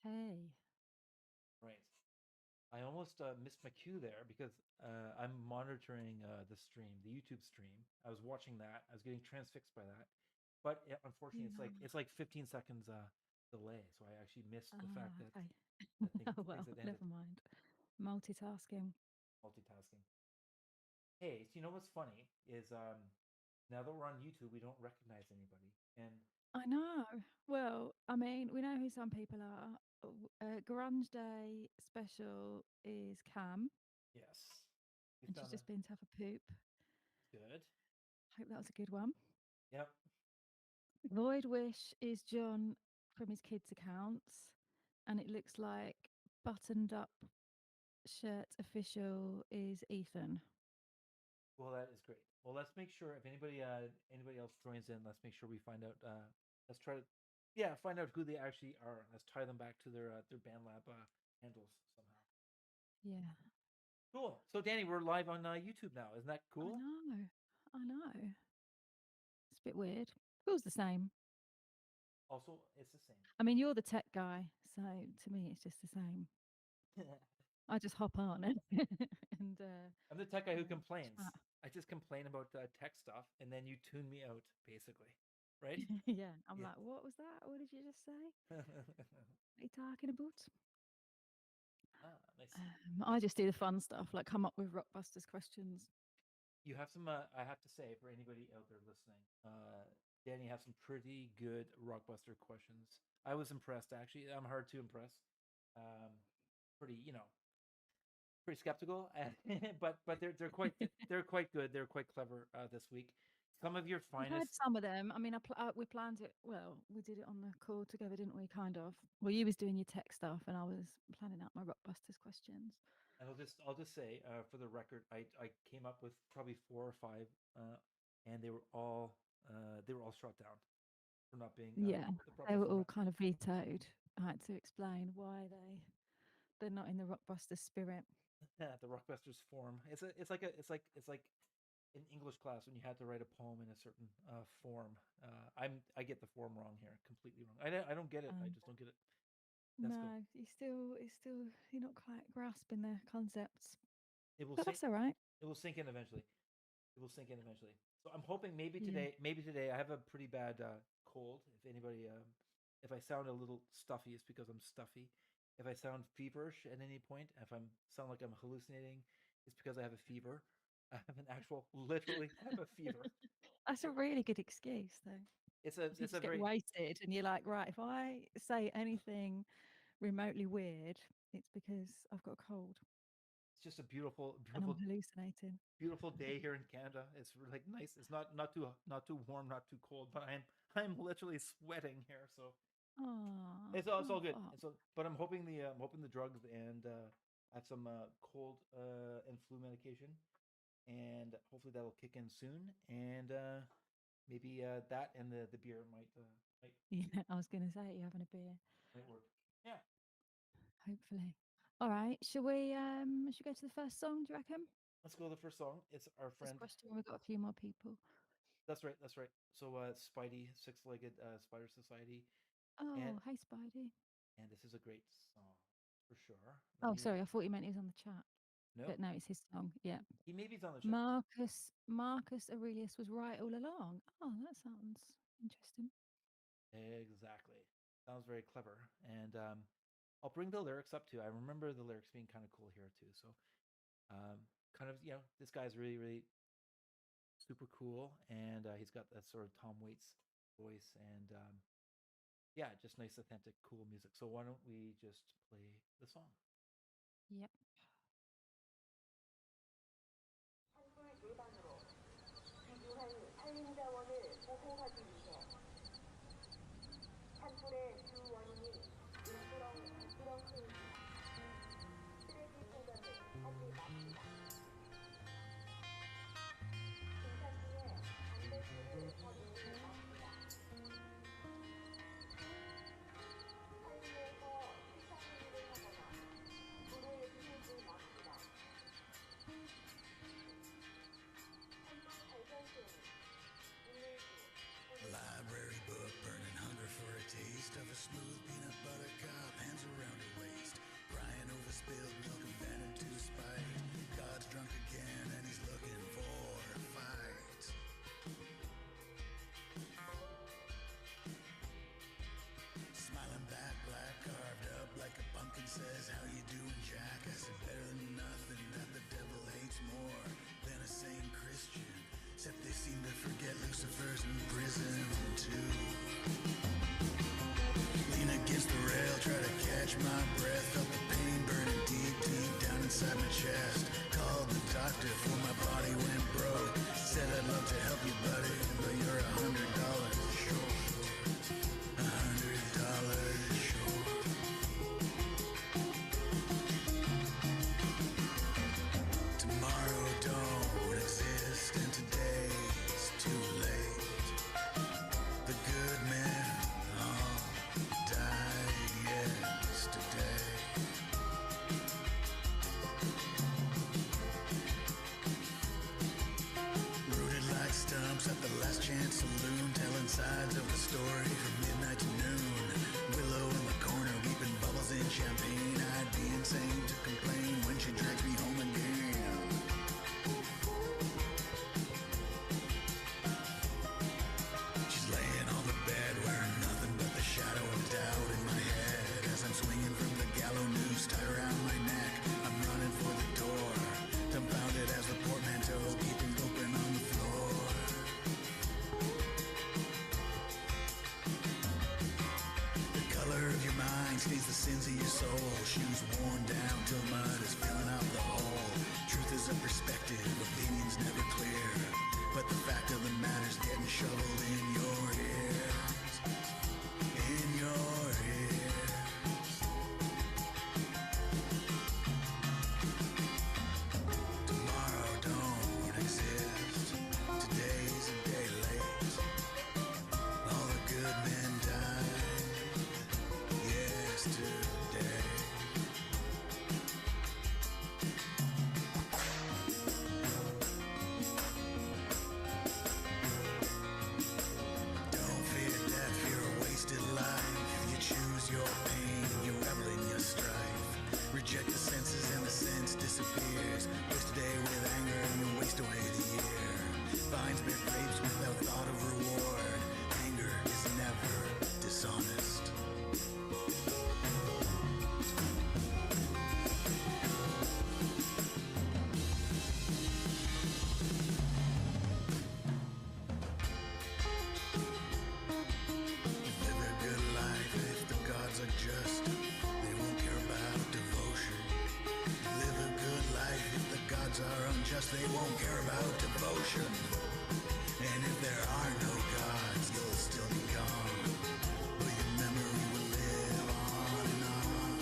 Hey. Right. I almost missed my cue there because I'm monitoring the stream, the YouTube stream. I was watching that. I was getting transfixed by that, but unfortunately, Yeah. it's like 15 seconds delay. So I actually missed the fact that Okay. things Oh well, had ended. never mind. Multitasking. Multitasking. Hey, so you know what's funny is now that we're on YouTube, we don't recognize anybody, and I know. Well, I mean, we know who some people are. Grunge Day special is Cam, yes, he's and she's done a just been to have a poop. good. Hope that was a good one. Yep. Void Wish is John from his kids' accounts, and it looks like Buttoned Up Shirt Official is Ethan. Well, that is great. Well, let's make sure if anybody else joins in, let's make sure we find out. Let's try to, yeah, find out who they actually are. Let's tie them back to their BandLab handles somehow. Yeah, Cool. So, Danny, we're live on YouTube now. Isn't that I cool? know. I know. It's a bit weird. Feels the same. Also, it's the same. I mean, you're the tech guy, so to me, it's just the same. I just hop on and I'm the tech guy who chat. complains. I just complain about tech stuff, and then you tune me out, basically, right? Yeah, I'm Yeah. like, what was that? What did you just say? What are you talking about? Nice. I just do the fun stuff, like come up with Rockbusters questions. You have some. I have to say, for anybody out there listening, Danny has some pretty good Rockbuster questions. I was impressed, actually. I'm hard to impress. Pretty, pretty skeptical, but they're quite they're quite good. They're quite clever this week. Some of your I've heard finest. some of them. I mean, we planned it. Well, we did it on the call together, didn't we? Kind of. Well, you was doing your tech stuff, and I was planning out my Rockbusters questions. And I'll just say for the record, I came up with probably 4 or 5, and they were all shot down for not being Yeah, the proper they were all format. kind of vetoed. I had to explain why they're not in the Rockbusters spirit. Yeah, the Rockbusters form. It's like in English class when you had to write a poem in a certain form. I get the form wrong here, completely wrong. I don't get it. I just don't get it. That's cool. No, you're not quite grasping the concepts, It will but sink. that's all right. It will sink in eventually. It will sink in eventually. So I'm hoping maybe Yeah. today. Maybe today I have a pretty bad cold. If anybody, if I sound a little stuffy, it's because I'm stuffy. If I sound feverish at any point, if I sound like I'm hallucinating, it's because I have a fever. I have an actual, literally have a fever. That's a really good excuse, though. It's a If you it's a just get very wasted and you're like, right, if I say anything remotely weird, it's because I've got a cold it's just a beautiful and I'm beautiful hallucinating. beautiful day here in Canada. It's like nice. It's not too warm, not too cold, but I'm literally sweating here. So Oh, it's all oh, good. fuck. But I'm hoping the drugs and I have some cold and flu medication, and hopefully that'll kick in soon. And maybe that and the beer might Yeah, I was going to say you're having a beer. might work. Yeah, Hopefully. All right. Should we go to the first song, do you reckon? let's go to the first song. It's our First friend. question. We've got a few more people. That's right. That's right. So Spidey, Six-Legged Spider Society, and Oh, hey, Spidey. and this is a great song for sure. Let Oh, me sorry. I thought you meant he was on the chat. no, But no, it's his song. Yeah. he maybe is on the chat. Marcus Aurelius was right all along. Oh, that sounds interesting. Exactly. Sounds very clever. And I'll bring the lyrics up too. I remember the lyrics being kind of cool here too. So kind of, this guy's really, really super cool. And he's got that sort of Tom Waits voice. And yeah, just nice, authentic, cool music. So why don't we just play the song? Yep. 산불 예방으로 귀중한 산림자원을 보호하기 위해 산불의 주 원인이 미끄럼 소음이다. 쓰레기 포장을 하지 맙시다. 등산 중에 담배불을 버리지 맙시다. 산림에서 실상일을 하거나 불을 피우지 맙시다. A library book, burning hunger for a taste of a inside my chest. Called the doctor for my body went broke. Said I'd love to help you, buddy, but you're $100 short. $100 short. Tomorrow don't exist, and today's too late. The good men all died yesterday. Rooted like stumps at the Last Chance Saloon, telling sides of the story from midnight to noon. Willow in the corner, weeping bubbles in champagne. I'd be insane to complain when she drags me home again. She's laying on the bed, wearing nothing but the shadow of doubt in my head. As I'm swinging from the gallows noose tied around my neck, I'm running for the door, dumbfounded as the portmanteau keeping open on the floor. The color of your mind stains the sins of your soul. Shoes worn down till mud is filling out the hole. Truth is a perspective, opinions never clear, but the fact of the matter's getting shoveled in your ears. In your ears. Tomorrow don't exist. Today's a day late. All the good men died yesterday. Don't fear death, fear a wasted life. You choose your pain and you revel in your strife. Reject the senses and the sense disappears. Waste a day with anger and you waste away the year. Vines bear grapes without thought of reward. Anger is never dishonest. Live a good life if the gods are just. They won't care about devotion. Live a good life if the gods are unjust. They won't care about devotion. And if there are no gods, you'll still be gone. But your memory will live on and on.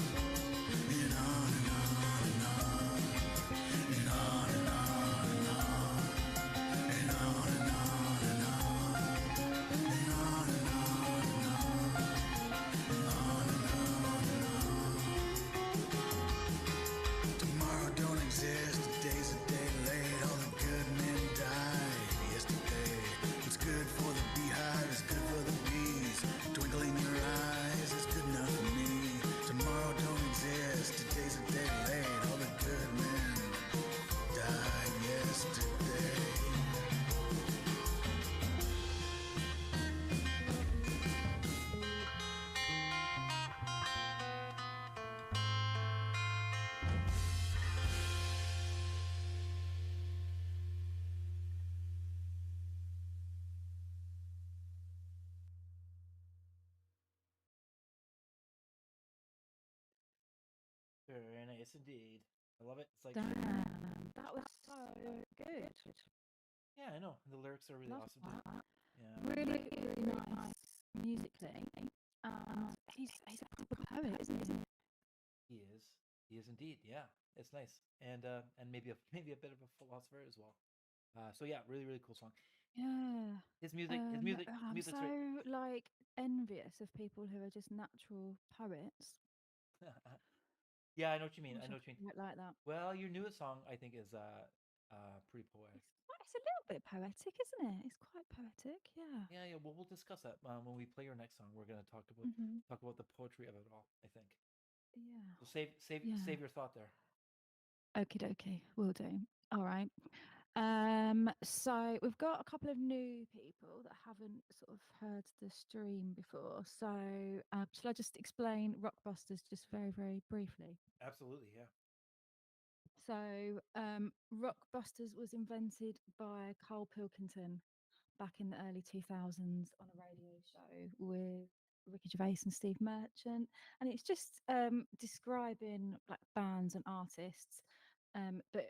And on and on and on. And on and on and on. And on and on and on. And on and on and on. And on and on and on. Tomorrow don't exist, today's a day late. All the good men died yesterday. What's good for the beehive is good for the bees. Twinkle in your eyes is good enough for me. Tomorrow don't exist, today's a day late. All the good men died yesterday. Very nice indeed. I love it. It's like, Damn, that was so good. yeah, I know. The lyrics are really Love awesome too. that. Yeah. Really, really nice musically. And he's a proper poet, isn't he? He is. He is indeed. Yeah. It's nice. And maybe a maybe a bit of a philosopher as well. So yeah, really, really cool song. Yeah. His music I'm music's so like envious of people who are just natural poets. Yeah, I know what you mean. Wish I know what you mean. could write like that. Well, your newest song I think is pretty poetic. It's a little bit poetic, isn't it? It's quite poetic. Yeah. Yeah, yeah. Well, we'll discuss that when we play your next song. We're gonna Hmm. talk about the poetry of it all. I think. Yeah. So save Yeah. your thought there. Okie dokie. Will do. All right. So we've got a couple of new people that haven't sort of heard the stream before. So shall I just explain Rockbusters just very, very briefly? Absolutely, yeah. So Rockbusters was invented by Carl Pilkington back in the early 2000s on a radio show with Ricky Gervais and Steve Merchant, and it's just describing like bands and artists But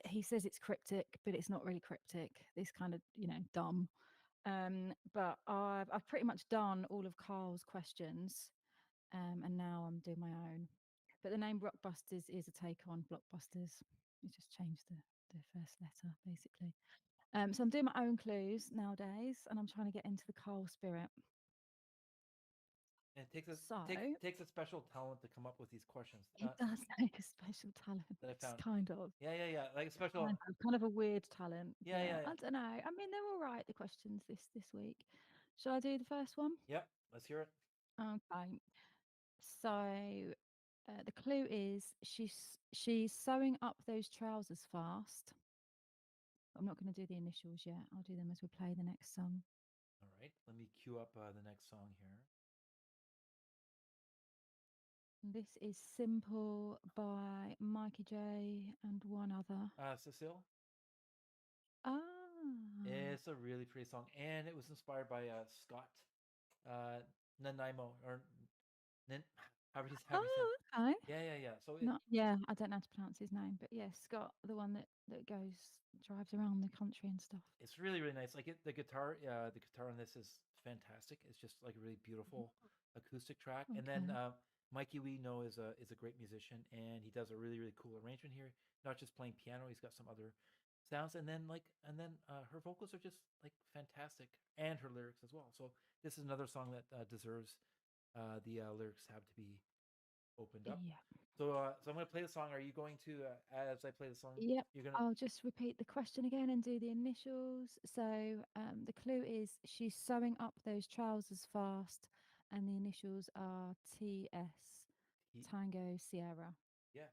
he says it's cryptic, but it's not really cryptic. It's kind of, dumb. But I've pretty much done all of Carl's questions, and now I'm doing my own. But the name Rockbusters is a take on Blockbusters. You just changed the first letter, basically. So I'm doing my own clues nowadays, and I'm trying to get into the Carl spirit. And it takes a So takes a special talent to come up with these questions. it does take a special talent. That I It's found. kind of. Yeah. Like a special. Kind of a weird talent. Yeah. I don't know. I mean, they're all right. The questions this week. Shall I do the first one? Yep. Let's hear it. Okay. So the clue is she's sewing up those trousers fast. I'm not going to do the initials yet. I'll do them as we play the next song. All right. Let me cue up the next song here. This is Simple by Mikey J and one other. Cécile. Ah. It's a really pretty song, and it was inspired by Scott Nanaimo or how do you say? Okay. Yeah. So I don't know how to pronounce his name, but yeah, Scott, the one that drives around the country and stuff. it's really nice. Like the guitar on this is fantastic. It's just like a really beautiful acoustic track. And then Mikey, we know, is a great musician, and he does a really cool arrangement here. Not just playing piano, he's got some other sounds, and then her vocals are just like fantastic, and her lyrics as well. So this is another song that deserves the lyrics have to be opened up. Yeah. So I'm going to play the song. Are you going to, as I play the song? Yep. You're gonna. I'll just repeat the question again and do the initials. So the clue is she's sewing up those trousers fast, and the initials are TS, Tango Sierra. Yes.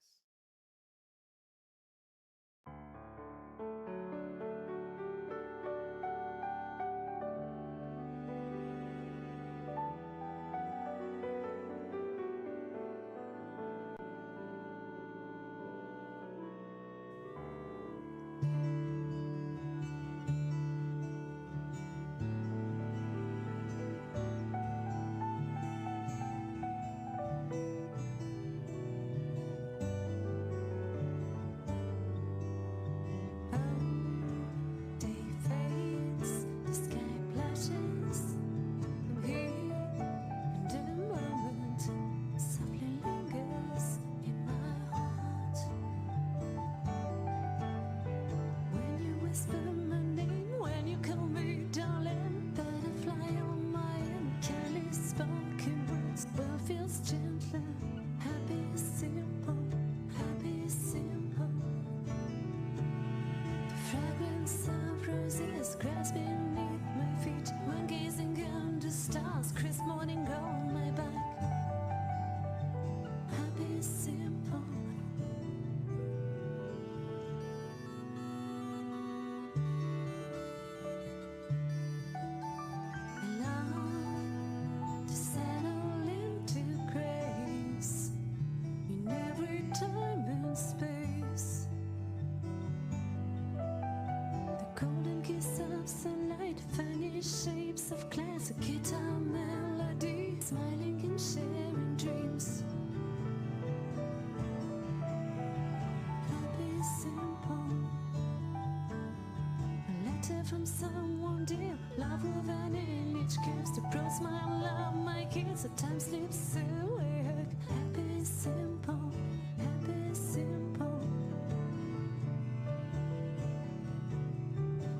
Time slips away. Happy simple, happy simple.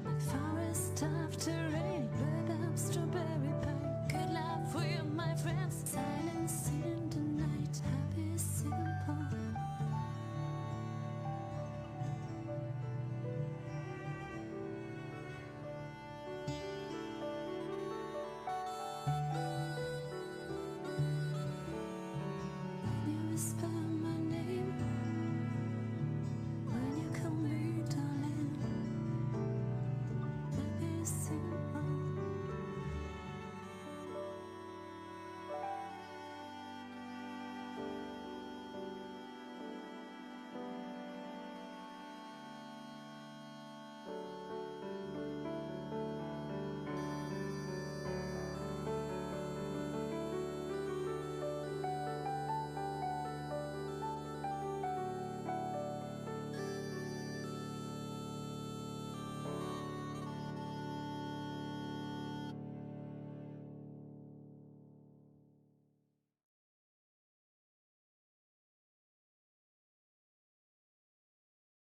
Like forest after rain, bird up strawberry pie. Good laugh with my friends, silence in the night. Happy simple.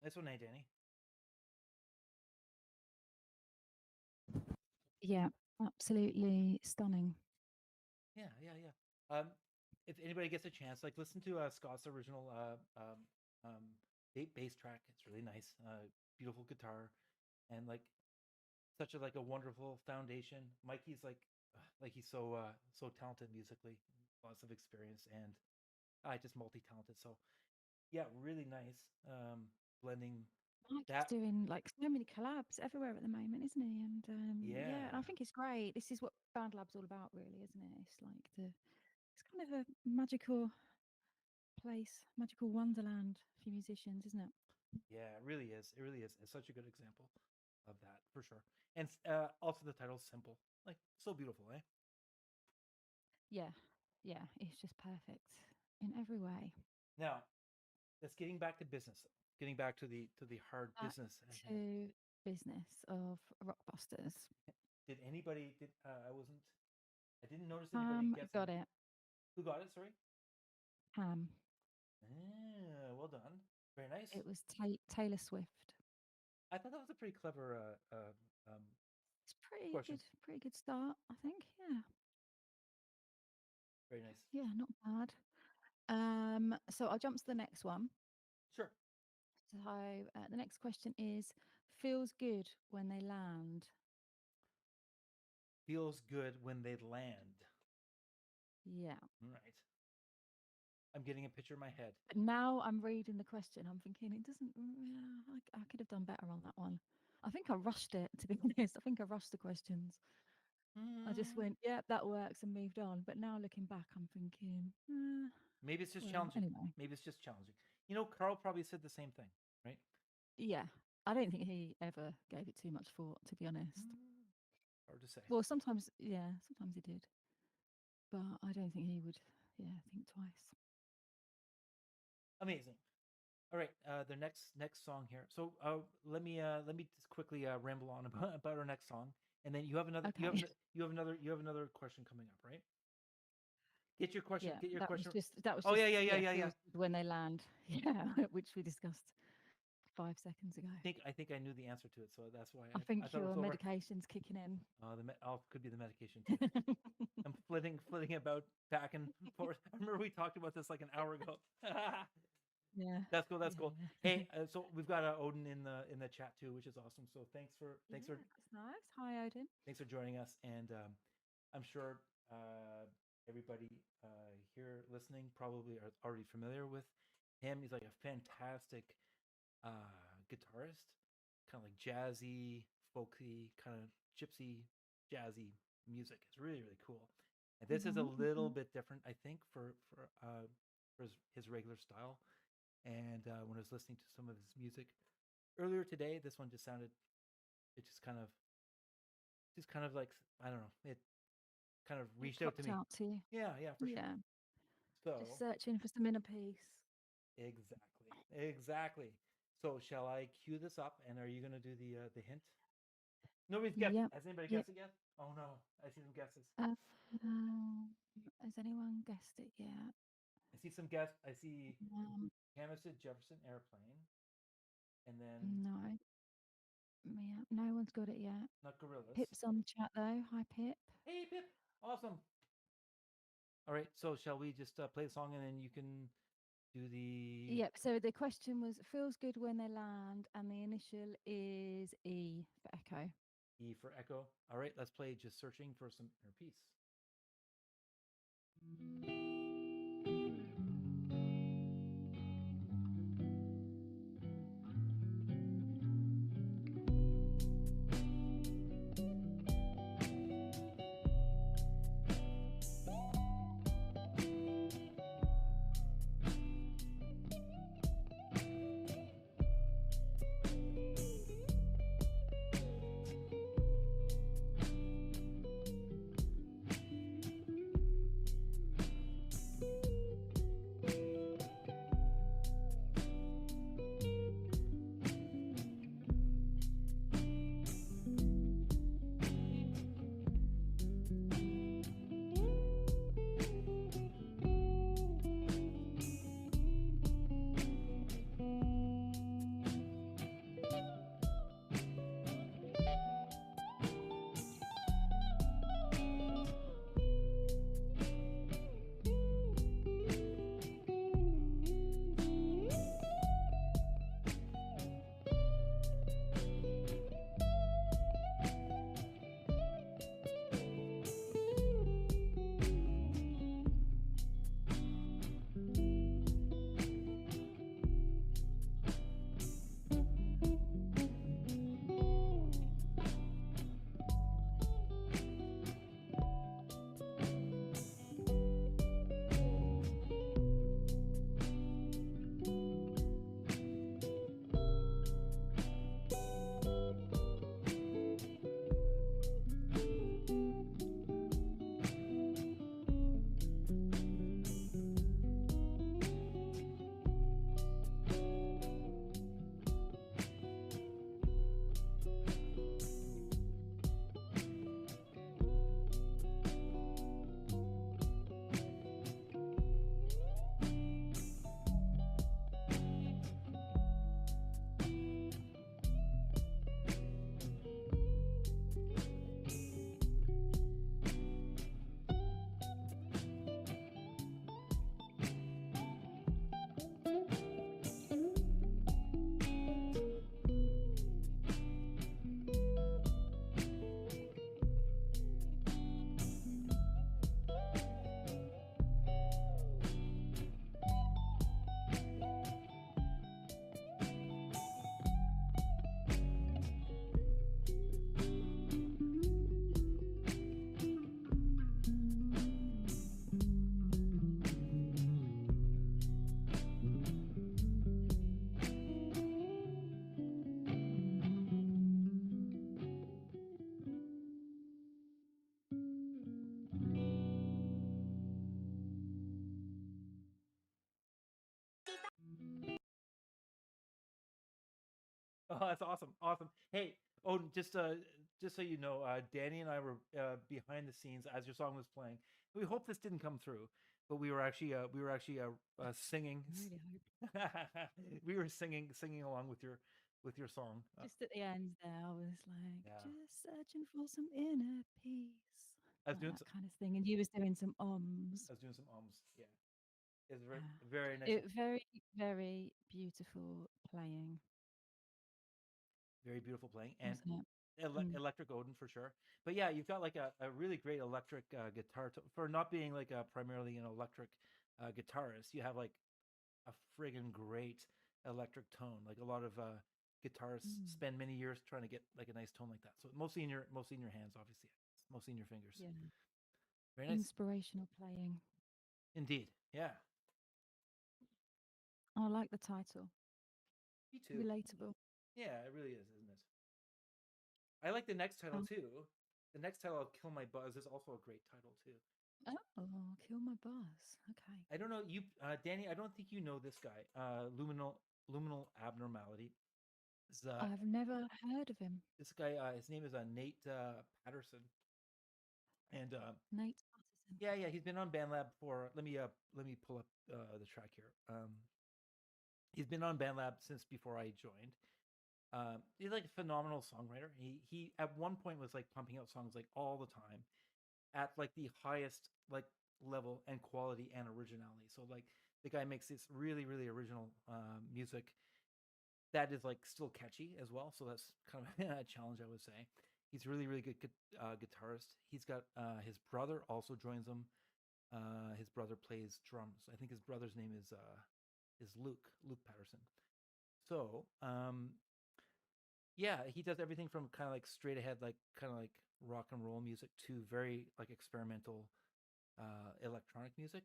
Nice one, Danny. Yeah, absolutely stunning. Yeah. If anybody gets a chance, like listen to Scott's original bass track. It's really nice. Beautiful guitar, and like such a wonderful foundation. Mikey's like he's so talented musically, lots of experience, and just multi-talented. So yeah, really nice blending Mike's that. doing like so many collabs everywhere at the moment, isn't he? And Yeah. I think it's great. This is what Band Lab's all about, really, isn't it? It's like it's kind of a magical place, magical wonderland for musicians, isn't it? Yeah, it really is. It really is. It's such a good example of that for sure. And also the title's simple, like so beautiful, eh? Yeah, it's just perfect in every way. Now, let's getting back to business. Getting back to the hard Back business. at hand. to business of Rockbusters. Did anybody? I didn't notice anybody guessing. Got it. Who got it? Sorry. Ham. Well done. Very nice. It was Taylor Swift. I thought that was a pretty clever It's pretty question. good. Pretty good start, I think. Yeah. Very nice. Yeah, not bad. So I'll jump to the next one. Sure. So the next question is: feels good when they land. Feels good when they land. Yeah. Right. I'm getting a picture in my head. But now I'm reading the question. I'm thinking it doesn't. Yeah, I could have done better on that one. I think I rushed it, to be honest. I think I rushed the questions. I just went, yeah, that works, and moved on. But now looking back, I'm thinking, Maybe it's just well, challenging. anyway. Maybe it's just challenging. You know, Carl probably said the same thing, right? Yeah, I don't think he ever gave it too much thought, to be honest. Hard to say. Well, sometimes he did, but I don't think he would. Yeah, think twice. Amazing. All right, the next song here. So let me just quickly ramble on about our next song, and then you have another Okay. you have another question coming up, right? Get your question. Yeah, Get your that question. was just that was. Oh, just, yeah. feels good when they land. Yeah, which we discussed 5 seconds ago. I think I knew the answer to it, so that's why I think thought it your was over. medication's kicking in. Could be the medication too. I'm flitting about back and forth. I remember we talked about this like an hour ago. Yeah, That's cool. That's yeah, cool. yeah. Hey, so we've got Odin in the chat too, which is awesome. So thanks for That's nice. Hi, Odin. thanks for joining us, and I'm sure everybody here listening probably are already familiar with him. He's like a fantastic guitarist, kind of like jazzy, folky, kind of gypsy, jazzy music. It's really cool. And this is a little bit different, I think, for his regular style. And when I was listening to some of his music earlier today, this one just sounded, it just kind of like, I don't know, it kind of reached out to me. Out to you. Yeah, for sure. Yeah. So Just searching for some inner peace. exactly. So shall I cue this up? And are you gonna do the hint? Nobody's guessed. Yep. Has anybody Yep. guessed it yet? Oh no, I see some guesses. Has anyone guessed it yet? I see some guess. I see Hamilton Jefferson Airplane, and then No. Yeah, no one's got it yet. not Gorillas. Pip's on the chat though. Hi, Pip. Hey, Pip. Awesome. All right. So shall we just play the song and then you can do the... Yep. So the question was, feels good when they land, and the initial is E for echo. E for echo. All right. Let's play Just Searching for Some Inner Peace. that's awesome. Awesome. Hey, oh, just so you know, Danny and I were behind the scenes as your song was playing. We hope this didn't come through, but we were actually singing. I really hope. We were singing along with your song. Just at the end there, I was like, Yeah. just searching for some inner peace. I was Like doing that kind of thing. And you was doing some ums. I was doing some ums. Yeah, it's very Yeah. very nice. Very, very beautiful playing, Very beautiful playing and wasn't it? electric Odin for sure. But yeah, you've got like a really great electric guitar for not being like primarily an electric guitarist. You have like a friggin' great electric tone. Like a lot of guitarists spend many years trying to get like a nice tone like that. So mostly in your hands, obviously, mostly in your fingers. Yeah. Very nice. Inspirational playing. Indeed. Yeah. I like the title. Me too. Relatable. Yeah, it really is, isn't it? I like the next title Oh. too. The next title, "Kill My Buzz," is also a great title too. Oh, Kill My Buzz. Okay. I don't know you, Danny. I don't think you know this guy, Luminal Abnormality. Is, I've never heard of him. this guy, his name is Nate Patterson, and Nate Patterson. yeah, he's been on BandLab for. Let me pull up the track here. He's been on BandLab since before I joined. He's like a phenomenal songwriter. He at one point was like pumping out songs like all the time, at like the highest like level and quality and originality. So like the guy makes this really really original music that is like still catchy as well. So that's kind of a challenge, I would say. He's really really good guitarist. He's got his brother also joins him. His brother plays drums. I think his brother's name is Luke Patterson. So yeah, he does everything from kind of like straight ahead, like kind of like rock and roll music to very like experimental electronic music.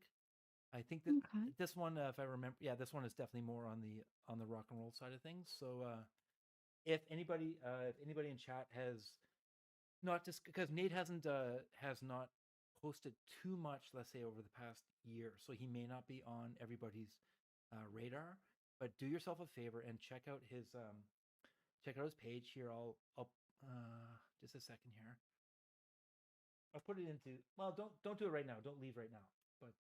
I think that Okay. this one, if I remember, yeah, this one is definitely more on the rock and roll side of things. So if anybody in chat has not just because Nate has not posted too much, let's say over the past year, so he may not be on everybody's radar. But do yourself a favor and check out his page here. I'll just a second here. I'll put it into. Well, don't do it right now. Don't leave right now. But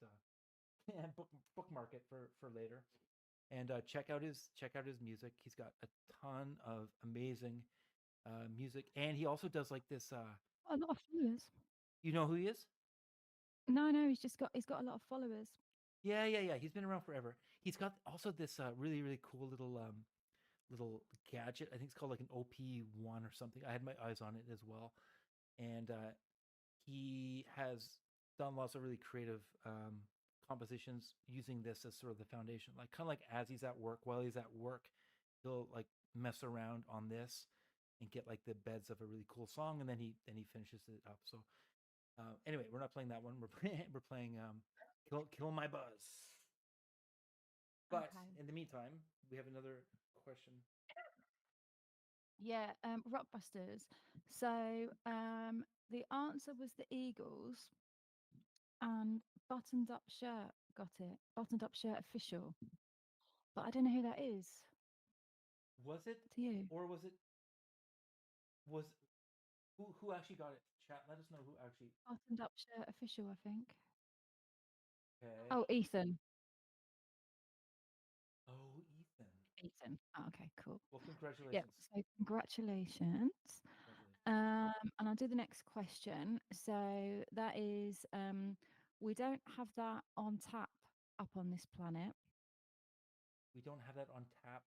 bookmark it for later. And check out his music. He's got a ton of amazing music, and he also does like this. A lot of followers. You know who he is? No, he's got a lot of followers. Yeah. He's been around forever. He's got also this really really cool little gadget. I think it's called like an OP1 or something. I had my eyes on it as well, and he has done lots of really creative compositions using this as sort of the foundation. Like kind of like as he's at work, while he's at work, he'll like mess around on this and get like the beds of a really cool song, and then he finishes it up. So anyway, we're not playing that one. We're playing Kill My Buzz. But Okay. in the meantime, we have another question. Yeah, Rockbusters. So the answer was the Eagles, and Buttoned Up Shirt got it. Buttoned Up Shirt official. But I don't know who that is. Was it Do you? or was who actually got it? Chat, let us know who actually. Buttoned Up Shirt official, I think. Okay. Oh, Ethan. Oh, Ethan. Ethan. Oh, okay, cool. Well, congratulations. Yep. So congratulations. And I'll do the next question. So that is, we don't have that on tap up on this planet. We don't have that on tap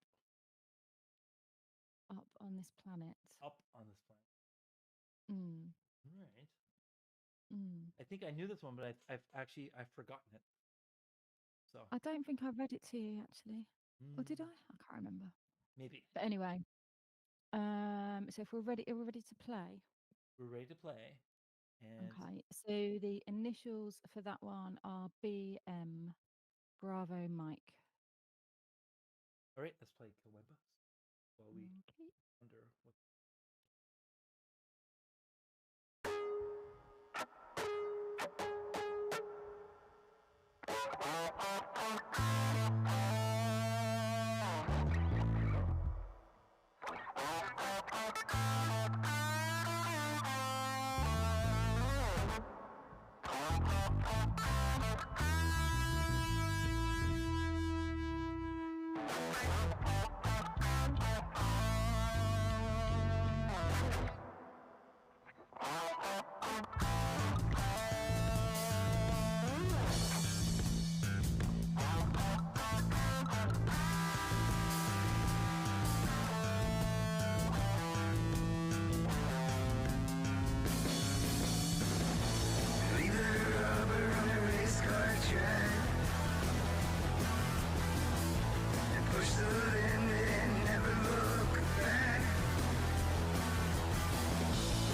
Up on this planet. up on this planet. Mm. All right. Mm. I think I knew this one, but I've forgotten it. So I don't think I read it to you actually. Or did I? mm, I can't remember. maybe But anyway, so if we're ready to play. we're ready to play. And Okay. So the initials for that one are BM. Bravo, Mike. all right, let's play Kill My Buzz while we Okay. wonder what. Leave the rubber on the race car track and push the limit and never look back.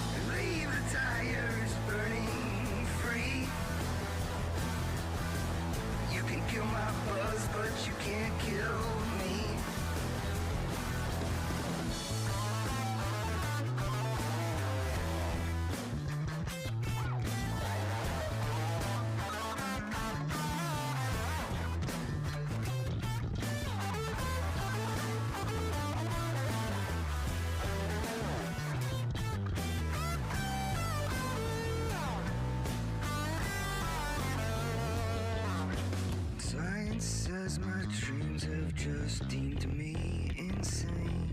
And leave the tires burning free. You can kill my buzz, but you can't kill me. Science says my dreams have just deemed me insane.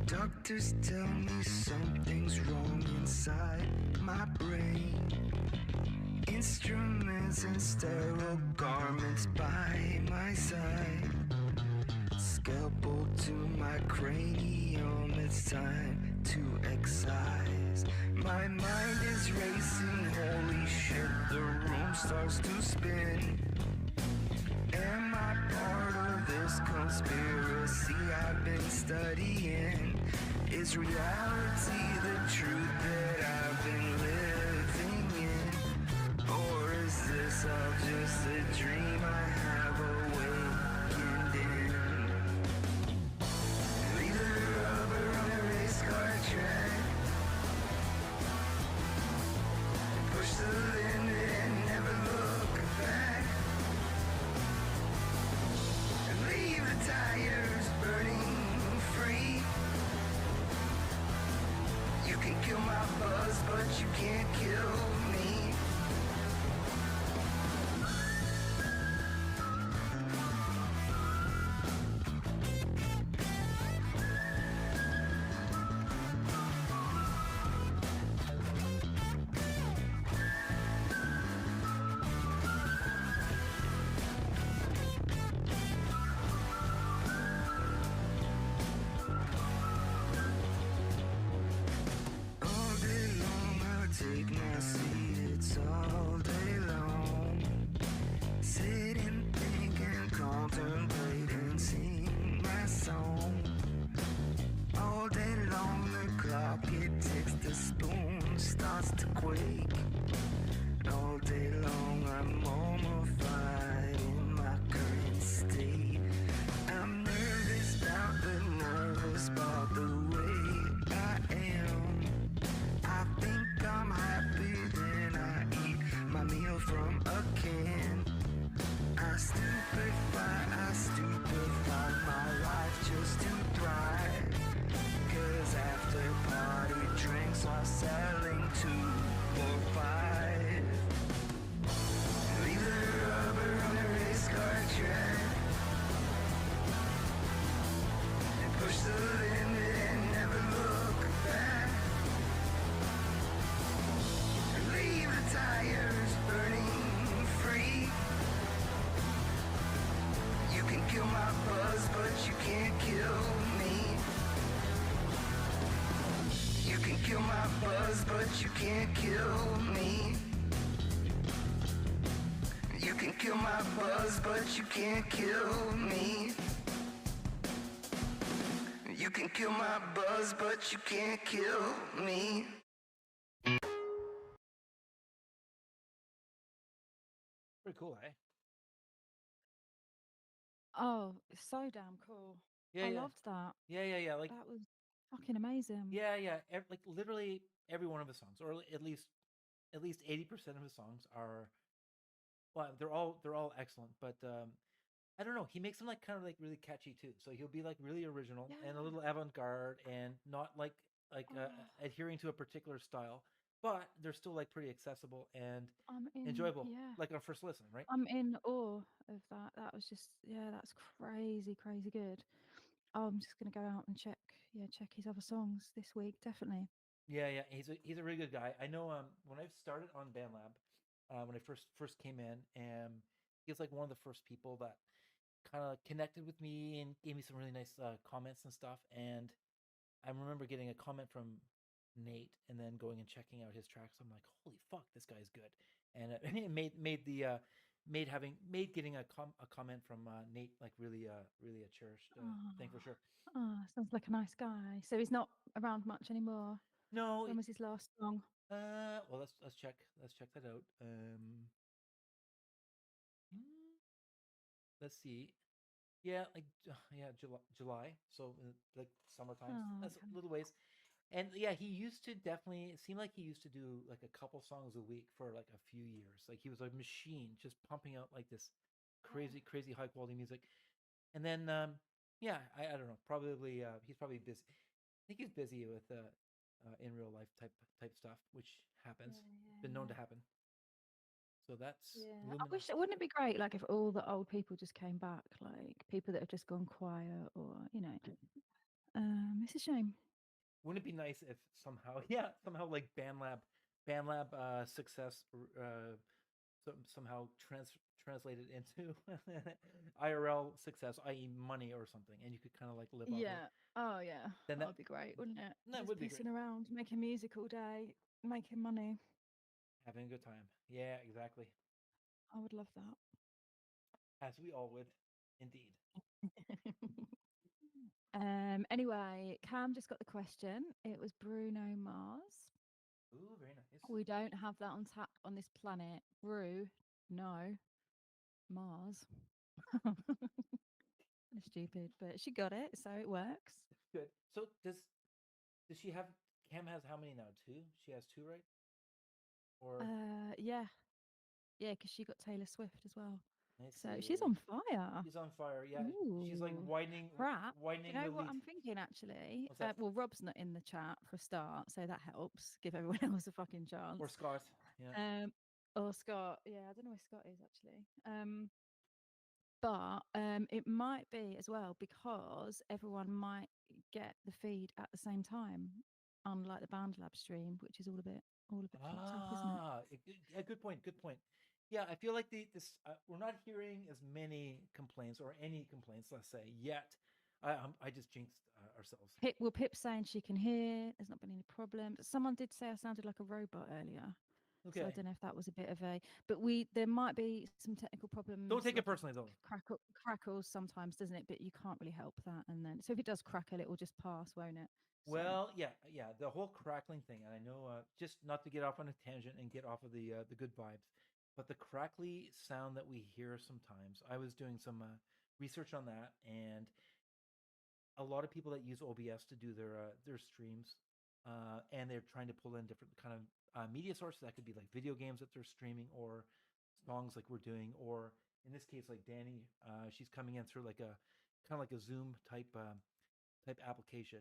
Doctors tell me something's wrong inside my brain. Instruments and sterile garments by my side. Scalpel to my cranium, it's time to excise. My mind is racing, holy shit, the room starts to spin. Am I part of this conspiracy I've been studying? Is reality the truth that I've been living in? Or is this all just a dream I have awakened in? Leave the rubber on the race car track. Push the limit and never look back. And leave the tires burning free. You can kill my buzz, but you can't kill me. All day long I take my seat, it's all day long. Sit and think and contemplate and sing my song. All day long the clock it ticks, the spoon starts to quake. All day long I'm mummified in my current state. I'm nervous about the way I am. I think I'm happy, then I eat my meal from a can. I stupefy my life just to thrive. 'Cause after party drinks are selling 2 for 5. Leave the rubber on the race car track and push the limit and never look back. And leave the tires burning free. You can kill my buzz, but you can't kill me. You can kill my buzz, but you can't kill me. You can kill my buzz, but you can't kill me. You can kill my buzz, but you can't kill me. Pretty cool, eh? Oh, it's so damn cool. Yeah, I yeah. loved that. Yeah. Like, That was fucking amazing. yeah. Like literally every one of his songs, or at least 80% of his songs are, well, they're all excellent. But I don't know. He makes them like kind of like really catchy too. So he'll be like really original and a Yeah. little avant-garde and not like Oh. adhering to a particular style, but they're still like pretty accessible and I'm in, enjoyable, yeah. like on first listen, right? I'm in awe of that. That was just, yeah, that's crazy, crazy good. I'm just gonna go out and check his other songs this week, definitely. Yeah, yeah, he's a really good guy. I know when I started on BandLab, when I first came in, he was like one of the first people that kind of connected with me and gave me some really nice comments and stuff. And I remember getting a comment from Nate, and then going and checking out his tracks. I'm like, holy fuck, this guy's good. And it made getting a comment from Nate like really a cherished thing for Oh, sure. oh, sounds like a nice guy. So he's not around much anymore. No, When was his last song? well, let's check that out. Hmm, let's see. Yeah, like yeah, July. So like summer times. Oh, That's okay. a little ways. And yeah, he used to definitely. It seemed like he used to do like a couple songs a week for like a few years. Like he was a machine, just pumping out like this crazy high quality music. And then yeah, I don't know. Probably he's probably busy. I think he's busy with in real life type stuff, which happens. Been known to happen. So that's Yeah, I Luminal. wish. Wouldn't it be great, like, if all the old people just came back, like people that have just gone quiet, or it's a shame. Wouldn't it be nice if somehow, yeah, somehow like BandLab success somehow translated into IRL success, i.e., money or something, and you could kind of like live off of it. Yeah. Oh yeah. Then That would be great, wouldn't it? that Just would be great. pissing around, making music all day, making money. Having a good time. Yeah, exactly. I would love that. As we all would, indeed. Anyway, Cam just got the question. It was Bruno Mars. Ooh, very nice. We don't have that on tap on this planet. Brew, no. Mars. Stupid, but she got it, so it works. Good. So does she have Cam has how many now? Two? She has two, right? Or Yeah, yeah, because she got Taylor Swift as well. let's So she's see. on fire. She's on fire. Yeah, she's like Ooh, crap. Do you widening know the what lead. I'm thinking actually? What's that? Well, Rob's not in the chat for a start, so that helps. Give everyone else a fucking chance. Or Scott. Yeah. Or Scott. Yeah, I don't know where Scott is actually. But it might be as well because everyone might get the feed at the same time, unlike the BandLab stream, which is all a bit fucked up, isn't it? Yeah, good point. Good point. Yeah, I feel like we're not hearing as many complaints or any complaints, let's say, yet. I just jinxed ourselves. Pip's saying she can hear. There's not been any problems. Someone did say I sounded like a robot earlier. Okay. So I don't know if that was a bit of a, but there might be some technical problems. Don't take it like personally, though. crackles sometimes, doesn't it? But you can't really help that. And then, so if it does crackle, it will just pass, won't it? So, Well, yeah, the whole crackling thing, and I know, just not to get off on a tangent and get off of the good vibes, but the crackly sound that we hear sometimes. I was doing some research on that, and a lot of people that use OBS to do their streams, and they're trying to pull in different kind of media sources. That could be like video games that they're streaming, or songs like we're doing, or in this case, like Danny, she's coming in through like a kind of like a Zoom type application.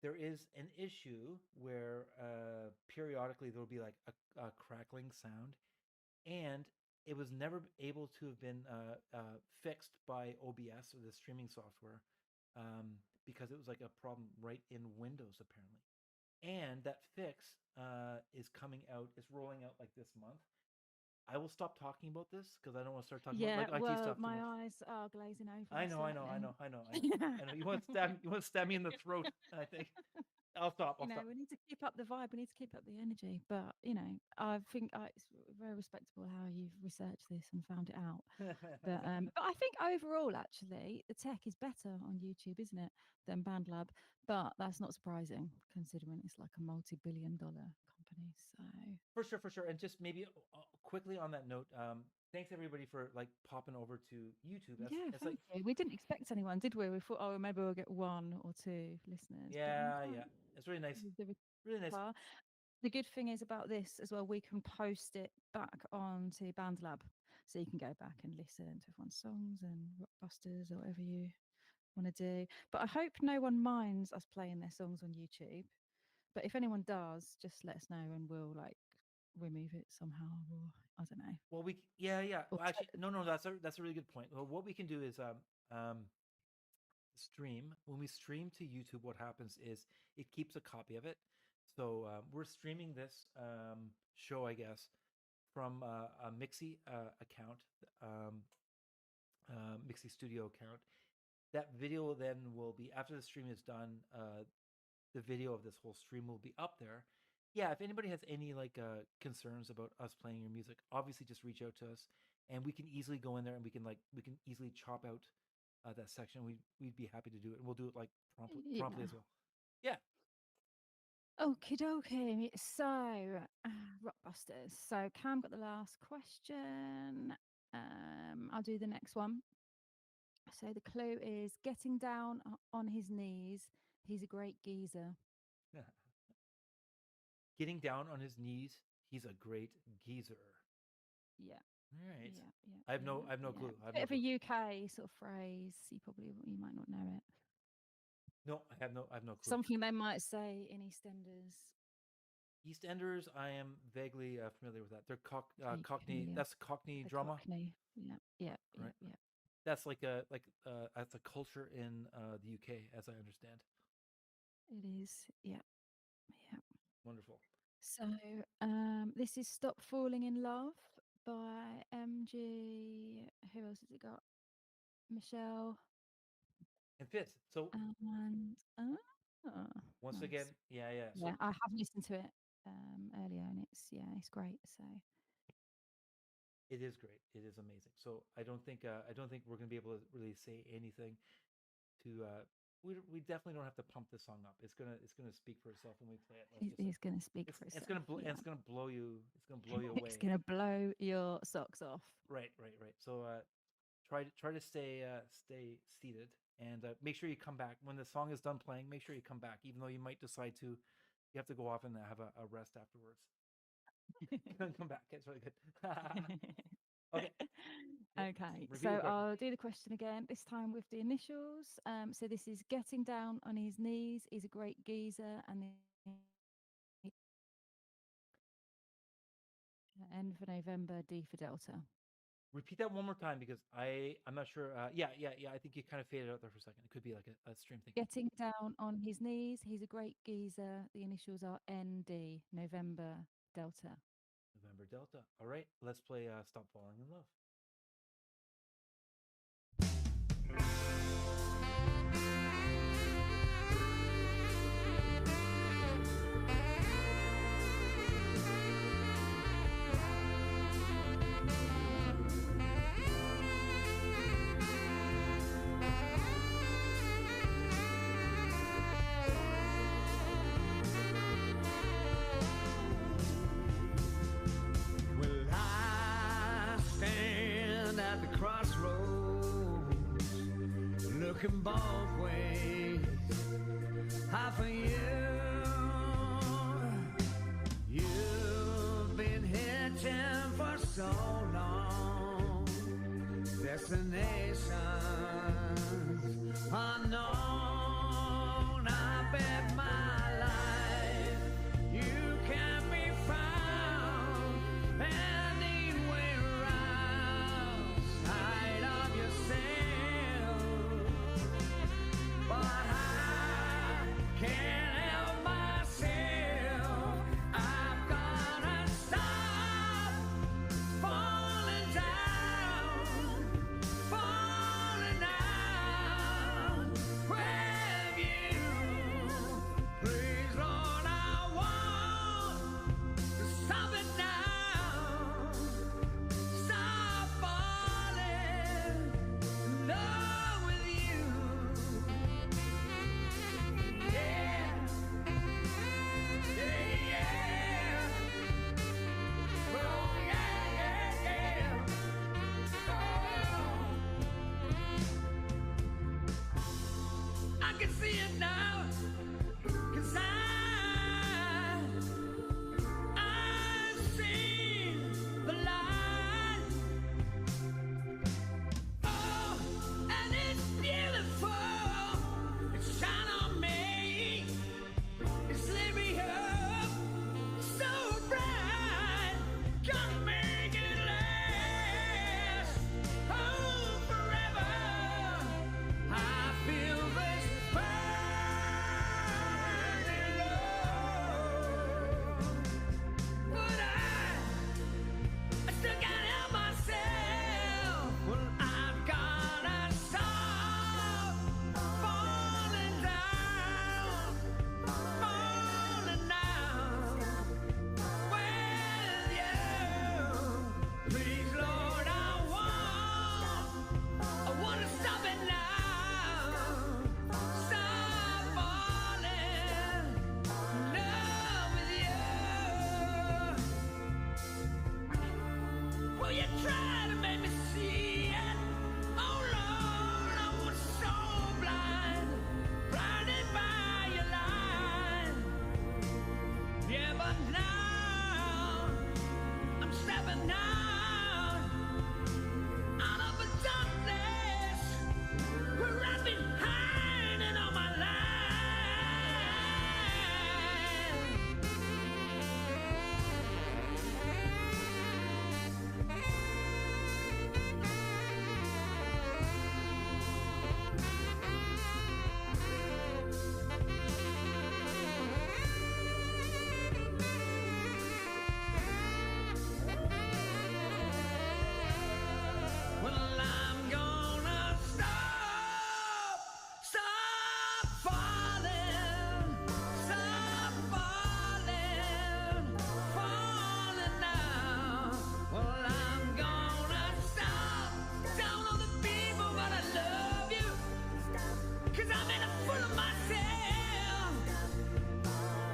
There is an issue where periodically there will be like a crackling sound, and it was never able to have been fixed by OBS or the streaming software, because it was like a problem right in Windows apparently. And that fix is coming out. It's rolling out like this month. I will stop talking about this because I don't want to start talking yeah, about like IT well, stuff too my much. eyes are glazing over. I know. slightly. I know. You want to stab me in the throat. I think I'll stop. I'll stop. We need to keep up the vibe. We need to keep up the energy. But I think it's very respectable how you've researched this and found it out. But I think overall, actually, the tech is better on YouTube, isn't it, than BandLab? But that's not surprising considering it's like a multi-billion-dollar company. So For sure. And just maybe quickly on that note, thanks everybody for like popping over to YouTube. yeah, It's thank like you. We didn't expect anyone, did we? We thought, oh, maybe we'll get one or two listeners. yeah. It's really nice. The Really nice. The good thing is about this as well, we can post it back onto BandLab, so you can go back and listen to everyone's songs and Rockbusters or whatever you want to do. But I hope no one minds us playing their songs on YouTube. But if anyone does, just let us know and we'll like remove it somehow, or I don't know. Well, yeah. Or Well, actually, no. That's a really good point. Well, what we can do is stream. When we stream to YouTube, what happens is it keeps a copy of it. So we're streaming this show, I guess, from a Mixi account, Mixi Studio account. That video then will be, after the stream is done, the video of this whole stream will be up there. Yeah, if anybody has any like concerns about us playing your music, obviously just reach out to us, and we can easily go in there and we can easily chop out that section. We'd be happy to do it, and we'll do it like promptly Yeah. as well. Yeah. Okie dokie. So, Rockbusters. So, Cam got the last question. I'll do the next one. So, the clue is getting down on his knees. He's a great geezer. Getting down on his knees. He's a great geezer. Yeah. All right. Yeah. I have no clue. I have no Bit of clue. a UK sort of phrase. You might not know it. No, I have no clue. Something they might say in EastEnders. EastEnders, I am vaguely familiar with that. They're Vaguely Cockney. familiar. That's Cockney The drama. Cockney. Yeah. Right. That's that's a culture in the UK, as I understand. It is. Yeah. Wonderful. So, this is "Stop Falling in Love" by MG. Who else has it got? Michelle And Fitz. So and once nice. again, yeah. So Yeah, I have listened to it earlier, and it's great. So it is great. It is amazing. So I don't think we're gonna be able to really say anything to. We definitely don't have to pump this song up. It's gonna speak for itself when we play it. Let's just say. he's going to speak for It's itself. gonna it's gonna blow you. It's gonna blow you away. It's going to blow your socks off. Right. So try to stay seated, and make sure you come back when the song is done playing. Make sure you come back, even though you might decide to. You have to go off and have a rest afterwards. Come back. It's really good. Okay. Yep. Okay, Repeat so the question. I'll do the question again, this time with the initials. So this is getting down on his knees. He's a great geezer, and the N for November, D for Delta. Repeat that one more time because I'm not sure. Yeah. I think you kind of faded out there for a second. It could be like a stream thing. Getting down on his knees. He's a great geezer. The initials are ND, November, Delta. November Delta. All right, let's play "Stop Falling in Love." Well, I stand at the crossroads, looking both ways. How for you? You've been hitching for so long. Destinations unknown. I bet my life you can be found anywhere outside of yourself. But I can't help myself. I've gotta stop falling down, falling down. Where have you now. Out of the darkness, where I've been hiding all my life. Well, I'm gonna stop falling, falling now. Well, I'm gonna stop. Don't know the people, but I love you. 'Cause I'm in a full of myself.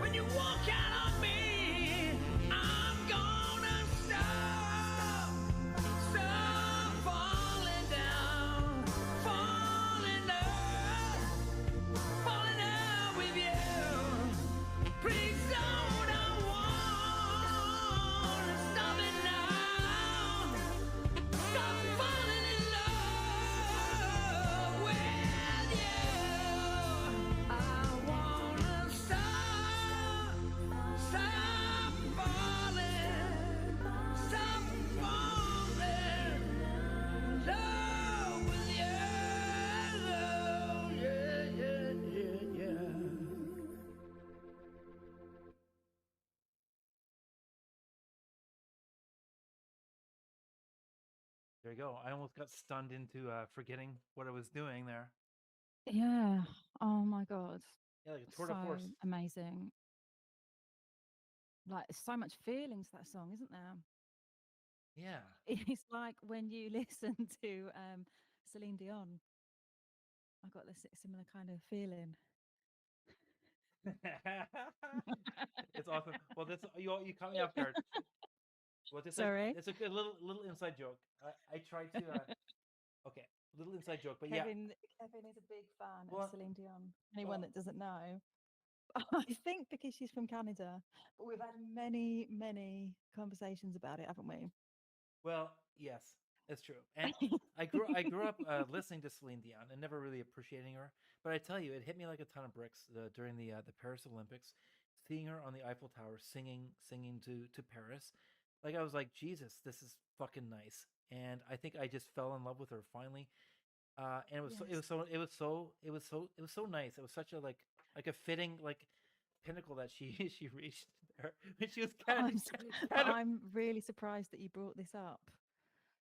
When you walk out on me, I'm gonna stop falling down, falling down with you. Please don't, I wanna stop it now. Stop falling in love with you. I wanna stop falling, stop falling in love with you. Yeah. There you go. I almost got stunned into forgetting what I was doing there. Yeah. Oh my god. Yeah, like a tour de So force. amazing. Like so much feeling to that song, isn't there? Yeah. It's like when you listen to Celine Dion. I got this similar kind of feeling. It's awesome. Well, that's you caught me off guard. Well, just Sorry. it's a good little inside joke. I tried to. Okay, little inside joke, but yeah. Kevin is a big fan Well, of Celine Dion. Anyone well- that doesn't know. I think because she's from Canada, but we've had many, many conversations about it, haven't we? Well, yes, it's true. And I grew up listening to Celine Dion and never really appreciating her. But I tell you, it hit me like a ton of bricks during the Paris Olympics, seeing her on the Eiffel Tower singing to Paris. Like I was like, Jesus, this is fucking nice. And I think I just fell in love with her finally. And it was Yes. so nice. It was such a like a fitting like pinnacle that she she reached there when she was I'm really surprised that you brought this up,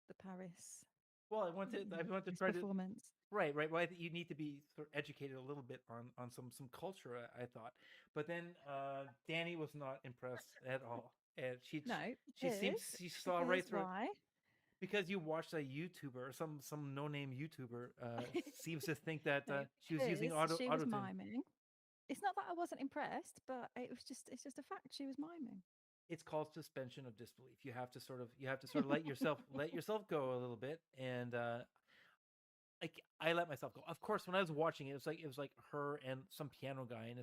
the Paris well, I want to this try to performance. right. Well, I think you need to be sort of educated a little bit on some culture. I thought, but then Danny was not impressed at all, and she No, she saw right here's through it why. because you watched a YouTuber, some no name YouTuber, seems to think that No, she was using because she was auto-tune. miming. It's not that I wasn't impressed, but it's just a fact she was miming. It's called suspension of disbelief. You have to sort of let yourself go a little bit, and like I let myself go. Of course, when I was watching it, it was like her and some piano guy, and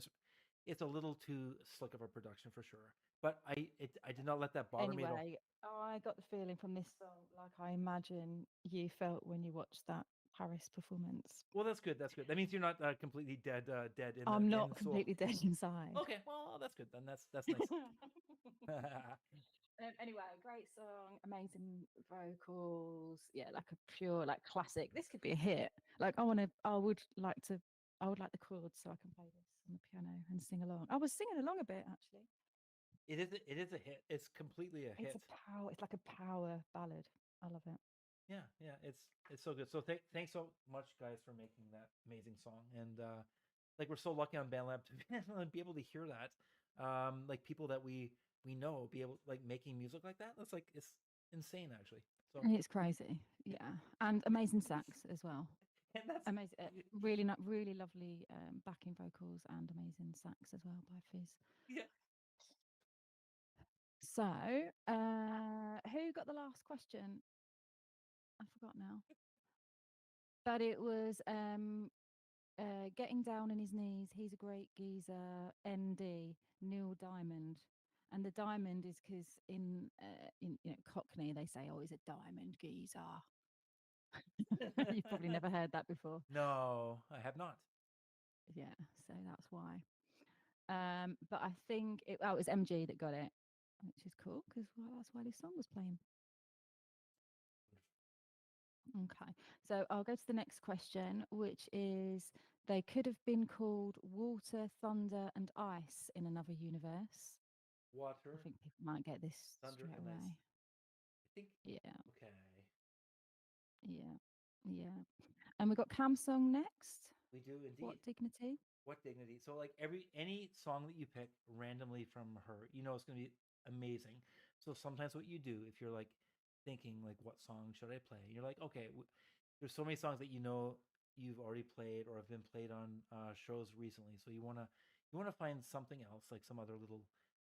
it's a little too slick of a production for sure. But I did not let that bother me at all. Anyway, I got the feeling from this song, like I imagine you felt when you watched that Paris performance. Well, that's good. That's good. That means you're not completely dead in I'm the not in soul. completely dead inside. Okay, well that's good then. That's nice. Anyway, great song, amazing vocals. Yeah, like a pure like classic. This could be a hit. Like I would like the chords so I can play this on the piano and sing along. I was singing along a bit actually. It is a hit. It's completely a hit. It's like a power ballad. I love it. Yeah, it's so good. So thanks so much, guys, for making that amazing song. And like we're so lucky on BandLab to be able to hear that. Like people that we know be able like making music like that. That's like it's insane actually. So It's crazy, yeah, and amazing sax as well. and that's Amazing, really lovely backing vocals and amazing sax as well by Fizz. yeah. So, who got the last question? I forgot now. But it was getting down on his knees. He's a great geezer. ND Neil Diamond, And the diamond is because in Cockney they say, "Oh, he's a diamond geezer." You've probably never heard that before. No, I have not. Yeah, so that's why. But I think it was MG that got it, which is cool because that's why this song was playing. Okay, so I'll go to the next question, which is they could have been called Water, Thunder, and Ice in another universe. I Water, think people might get this thunder, straight and away. ice. I think. Yeah, Okay. yeah, yeah. And we got Cam's song next. We do indeed. What Dignity? What dignity? So like any song that you pick randomly from her, you know it's gonna be amazing. So sometimes what you do if you're like thinking like what song should I play, you're like okay, there's so many songs that you know you've already played or have been played on shows recently. So you wanna find something else like some other little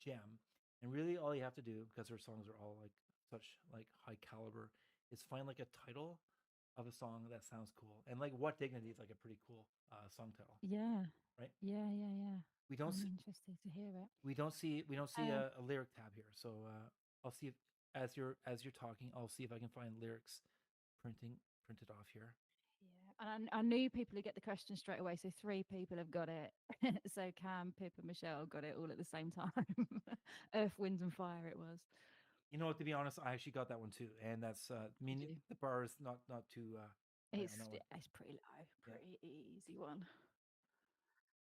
gem. And really all you have to do because her songs are all like such like high caliber is find like a title of a song that sounds cool. And like what dignity is like a pretty cool song title, Yeah, right? yeah. We don't I'm see, interested to hear it. we don't see Um, a lyric tab here. So I'll see if as you're talking, I'll see if I can find lyrics printed off here. Yeah, and I knew people would get the question straight away. So 3 people have got it. So Cam, Pip, and Michelle got it all at the same time. Earth, Wind, and Fire. It was. You know what? To be honest, I actually got that one too, and that's I mean you? the bar is not too high on that one. It's pretty low, Yeah. pretty easy one.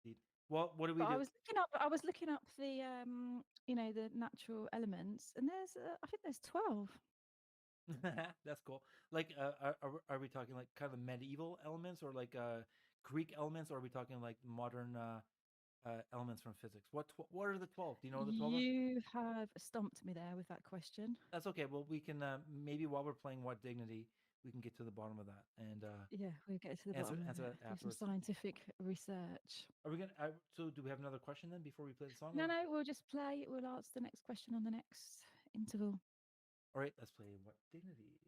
Indeed. Well, what do we But do? I was looking up the the natural elements, and there's I think there's 12. That's cool. Like, are we talking like kind of medieval elements or like Greek elements, or are we talking like modern elements from physics? What are the 12? Do you know the 12? You have stumped me there with that question. That's okay. Well, we can maybe while we're playing What Dignity, we can get to the bottom of that and Yeah, we'll get to the answer bottom of answer it. that Do some afterwards. scientific research. Are we gonna? So, do we have another question then before we play the song? No, or- no, we'll just play. We'll answer the next question on the next interval. All right, let's play What Dignity.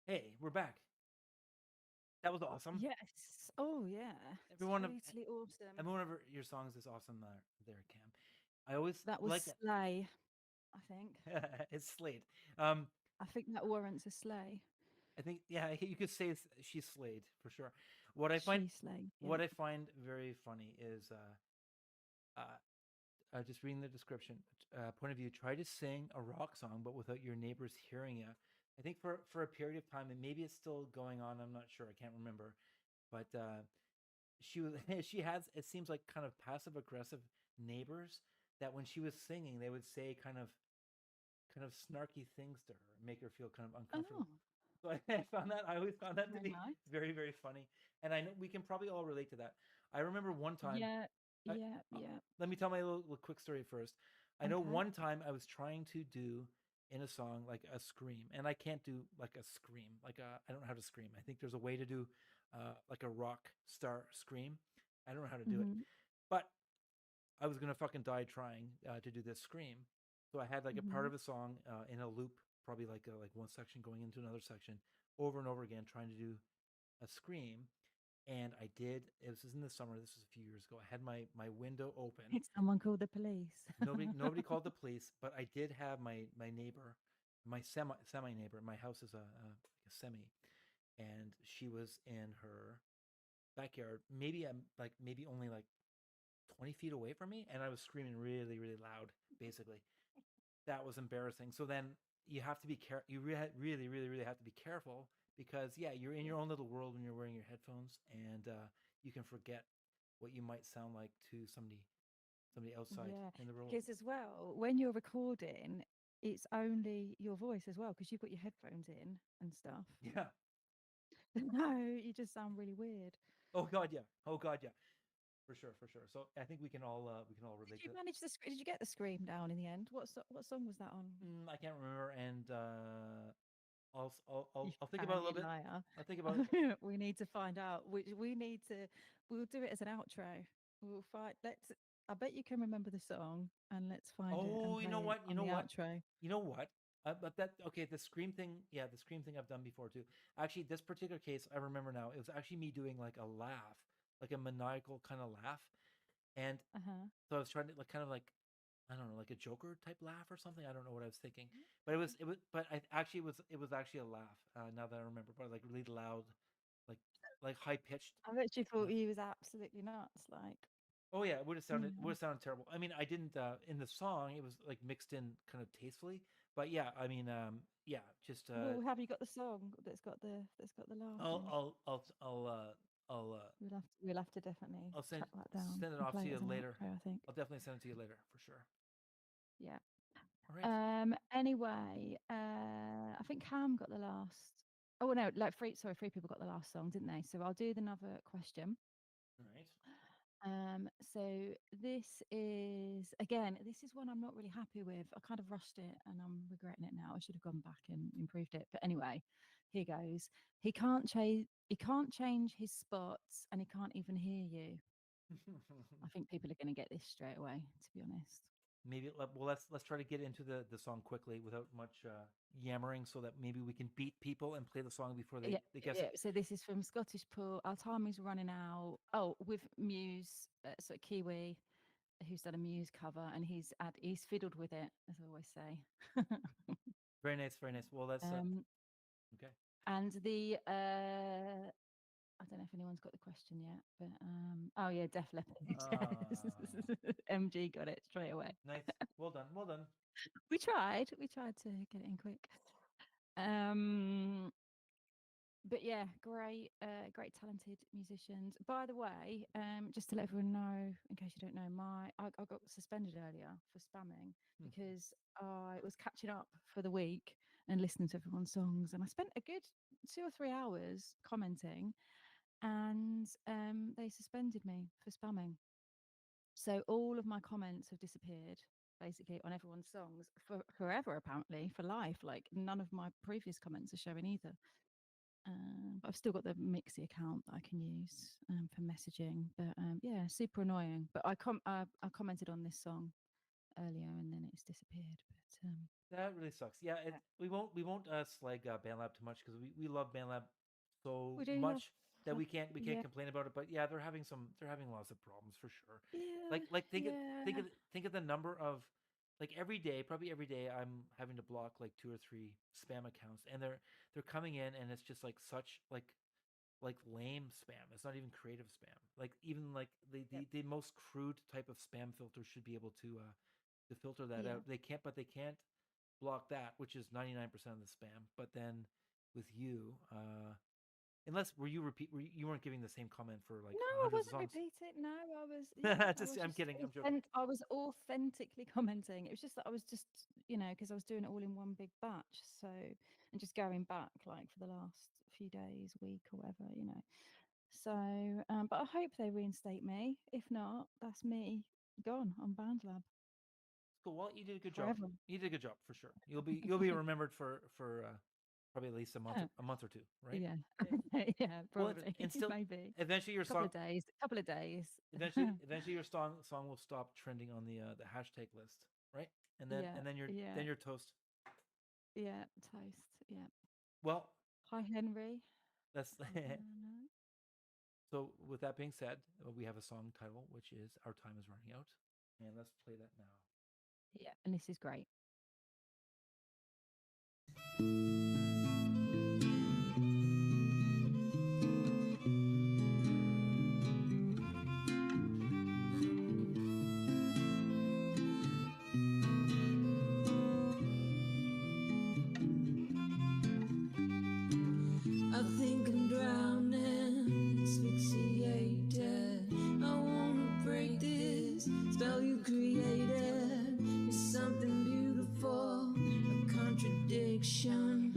Hey, we're back. That was awesome. Yes. Oh yeah. Everyone of Totally awesome. every one of your songs is awesome there, Cam. I always That was like that. Slay, I think. It's Slade. Um, I think that warrants a slay. I think yeah, you could say she's Slade for sure. What I find She slay. what Yeah. I find very funny is just reading the description. Point of view: try to sing a rock song, but without your neighbors hearing you. I think for a period of time, and maybe it's still going on. I'm not sure. I can't remember, but she was she has it seems like kind of passive aggressive neighbors that when she was singing, they would say kind of snarky things to her, make her feel kind of uncomfortable. Oh, So I always found that to very be nice. very, very funny. And I know we can probably all relate to that. I remember one time, Yeah. I, Yeah. uh, Yeah. let me tell my little quick story first. I know Okay. one time I was trying to do in a song like a scream, and I can't do like a scream, I don't know how to scream. I think there's a way to do like a rock star scream. I don't know how to do it, Mhm. but I was gonna fucking die trying to do this scream. So I had like a part Mhm. of a song in a loop, probably like one section going into another section, over and over again, trying to do a scream. And I did. This was in the summer. This was a few years ago. I had my window open. It's someone called the police. Nobody called the police, but I did have my neighbor, my semi neighbor. My house is a semi, and she was in her backyard. Maybe I'm like maybe only like 20 feet away from me, and I was screaming really, really loud, basically. That was embarrassing. So then you have to be you really, really, really have to be careful because, yeah, you're in your own little world when you're wearing your headphones, and you can forget what you might sound like to somebody outside Yeah, in the world. because as well, when you're recording, it's only your voice as well, because you've got your headphones in and stuff. Yeah. No, you just sound really weird. Oh God, yeah. Oh God, yeah. For sure, for sure. So I think we can all Did relate you to. manage the? Did you get the scream down in the end? What song was that on? I can't remember, and You I'll think about it a you little bit. liar. I'll think about it. We need to find out. Which we need to. We'll do it as an outro. We'll find. Let's. I bet you can remember the song, and let's find it and Oh, you play know it what? You on know the what? outro. You know what? But that okay, the scream thing, yeah, the scream thing I've done before too. Actually, this particular case, I remember now. It was actually me doing like a laugh, like a maniacal kind of laugh, and Uh huh. so I was trying to like kind of like I don't know, like a Joker type laugh or something. I don't know what I was thinking, but but I actually it was actually a laugh. Now that I remember, but like really loud, like high pitched I bet you thought laugh. he was absolutely nuts. Like, Oh yeah, it you would know. have sounded terrible. I mean, I didn't in the song. It was like mixed in kind of tastefully, but yeah, I mean, yeah, just Well, have you got the song that's got the laugh I'll in? I'll I'll I'll I'll We'll have to definitely I'll track that down send it and off play to it you as an later. outro. I think. I'll definitely send it to you later for sure. Yeah. All right, Anyway, I think Cam got the last. Oh no, like three people got the last song, didn't they? So I'll do another question. all right. So this is one I'm not really happy with. I kind of rushed it and I'm regretting it now. I should have gone back and improved it. But anyway, here goes. He can't change his spots and he can't even hear you. I think people are going to get this straight away, to be honest. Maybe well let's try to get into the song quickly without much yammering, so that maybe we can beat people and play the song before Yeah, they guess yeah. it. So this is from Scottish Pool. Our time is running out. Oh, with Muse, so Kiwi, who's done a Muse cover, and he's fiddled with it, as I always say. Very nice, very nice. Well, that's um, okay. and the I don't know if anyone's got the question yet, but oh yeah, Def Ah, Leppard. MG got it straight away. nice. Well done, well done. We tried to get it in quick. Um, but yeah, great talented musicians. By the way, just to let everyone know, in case you don't know, I got suspended earlier for spamming Hmm. because I was catching up for the week and listening to everyone's songs, and I spent a good 2 or 3 hours commenting, and they suspended me for spamming. So all of my comments have disappeared basically on everyone's songs for forever, apparently for life. Like none of my previous comments are showing either. But I've still got the Mixi account that I can use for messaging. But yeah, super annoying. But I commented on this song earlier and then it's disappeared. But That really sucks. Yeah, yeah. we won't slag BandLab too much because we love BandLab so We do love much. that we can't Yeah. complain about it. But yeah, they're having lots of problems for sure. Yeah. Think of the number of every day, probably every day, I'm having to block like 2 or 3 spam accounts, and they're coming in, and it's just like such like lame spam. It's not even creative spam. Like even like the most crude type of spam filter should be able to filter that Yeah. out. They can't block that, which is 99% of the spam. But then with you, unless you weren't giving the same comment for like No, I hundreds of wasn't songs. repeating. No, I was. Yeah, I'm kidding. I'm joking. I was authentically commenting. It was just that I was just, because I was doing it all in one big batch. So, and just going back like for the last few days, week or whatever. So, but I hope they reinstate me. If not, that's me gone on BandLab Cool. Well, you did a good job. forever. You did a good job for sure. You'll be remembered for probably at least a month or two, right? Yeah, yeah, Well, probably, and still, maybe. eventually your Couple song, of days. Couple of days. eventually your song will stop trending on the hashtag list, right? And then Yeah. you're toast. Yeah, toast. Yeah. Well, Hi, Henry. that's so. With that being said, we have a song title which is "Our Time Is Running Out," and let's play that now. Yeah, and this is great. I think I'm drowning, asphyxiated. I wanna break this spell you created. It's something beautiful, a contradiction.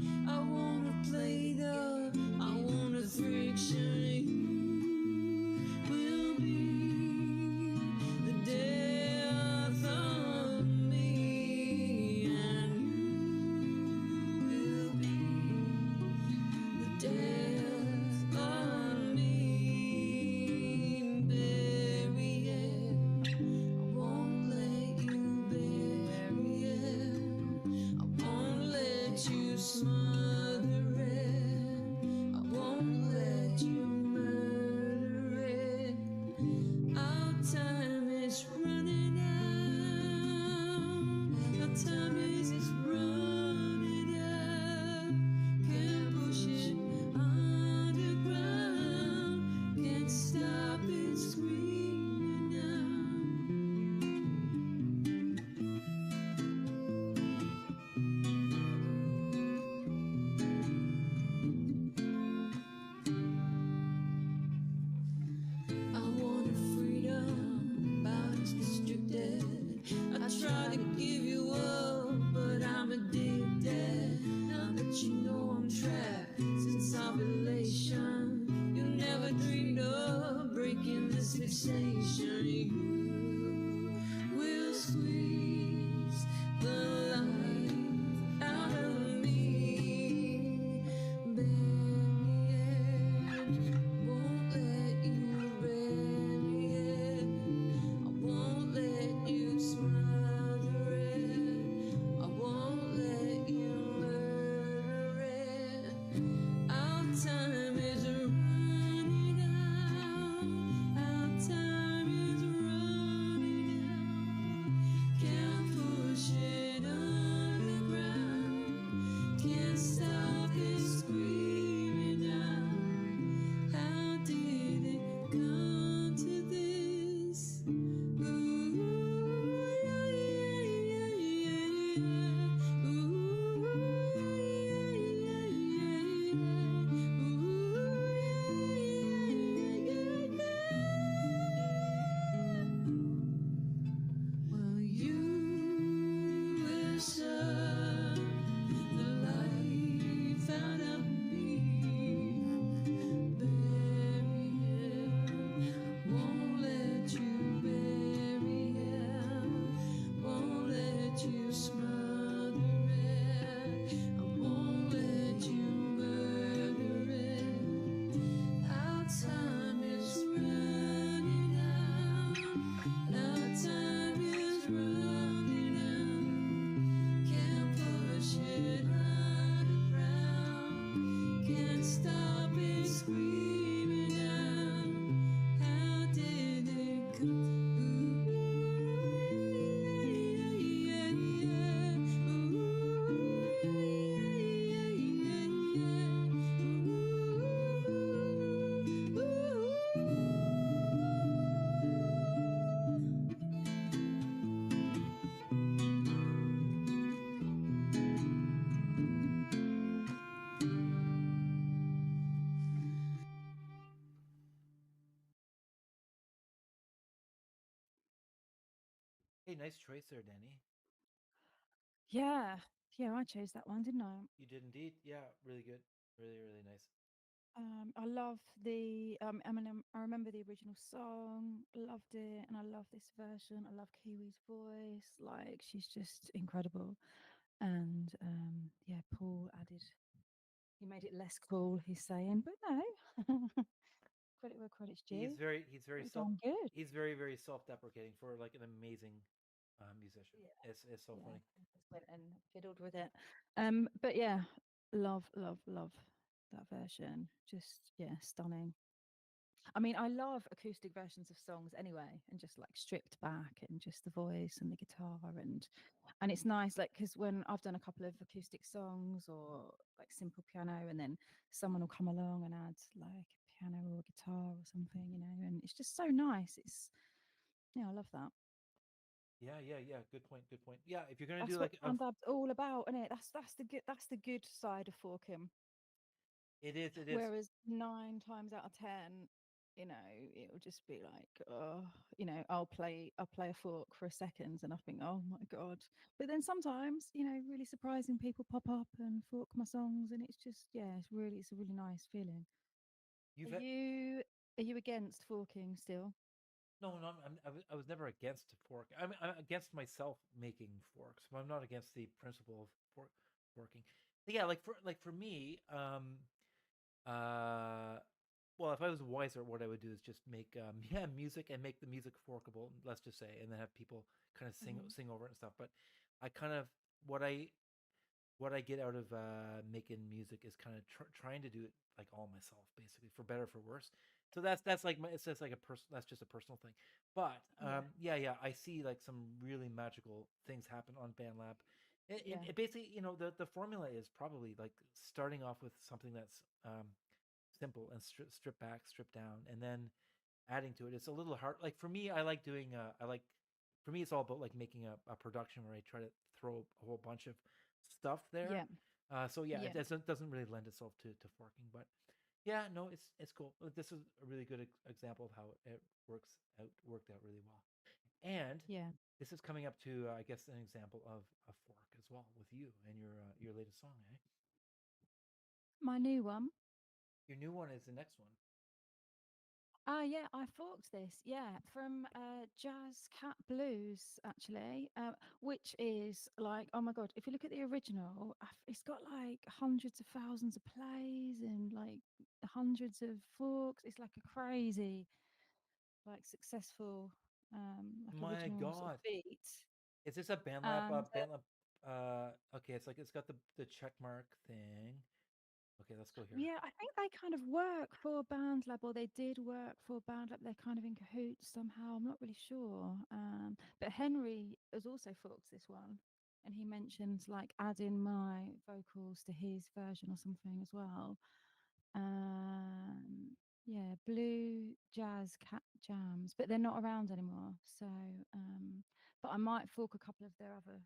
Hey, nice choice there, Danny. Yeah, yeah, I chose that one, didn't I? You did indeed. Yeah, really good. Really, really nice. I love the I mean, I remember the original song, loved it, and I love this version. I love Kiwi's voice, like she's just incredible. And yeah, Paul added, he made it less cool. He's saying, but no, credit where credit's due. He's very Pretty self damn good. he's very, very self-deprecating for like an amazing musician. Yeah, It's so yeah, funny. just went and fiddled with it. But yeah, love, love, love that version. Just yeah, stunning. I mean, I love acoustic versions of songs anyway, and just like stripped back and just the voice and the guitar and it's nice, like because when I've done a couple of acoustic songs or like simple piano, and then someone will come along and add like piano or guitar or something, and it's just so nice. It's yeah, I love that. Yeah, yeah, yeah. Good point. Good point. Yeah, if you're gonna do That's what like Roundab's all about, isn't it? That's the good side of forking. it is, it is. Whereas 9 times out of 10, it'll just be like, oh, I'll play a fork for a second and I think, oh my God. But then sometimes, really surprising people pop up and fork my songs, and it's just, yeah, it's a really nice feeling. You've Are you against forking still? No, no, I was never against fork. I'm against myself making forks, but I'm not against the principle of forking. But yeah, like for me, uh, well, if I was wiser, what I would do is just make yeah, music and make the music forkable. Let's just say, and then have people kind of Mhm. sing over it and stuff. But I kind of what I what I get out of making music is kind of trying to do it like all myself, basically, for better for worse. So that's like it's just like a that's just a personal thing. But Yeah, yeah, yeah, I see like some really magical things happen on BandLab. yeah, It basically, the formula is probably like starting off with something that's simple and strip back, strip down, and then adding to it. It's a little hard. Like for me, I like doing. For me, it's all about like making a production where I try to throw a whole bunch of stuff there. yeah, So yeah, yeah, it doesn't really lend itself to forking, but yeah, no, it's cool. This is a really good example of how it worked out really well. And yeah. this is coming up to I guess an example of a fork as well with you and your latest song, eh? My new one. Your new one is the next one. Ah, yeah, I forked this. Yeah, from Jazz Cat Blues, actually, which is like, oh my God, if you look at the original, it's got like hundreds of thousands of plays and like hundreds of forks. It's like a crazy, like successful, like My original sort of God, beat. is this a BandLab? And BandLab. Okay, it's like it's got the check mark thing. Okay, let's go here. yeah, I think they kind of work for BandLab, or they did work for BandLab. They're kind of in cahoots somehow. I'm not really sure. But Henry has also forked this one, and he mentions like adding my vocals to his version or something as well. Um, yeah, blue jazz cat jams, but they're not around anymore. So, but I might fork a couple of their other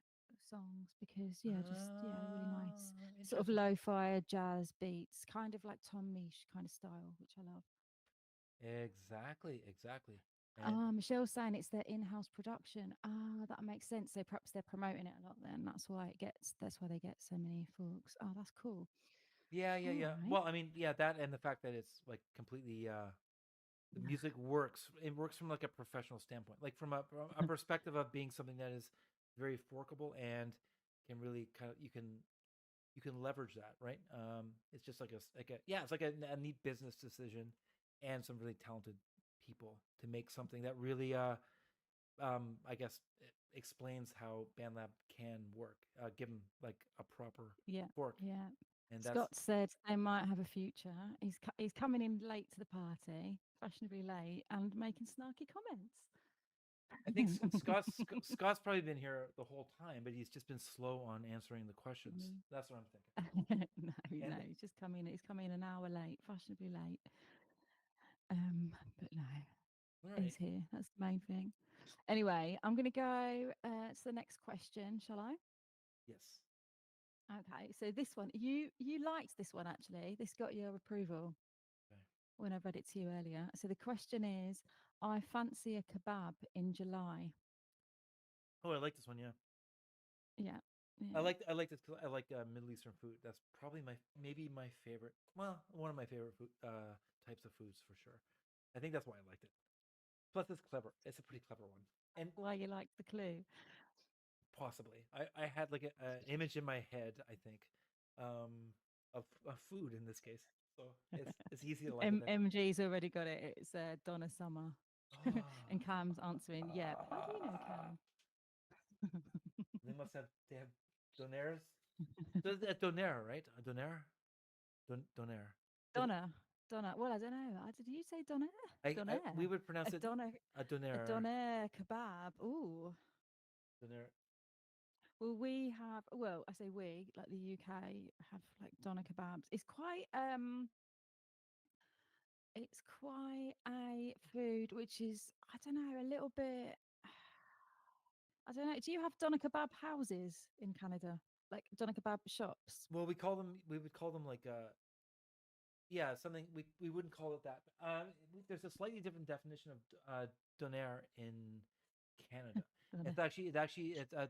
songs because yeah, just yeah, really nice sort of Interesting. lo-fi jazz beats, kind of like Tom Misch kind of style, which I love. Exactly, exactly. And Michelle's saying it's their in-house production. Ah, that makes sense. So perhaps they're promoting it a lot then. That's why they get so many forks. Oh, that's cool. yeah, yeah, All yeah. right. Well, I mean, yeah, that and the fact that it's like completely the music works. It works from like a professional standpoint, like from a perspective of being something that is very forkable and can really kind of you can leverage that, right? It's just like a yeah, it's like a neat business decision and some really talented people to make something that really I guess explains how BandLab can work, given like a proper Yeah, fork, yeah. and that's Scott said they might have a future. He's coming in late to the party, fashionably late, and making snarky comments. I think Scott's probably been here the whole time, but he's just been slow on answering the questions. Mm. That's what I'm thinking. No, And no, he's just coming. He's coming an hour late, fashionably late. But no, all right, he's here. That's the main thing. Anyway, I'm going to go to the next question. Shall I? yes, Okay. So this one, you liked this one actually. This got your approval okay. when I read it to you earlier. So the question is, I fancy a kebab in July. Oh, I like this one. Yeah, Yeah. I like this because I like Middle Eastern food. That's probably maybe my favorite. Well, one of my favorite food types of foods for sure. I think that's why I liked it. Plus, it's clever. It's a pretty clever one, and Why you like the clue? possibly I had like an image in my head. I think of food in this case, so it's easy to like it. MG's already got it. It's Donna Summer. Ah, And Cam's answering, yeah. How do you know Cam? they must have donaires. So it's a donaire, right? A donaire, donaire. Donna. Well, I don't know. Did you say Donna? Donaire. We would pronounce A it donaire. a donaire. A donaire kebab. Ooh. Donaire. Well, we have. Well, I say we, like the UK, have like doner kebabs. It's quite a food which is, I don't know, a little bit. I don't know. Do you have doner kebab houses in Canada? Like doner kebab shops? Well, we would call them like yeah, something we wouldn't call it that. There's a slightly different definition of donaire in Canada.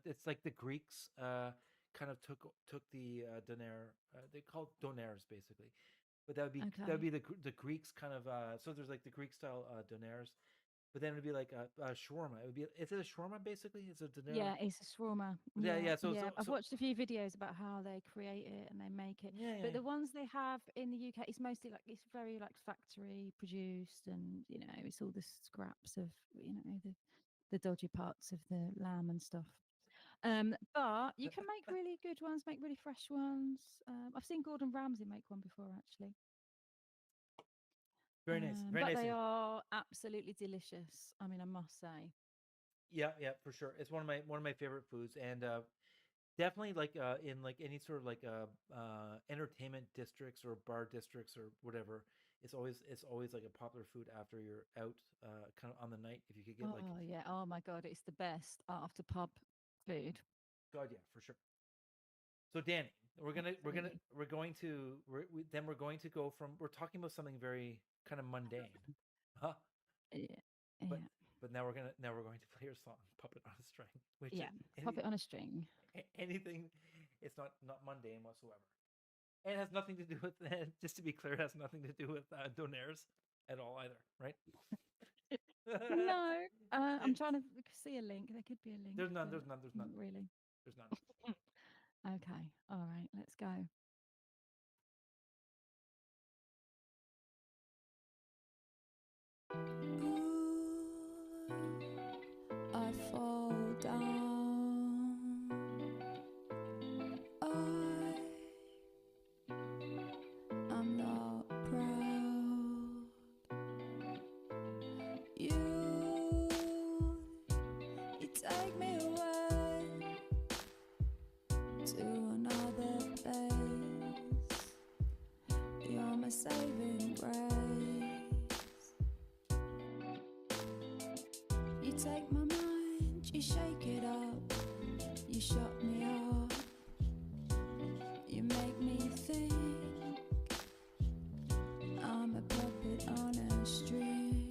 It's like the Greeks kind of took the donaire. They call it donaires basically, but that would be the Greeks kind of. So there's like the Greek style donaires, but then it'd be like a shawarma. Is it a shawarma basically? It's a donaire. Yeah, it's a shawarma. Yeah. So I've watched a few videos about how they create it and they make it. Yeah, But the ones they have in the UK, it's mostly like it's very like factory produced, and it's all the scraps of the dodgy parts of the lamb and stuff. But you can make really good ones, make really fresh ones. I've seen Gordon Ramsay make one before, actually. Very nice. Very but nice. they are absolutely delicious. I mean, I must say. Yeah, for sure. It's one of my favorite foods, and definitely like in like any sort of like entertainment districts or bar districts or whatever. It's always like a popular food after you're out, kind of on the night. If you could get like, Oh yeah, oh my God, it's the best after pub food. God, yeah, for sure. So Danny, we're going to go from, we're talking about something very kind of mundane, huh? Yeah. But now we're going to play your song, Puppet on a String, which Puppet on a String. Anything, it's not mundane whatsoever. And it has nothing to do with, just to be clear, it has nothing to do with donaires at all either, right? No, I'm trying to see a link. There could be a link. There's none. Not really. There's none. Okay. All right. Let's go. I fall down. I'm not proud. You take me away to another place. You're my saving grace. You take my mind, you shake it up, you shut me up, you make me think I'm a puppet on a string.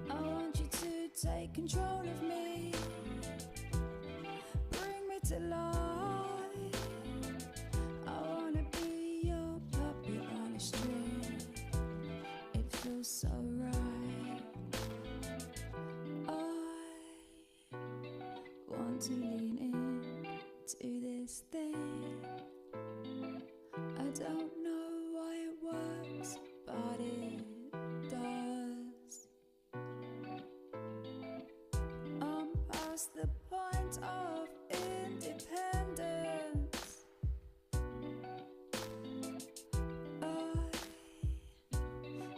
I want you to take control of me, bring me to life. I wanna be your puppet on a string. It feels so right. I want to lean in to this thing. I don't know why it works, but it does. I'm past the point of independence. I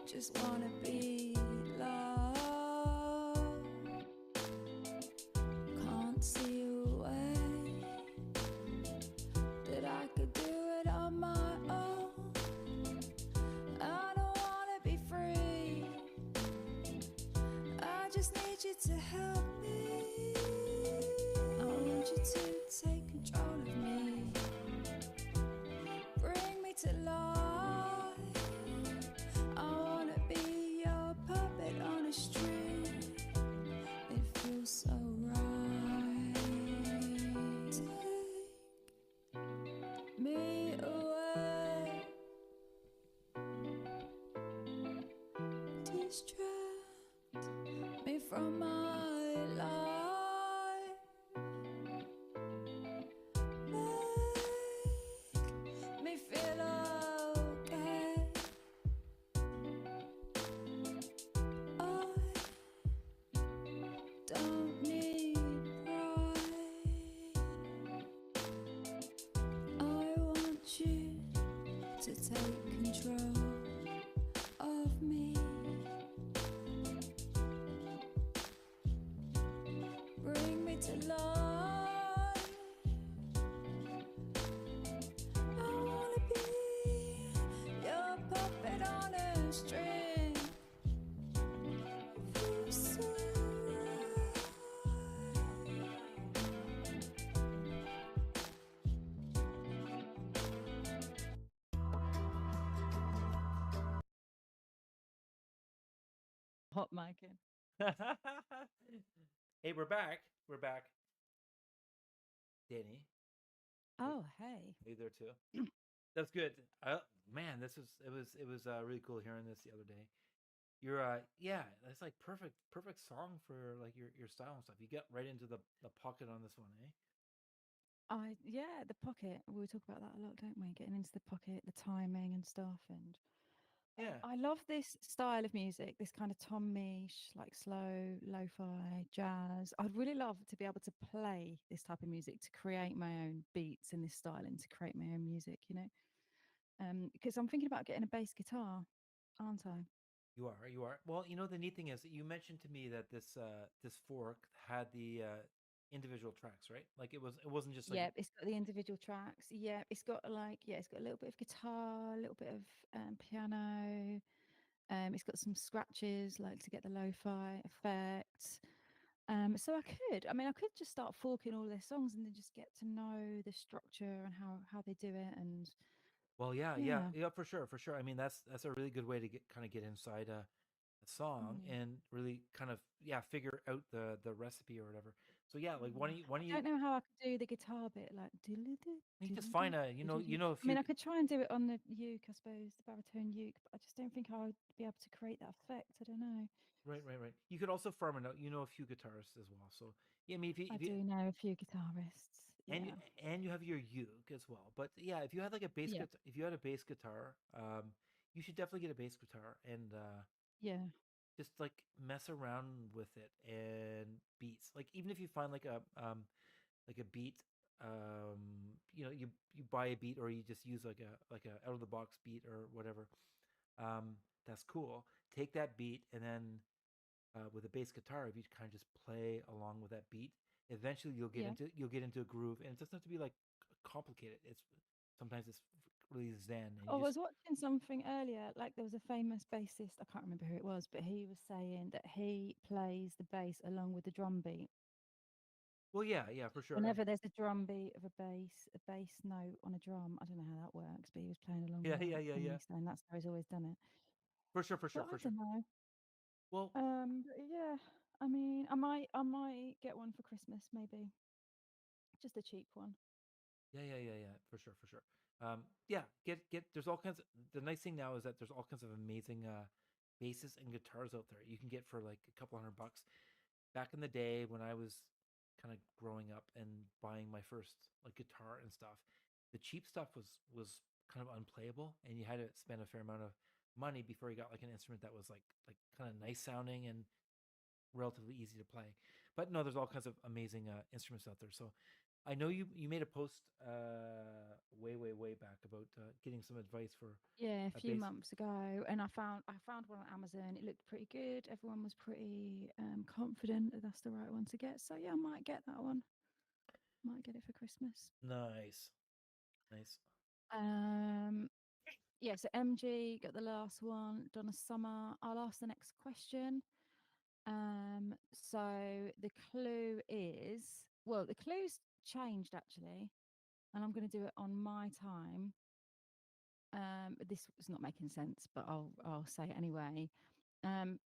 just wanna be loved. Can't see a way that I could do it on my own. I don't wanna be free. I just need you to help me. I want you to take control of me, bring me to life. I wanna be your puppet on a string. distract me from my life. Make me feel okay. I don't need pride. I want you to take control of me. Bring me to life. I wanna be your puppet on a string. Feel so right. Hot micing. Hey, we're back. We're back. Danny, Oh, hey. are you there too? That's good. Man, it was really cool hearing this the other day. You're yeah, that's like perfect song for like your style and stuff. You get right into the pocket on this one, eh? Yeah, the pocket. We talk about that a lot, don't we? Getting into the pocket, the timing and stuff. And Yeah. I love this style of music, this kind of Tom Misch, like slow, lo-fi, jazz. I'd really love to be able to play this type of music, to create my own beats in this style and to create my own music, you know? Because I'm thinking about getting a bass guitar, aren't I? You are, you are. Well, you know the neat thing is that you mentioned to me that this fork had the individual tracks, right? Like it wasn't just like Yeah, it's got the individual tracks. Yeah, it's got like, yeah, it's got a little bit of guitar, a little bit of piano. It's got some scratches, like to get the lo-fi effect. So I mean, I could just start forking all their songs and then just get to know the structure and how they do it. And well, yeah, yeah, for sure, for sure. I mean, that's a really good way to get inside a song mm. and really kind of figure out the recipe or whatever. So yeah, like Mm. why don't I you don't know how I could do the guitar bit, like diddly-doo, you just diddly-doo, find a diddly-doo. a I mean, few I could try and do it on the uke, I suppose, the baritone uke, but I just don't think I would be able to create that effect. I don't know. right. You could also farm it out. You know a few guitarists as well. So yeah, I mean I if you do know a few guitarists. and Yeah. you have your uke as well. But yeah, if you had like a bass Yeah. guitar, if you had a bass guitar, you should definitely get a bass guitar and Yeah. just like mess around with it and beats. Like even if you find like a beat, you buy a beat or you just use like a out of the box beat or whatever. That's cool. Take that beat and then with a bass guitar, if you kind of just play along with that beat, eventually Yeah. you'll get into a groove, and it doesn't have to be like complicated. It's sometimes it's really zen, and I you just was watching something earlier, like there was a famous bassist, I can't remember who it was, but he was saying that he plays the bass along with the drum beat. well, yeah, for sure. Whenever there's a drum beat of a bass note on a drum, I don't know how that works, but he was playing along with that and Yeah, he's saying that's how he's always done it. for But I sure. don't know. Well, But yeah, I mean, I might get one for Christmas, maybe. Just a cheap one. yeah, for sure. Yeah, get. There's all kinds. The nice thing now is that there's all kinds of amazing basses and guitars out there. You can get for like a couple $100. Back in the day when I was kind of growing up and buying my first like guitar and stuff, the cheap stuff was kind of unplayable, and you had to spend a fair amount of money before you got like an instrument that was like kind of nice sounding and relatively easy to play. But no, there's all kinds of amazing instruments out there. So I know you made a post way back about getting some advice for Yeah, a a few bass. months ago, and I found one on Amazon. It looked pretty good. Everyone was pretty confident that that's the right one to get. So yeah, I might get that one. Might get it for Christmas. Nice, nice. Um, yeah. So MG got the last one. Donna Summer. I'll ask the next question. So the clue is, well, the clue's changed actually, and I'm going to do it on my time. This was not making sense, but I'll say it anyway.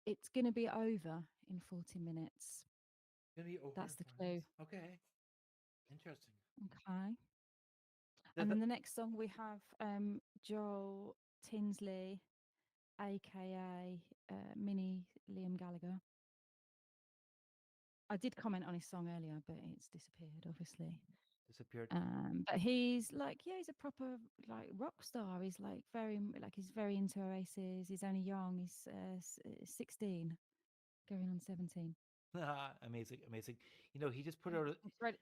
It's going to be over in 40 minutes. Gonna be over in That's the 4 minutes. clue. Okay, interesting. Okay. Th- And th- then the next song we have Joel Tinsley aka Mini Liam Gallagher. I did comment on his song earlier, but it's disappeared, obviously. Disappeared. But he's like, yeah, he's a proper like rock star. He's like he's very into Oasis. He's only young. He's 16, going on 17. Amazing, amazing. You know, he just put out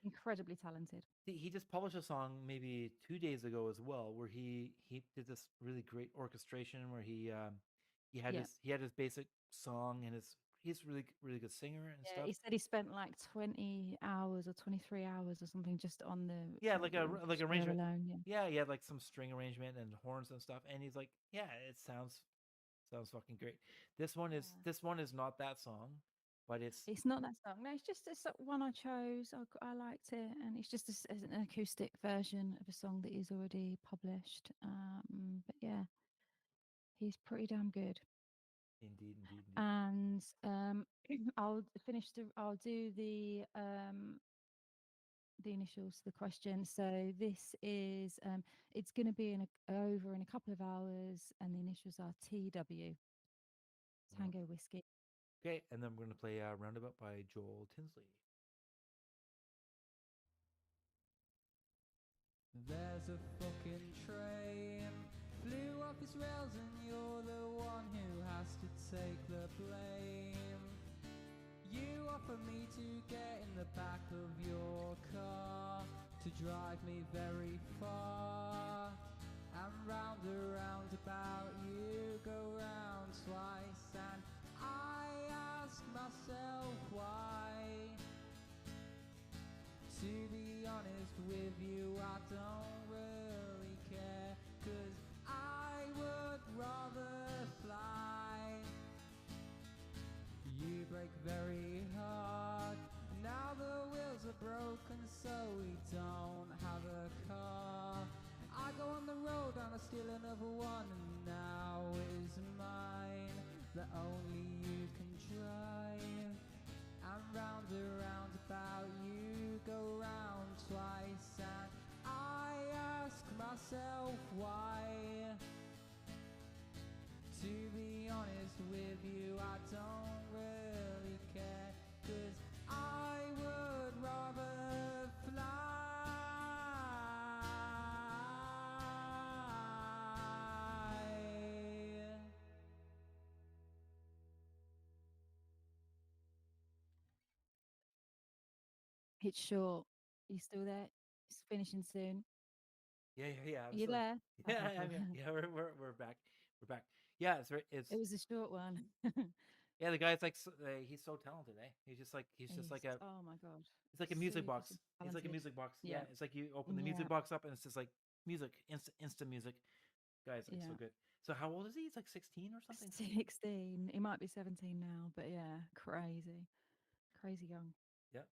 Incredibly talented. he just published a song maybe 2 days ago as well, where he did this really great orchestration where he had Yeah. his basic song and he's really good singer and Yeah, stuff. he said he spent like 20 hours or 23 hours or something just on the Yeah, like orchestra arrangement. alone. Yeah. Yeah, he had like some string arrangement and horns and stuff, and he's like, yeah, it sounds fucking great. This one is Yeah. this one is not that song, but it's It's not that song. No, it's just one I chose. I liked it, and it's just an acoustic version of a song that he's already published. But yeah, he's pretty damn good. indeed. And I'll I'll do the initials to the question. So this is it's going to be over in a couple of hours, and the initials are TW, Tango Whiskey. Okay, and then we're gonna play Roundabout by Joel Tinsley. There's a fucking train flew off its rails and you're the one who has to take the blame. You offer me to get in the back of your car to drive me very far, and round around about you go round twice, and I ask myself why. To be honest with you, I don't really care, 'cause I would rather fly. You break very hard, now the wheels are broken, so we don't have a car. I go on the road and I steal another one, and now it is mine, that only you can drive. And round around about you go round twice, and I ask myself why. To be honest with you, I don't really care, 'cause I would rather fly. It's short. You still there? It's finishing soon. Yeah. Are you there? Yeah, Okay, cool. yeah. We're back. We're back. Yeah, it's It was a short one. yeah. The guy's like he's so talented, eh? He's just like Oh my god. it's like a music Super, box. super It's like a talented. music box. Yeah, Yeah. it's like you open the Yeah. music box up and it's just like music, instant music. Guy's like so Yeah. good. So how old is he? He's like 16 or something. 16. He might be 17 now, but yeah, crazy young. Yeah.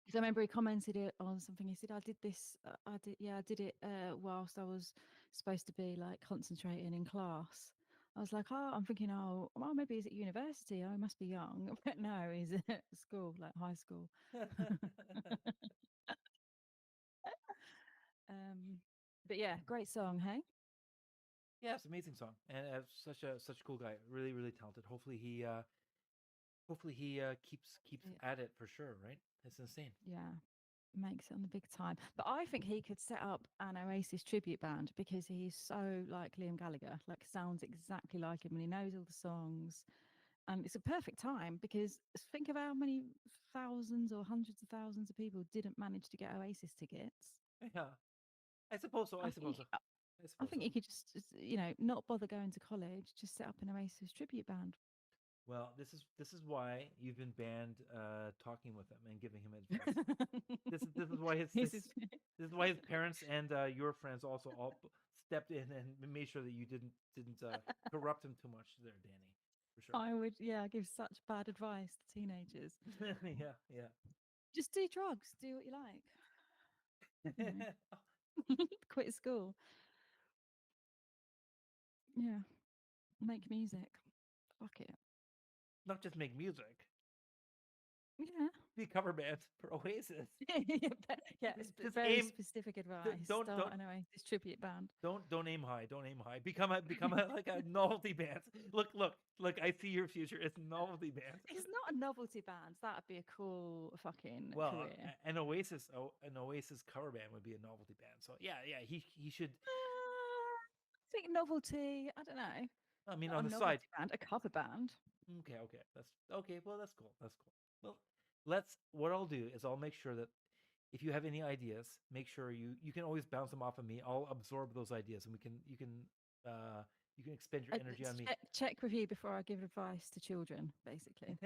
Because I remember he commented it on something. He said, "I did this. I did it whilst I was supposed to be like concentrating in class." I was like, "Oh, I'm thinking, oh, well, maybe he's at university. Oh, he must be young." But no, he's at school, like high school. But yeah, great song, hey? Yeah, it's an amazing song, and such a cool guy. Really talented. Hopefully he keeps Yeah. at it for sure. Right? It's insane. Yeah, makes it on the big time. But I think he could set up an Oasis tribute band because he's so like Liam Gallagher, like sounds exactly like him, and he knows all the songs. And it's a perfect time because think of how many thousands or hundreds of thousands of people didn't manage to get Oasis tickets. Yeah, I suppose so. I suppose so. I think you could just, not bother going to college, just set up an Oasis tribute band. Well, this is why you've been banned talking with him and giving him advice. this is why This is this is why his parents and your friends also all stepped in and made sure that you didn't corrupt him too much there, Danny. For sure. I would, give such bad advice to teenagers. Yeah. Just do drugs, do what you like. Quit school. Yeah. Make music. Fuck it. Not just make music. Yeah. Be a cover band for Oasis. Yeah, Just- it's just very aim- specific advice. don't- Start anyway. This tribute band. Don't aim high. Don't aim high. Become a like a novelty band. Look. I see your future. It's a novelty band. It's not a novelty band. That'd be a cool fucking Well, career. an Oasis cover band would be a novelty band. So yeah. He should. I think novelty. I don't know. I mean, Not on a the novelty side. band, a cover band. Okay. That's okay. Well, that's cool. Well, what I'll do is I'll make sure that if you have any ideas, make sure you can always bounce them off of me. I'll absorb those ideas, and you can expend your energy on me. Check review before I give advice to children, basically.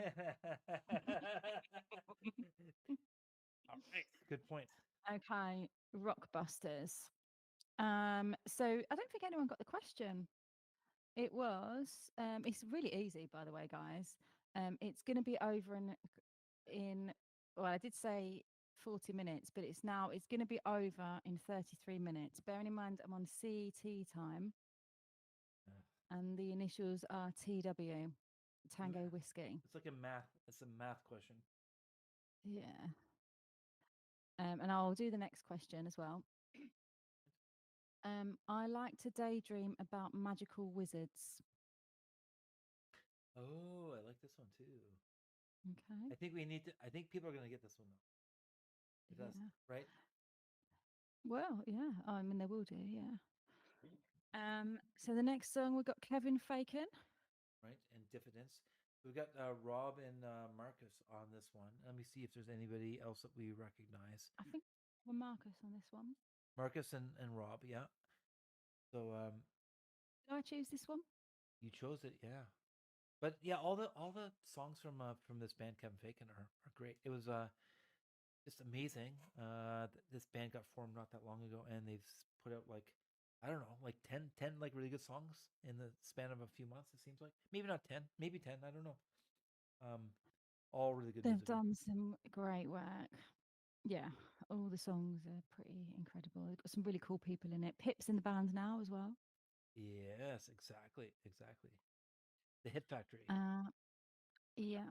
All right, good point. Okay, Rockbusters. So I don't think anyone got the question. It was. It's really easy, by the way, guys. It's going to be over in. Well, I did say 40 minutes, but it's going to be over in 33 minutes. Bearing in mind, I'm on CET time, and the initials are TW, Tango Yeah. Whiskey. It's like a math question. Yeah. And I'll do the next question as well. I like to daydream about magical wizards. Oh, I like this one too. Okay. I think people are gonna get this one though. It does, Yeah. right? Well, yeah. I mean, they will do. Yeah. So the next song we've got Kevin Facon. Right, and Diffidence. We've got Rob and Marcus on this one. Let me see if there's anybody else that we recognize. I think we're Marcus on this one. Marcus and Rob, yeah. So Did I choose this one? you chose it, yeah. But yeah, all the songs from this band Kevin Facon are great. It was just amazing. This band got formed not that long ago, and they've put out like I don't know, like 10 like really good songs in the span of a few months. It seems like maybe not 10, maybe 10. I don't know. All really good. They've music. done some great work. Yeah, all the songs are pretty incredible. They've got some really cool people in it. Pip's in the band now as well. Yes, exactly. The Hit Factory. Yeah.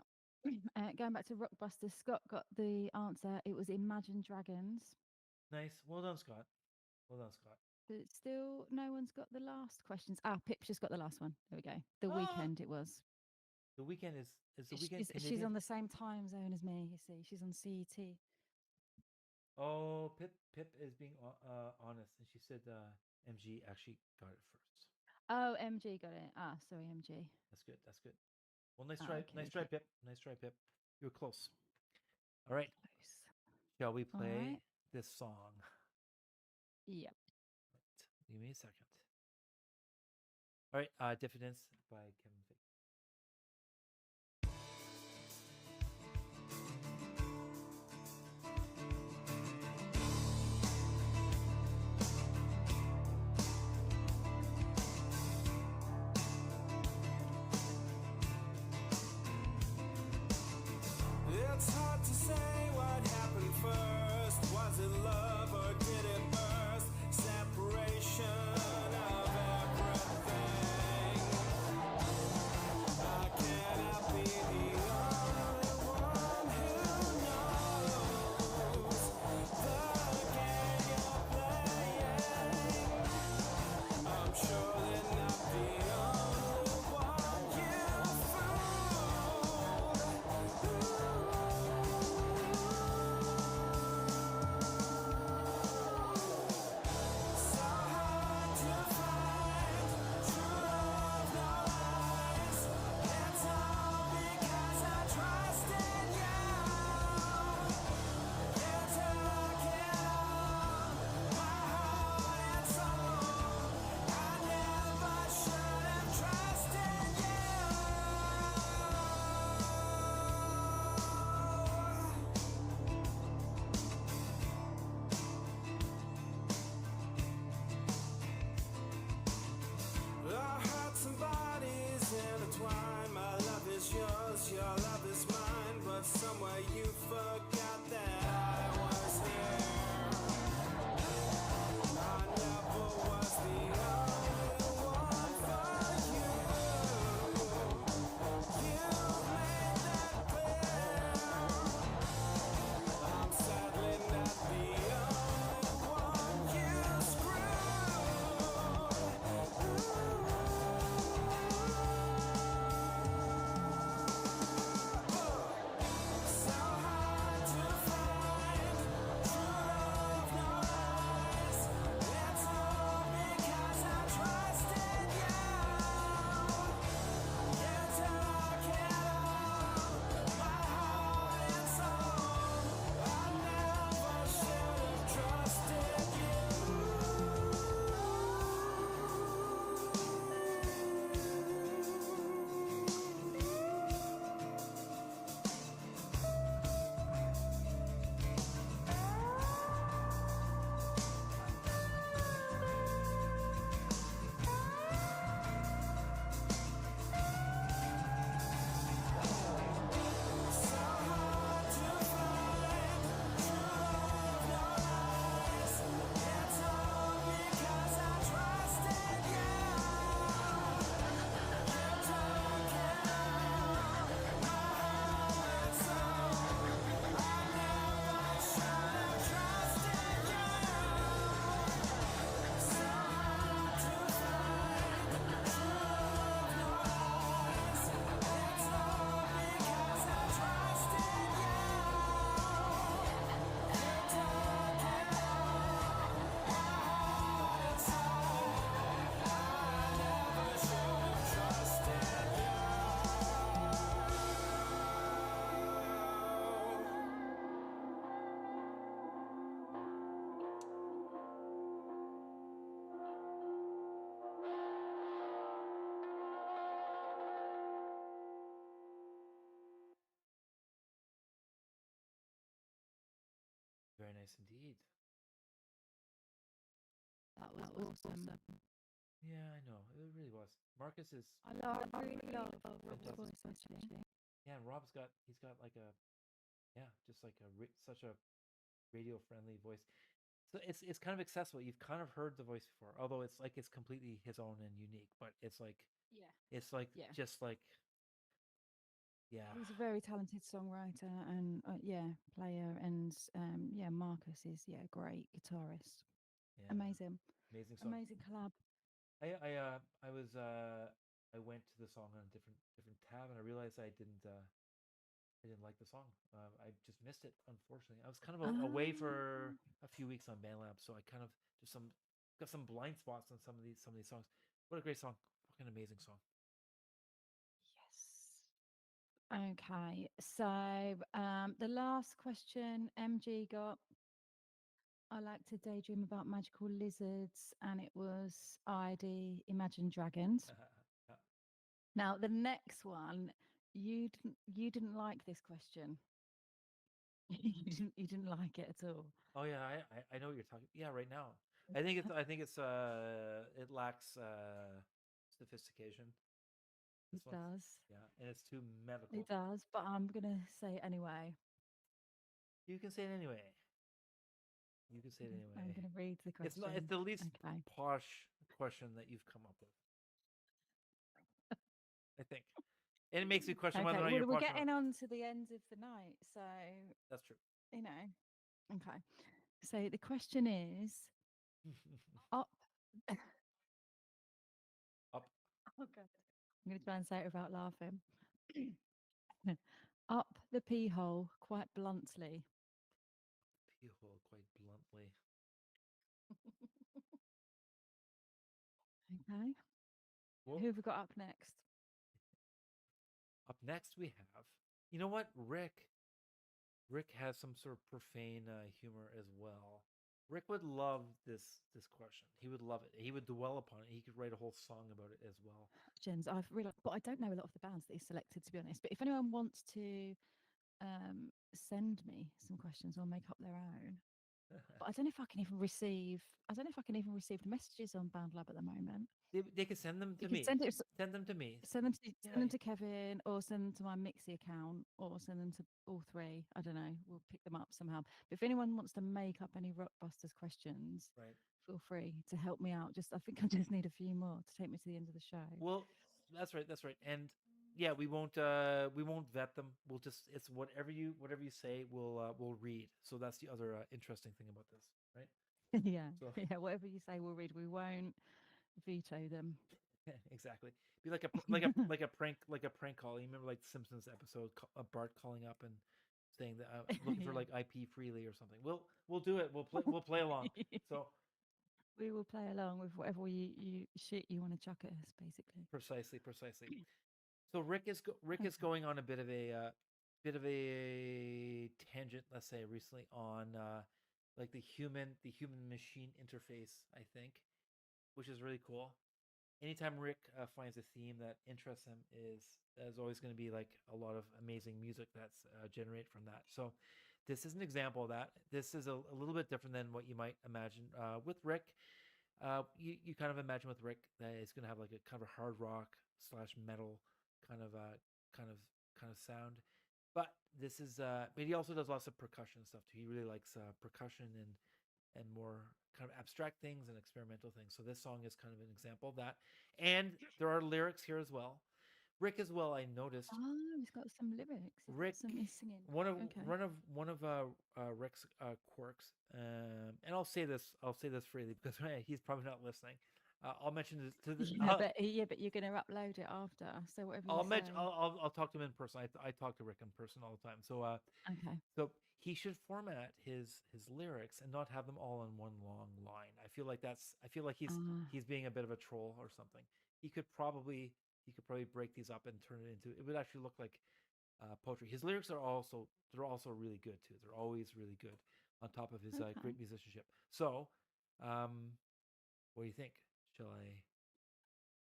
Going back to Rockbusters, Scott got the answer. It was Imagine Dragons. Nice. Well done, Scott. But still, no one's got the last questions. Pip's just got the last one. There we go. The Ah! Weekend it was. The Weekend is the Weekend She's Canadian? on the same time zone as me, you see. She's on CET. Oh, Pip is being honest, and she said MG actually got it first. Oh, MG got it. Sorry, MG. That's good. Well, nice Oh, try, okay, nice try, Pip. You were close. All right, Close. shall we play right. this song? Yep. Right. Give me a second. All right, Diffidence by Kevin Facon. It's hard to say what happened first. Was it love or did it burst? Separation of everything. I cannot be the only one who knows the game you're playing. I'm surely not the only one you fooled. So hard nice indeed. That was awesome. Yeah, I know. It really was. Marcus is I really love Rob's fantastic. voice actually. Yeah, and Rob's got he's got like a yeah, just like such a radio friendly voice. So it's kind of accessible. You've kind of heard the voice before, although it's like it's completely his own and unique. But it's like Yeah. just like yeah, He's a very talented songwriter and player, and yeah, Marcus is great guitarist. yeah, Amazing, amazing song. amazing collab. I was I went to the song on a different tab and I realized I didn't like the song. I just missed it, unfortunately. I was kind of away for a few weeks on BandLab, so I kind of just got some blind spots on some of these songs. What a great song! Fucking amazing song. Yes. Okay, so the last question MG got. I like to daydream about magical lizards, and it was ID Imagine Dragons. Yeah. Now the next one, you didn't like this question. you didn't like it at all. Oh yeah, I know what you're talking. Yeah, right now. I think it's it lacks sophistication. It This one's does. yeah, and it's too medical. It does, but I'm gonna say it anyway. You can say it anyway. You can say it anyway. I'm gonna read the question. It's the least Okay. posh question that you've come up with. I think. And it makes me question Okay, whether or not well, you're we're posh or getting not. on to the end of the night, so That's true. Okay. So the question is up. Up. Oh god. I'm gonna try and say it without laughing. Up the pee hole quite bluntly. Pee hole quite bluntly. Okay. Well, Who have we got up next? up next we have, you know what, Rick. Rick has some sort of profane humor as well. Rick would love this question. He would love it. He would dwell upon it. He could write a whole song about it as well. Questions. I've realised, but I don't know a lot of the bands that he's selected, to be honest. But if anyone wants to send me some questions or make up their own, but I don't know if I can even receive. I don't know if I can even receive the messages on BandLab at the moment. They could send them to You me. can Send them to me. Send them to Yeah. send them to Kevin, or send them to my Mixie account, or send them to all three. I don't know. We'll pick them up somehow. But if anyone wants to make up any Rockbusters questions, Right. feel free to help me out. I think I just need a few more to take me to the end of the show. Well, that's right. That's right. And yeah, we won't vet them. We'll just it's whatever you say, we'll read. So that's the other interesting thing about this, right? yeah, So yeah. Whatever you say, we'll read. We won't veto them. exactly. Be like a like a prank call. You remember like the Simpsons episode, Bart calling up and saying that looking for Yeah. like IP freely or something. We'll do it. We'll play along. So we will play along with whatever you shit you want to chuck at us, basically. precisely. So Rick is going on a bit of a tangent, let's say, recently on like the human machine interface, I think, which is really cool. Anytime Rick finds a theme that interests him, is always going to be like a lot of amazing music that's generated from that. So this is an example of that. This is a little bit different than what you might imagine with Rick. You kind of imagine with Rick that it's going to have like a kind of a hard rock / metal kind of sound. But this is but he also does lots of percussion stuff too. He really likes percussion and more kind of abstract things and experimental things. So this song is kind of an example of that. And there are lyrics here as well. Rick as well, I noticed. Oh, he's got some lyrics. Rick, He's singing. one of Okay. Rick's quirks, and I'll say this freely because he's probably not listening. I'll mention this to the. But you're going to upload it after. So whatever I'll you mention. say. I'll talk to him in person. I talk to Rick in person all the time. So Okay. so he should format his lyrics and not have them all in one long line. I feel like he's being a bit of a troll or something. He could probably break these up and turn it into. It would actually look like poetry. His lyrics are also really good too. They're always really good on top of his great musicianship. So, what do you think? Shall I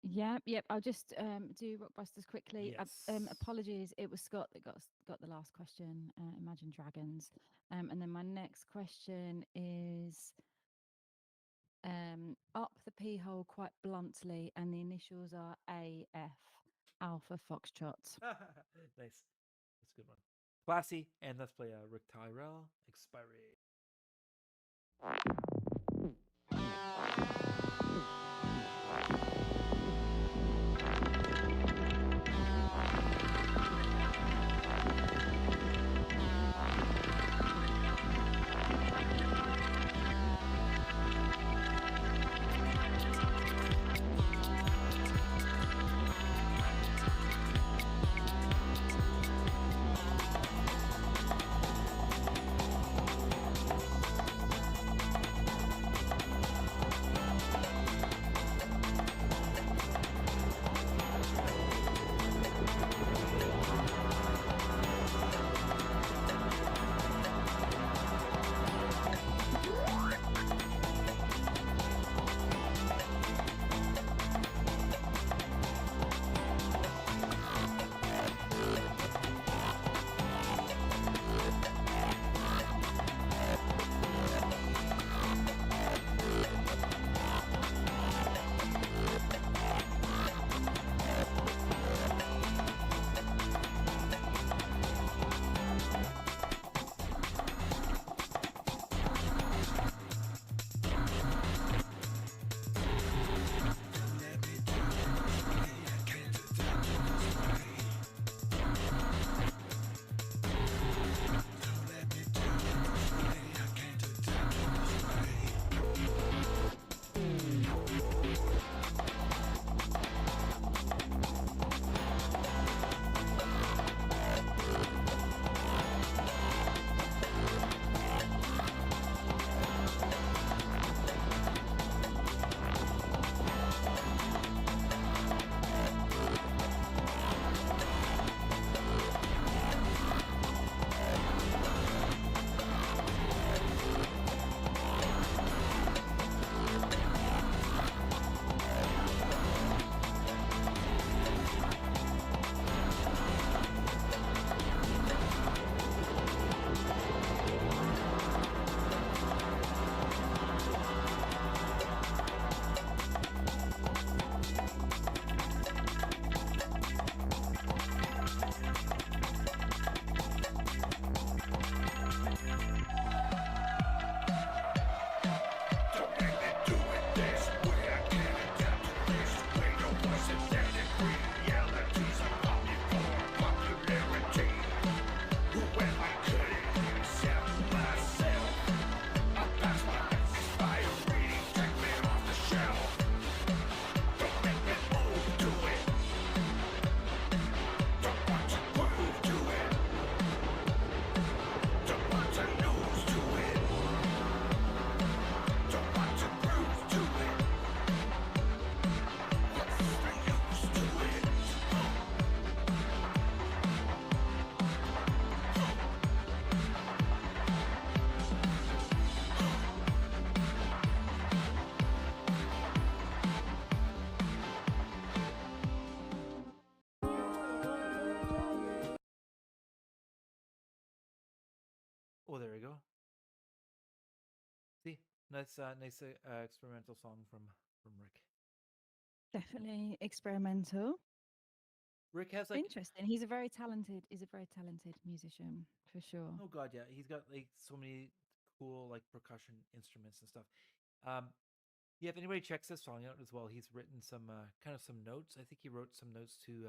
Yep. I'll just do Rockbusters quickly. Yes. Apologies, it was Scott that got the last question. Imagine Dragons. And then my next question is up the pee hole quite bluntly, and the initials are AF, Alpha Foxtrot. Nice. That's a good one. Classy. And let's play Rick Tyrrell, Expiry. Oh, there we go. See, nice experimental song from Rick. Definitely experimental. Rick has like Interesting. He's a very talented musician for sure. oh god, yeah, he's got like so many cool like percussion instruments and stuff. Um, yeah, if anybody checks this song out as well, he's written some kind of some notes. I think he wrote some notes to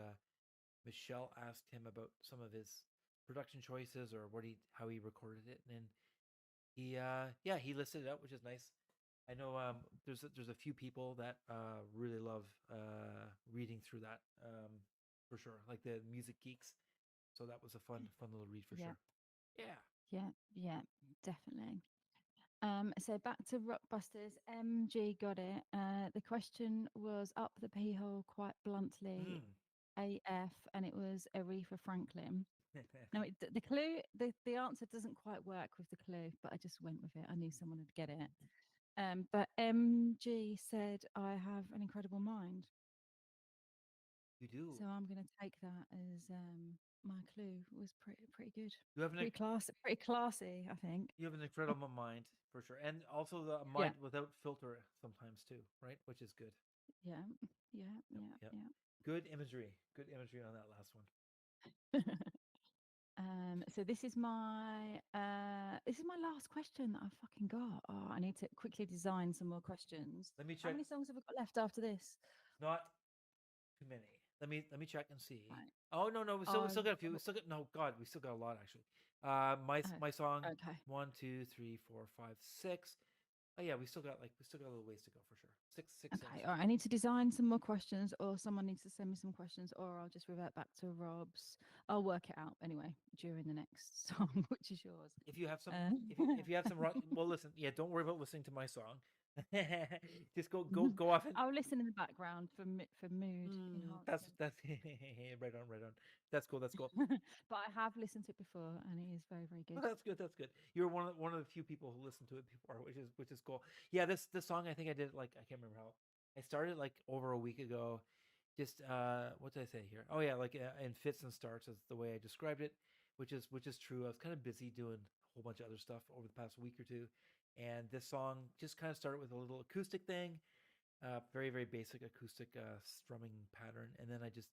Michelle asked him about some of his production choices or how he recorded it, and then he listed it out, which is nice. I know there's a few people that really love reading through that for sure, like the music geeks. So that was a fun little read for Yeah. sure. Yeah. Yeah, definitely. So back to Rockbusters. MG got it. The question was up the pee hole quite bluntly, AF, and it was Aretha Franklin. No, the clue, the answer doesn't quite work with the clue, but I just went with it. I knew someone would get it. But MG said, I have an incredible mind. You do. So I'm going to take that as my clue. Was pretty good. You have an Pretty classy, I think. you have an incredible mind for sure, and also the Yeah. mind without filter sometimes too, right? Which is good. Yeah, yeah, Yep. yeah, Good imagery. Good imagery on that last one. yeah. So this is my last question that I've fucking got. Oh, I need to quickly design some more questions. Let me How check. many songs have we got left after this? Not too many. Let me check and see. Right. Oh no, we still got a few. We still got we still got a lot actually. My song Okay. 1, 2, 3, 4, 5, 6. Oh yeah, we still got a little ways to go for sure. Six Okay, songs. all right. I need to design some more questions, or someone needs to send me some questions, or I'll just revert back to Rob's. I'll work it out anyway during the next song, which is yours. If you have some, Uh, if you have some rock, well, listen. Yeah, don't worry about listening to my song. Just go off and. I'll listen in the background for mood That's enhancement. right on. That's cool. But I have listened to it before, and it is very, very Oh, good. that's good. You're one of the few people who listened to it before, which is cool. Yeah, this song I think I did like I can't remember how I started like over a week ago. Just what did I say here? Oh yeah, like in fits and starts is the way I described it, which is true. I was kind of busy doing a whole bunch of other stuff over the past week or two, and this song just kind of started with a little acoustic thing, very very basic acoustic strumming pattern, and then I just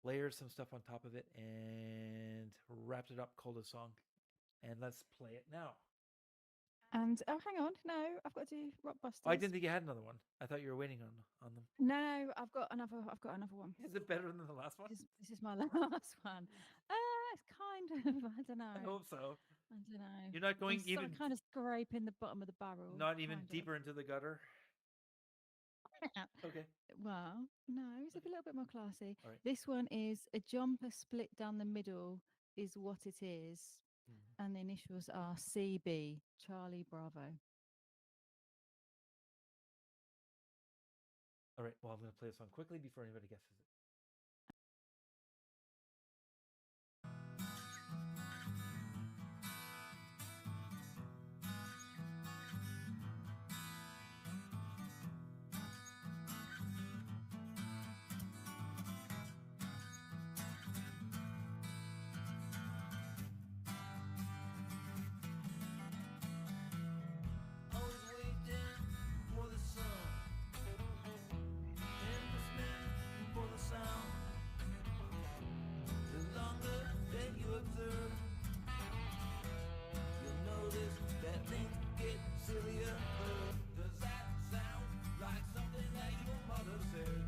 layered some stuff on top of it and wrapped it up, called a song. And let's play it now. And hang on, no, I've got to do Rockbusters. Oh, I didn't think you had another one. I thought you were waiting on them. No, I've got another one. Is it better than the last one? This is my last one. It's kind of, I don't know. I hope so. I don't know. You're not going even kind of scraping the bottom of the barrel. not even kind of. deeper into the gutter. Okay. Well, no, it's a little bit more classy. All right. This one is a jumper split down the middle is what it is. And the initials are CB, Charlie Bravo. All right. Well, I'm going to play this song quickly before anybody guesses it. Always waiting for the sun, and listening for the sound. The longer that you observe, you'll notice that things get sillier. Does that sound like something that your mother said?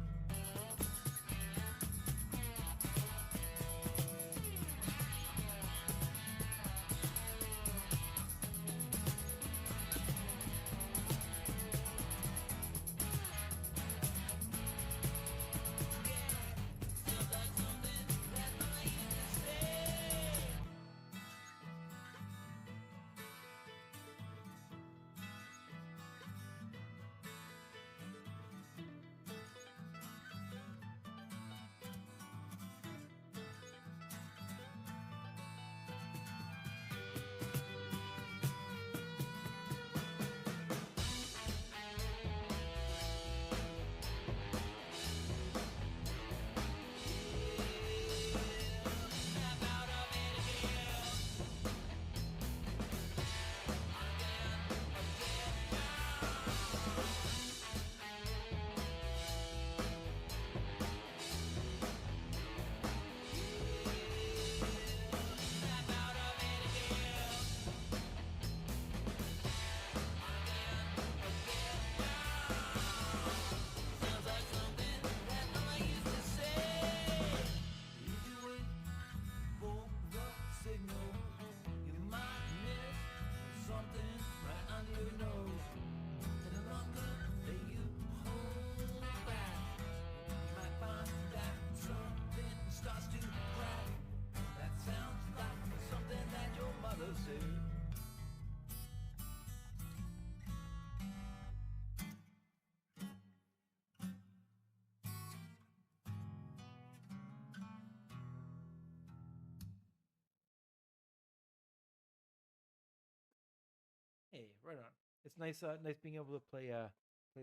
Hey, right on. It's nice, nice being able to play a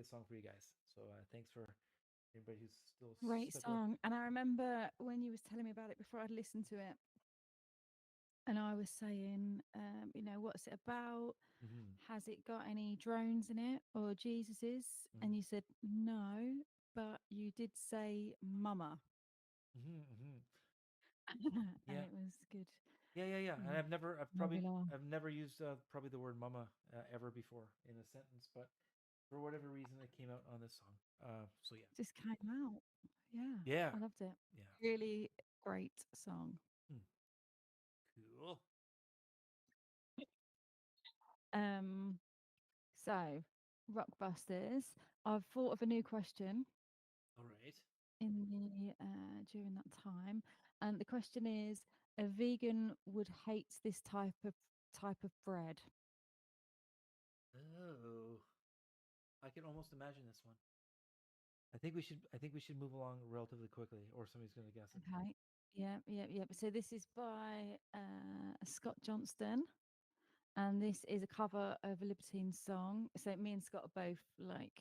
song for you guys. So thanks for Anybody who's still Great stuck with- song. And I remember when you was telling me about it before I'd listened to it, and I was saying, you know, what's it about? Mhm. Has it got any drones in it or Jesuses? Mhm. And you said no, but you did say mama. Mhm, mhm. And Yeah. it was good. Yeah. And Mm, I've made me laugh. never used probably the word mama ever before in a sentence, but for whatever reason it came out on this song. So yeah. Just came out. Yeah. Yeah. I loved it. Yeah. Really great song. Cool. So Rockbusters, I've thought of a new question All right. in the during that time, and the question is: a vegan would hate this type of bread. Oh, I can almost imagine this one. I think we should move along relatively quickly, or somebody's going to guess it. Okay. Yeah. So this is by Scott Johnston, and this is a cover of a Libertines song. So me and Scott are both like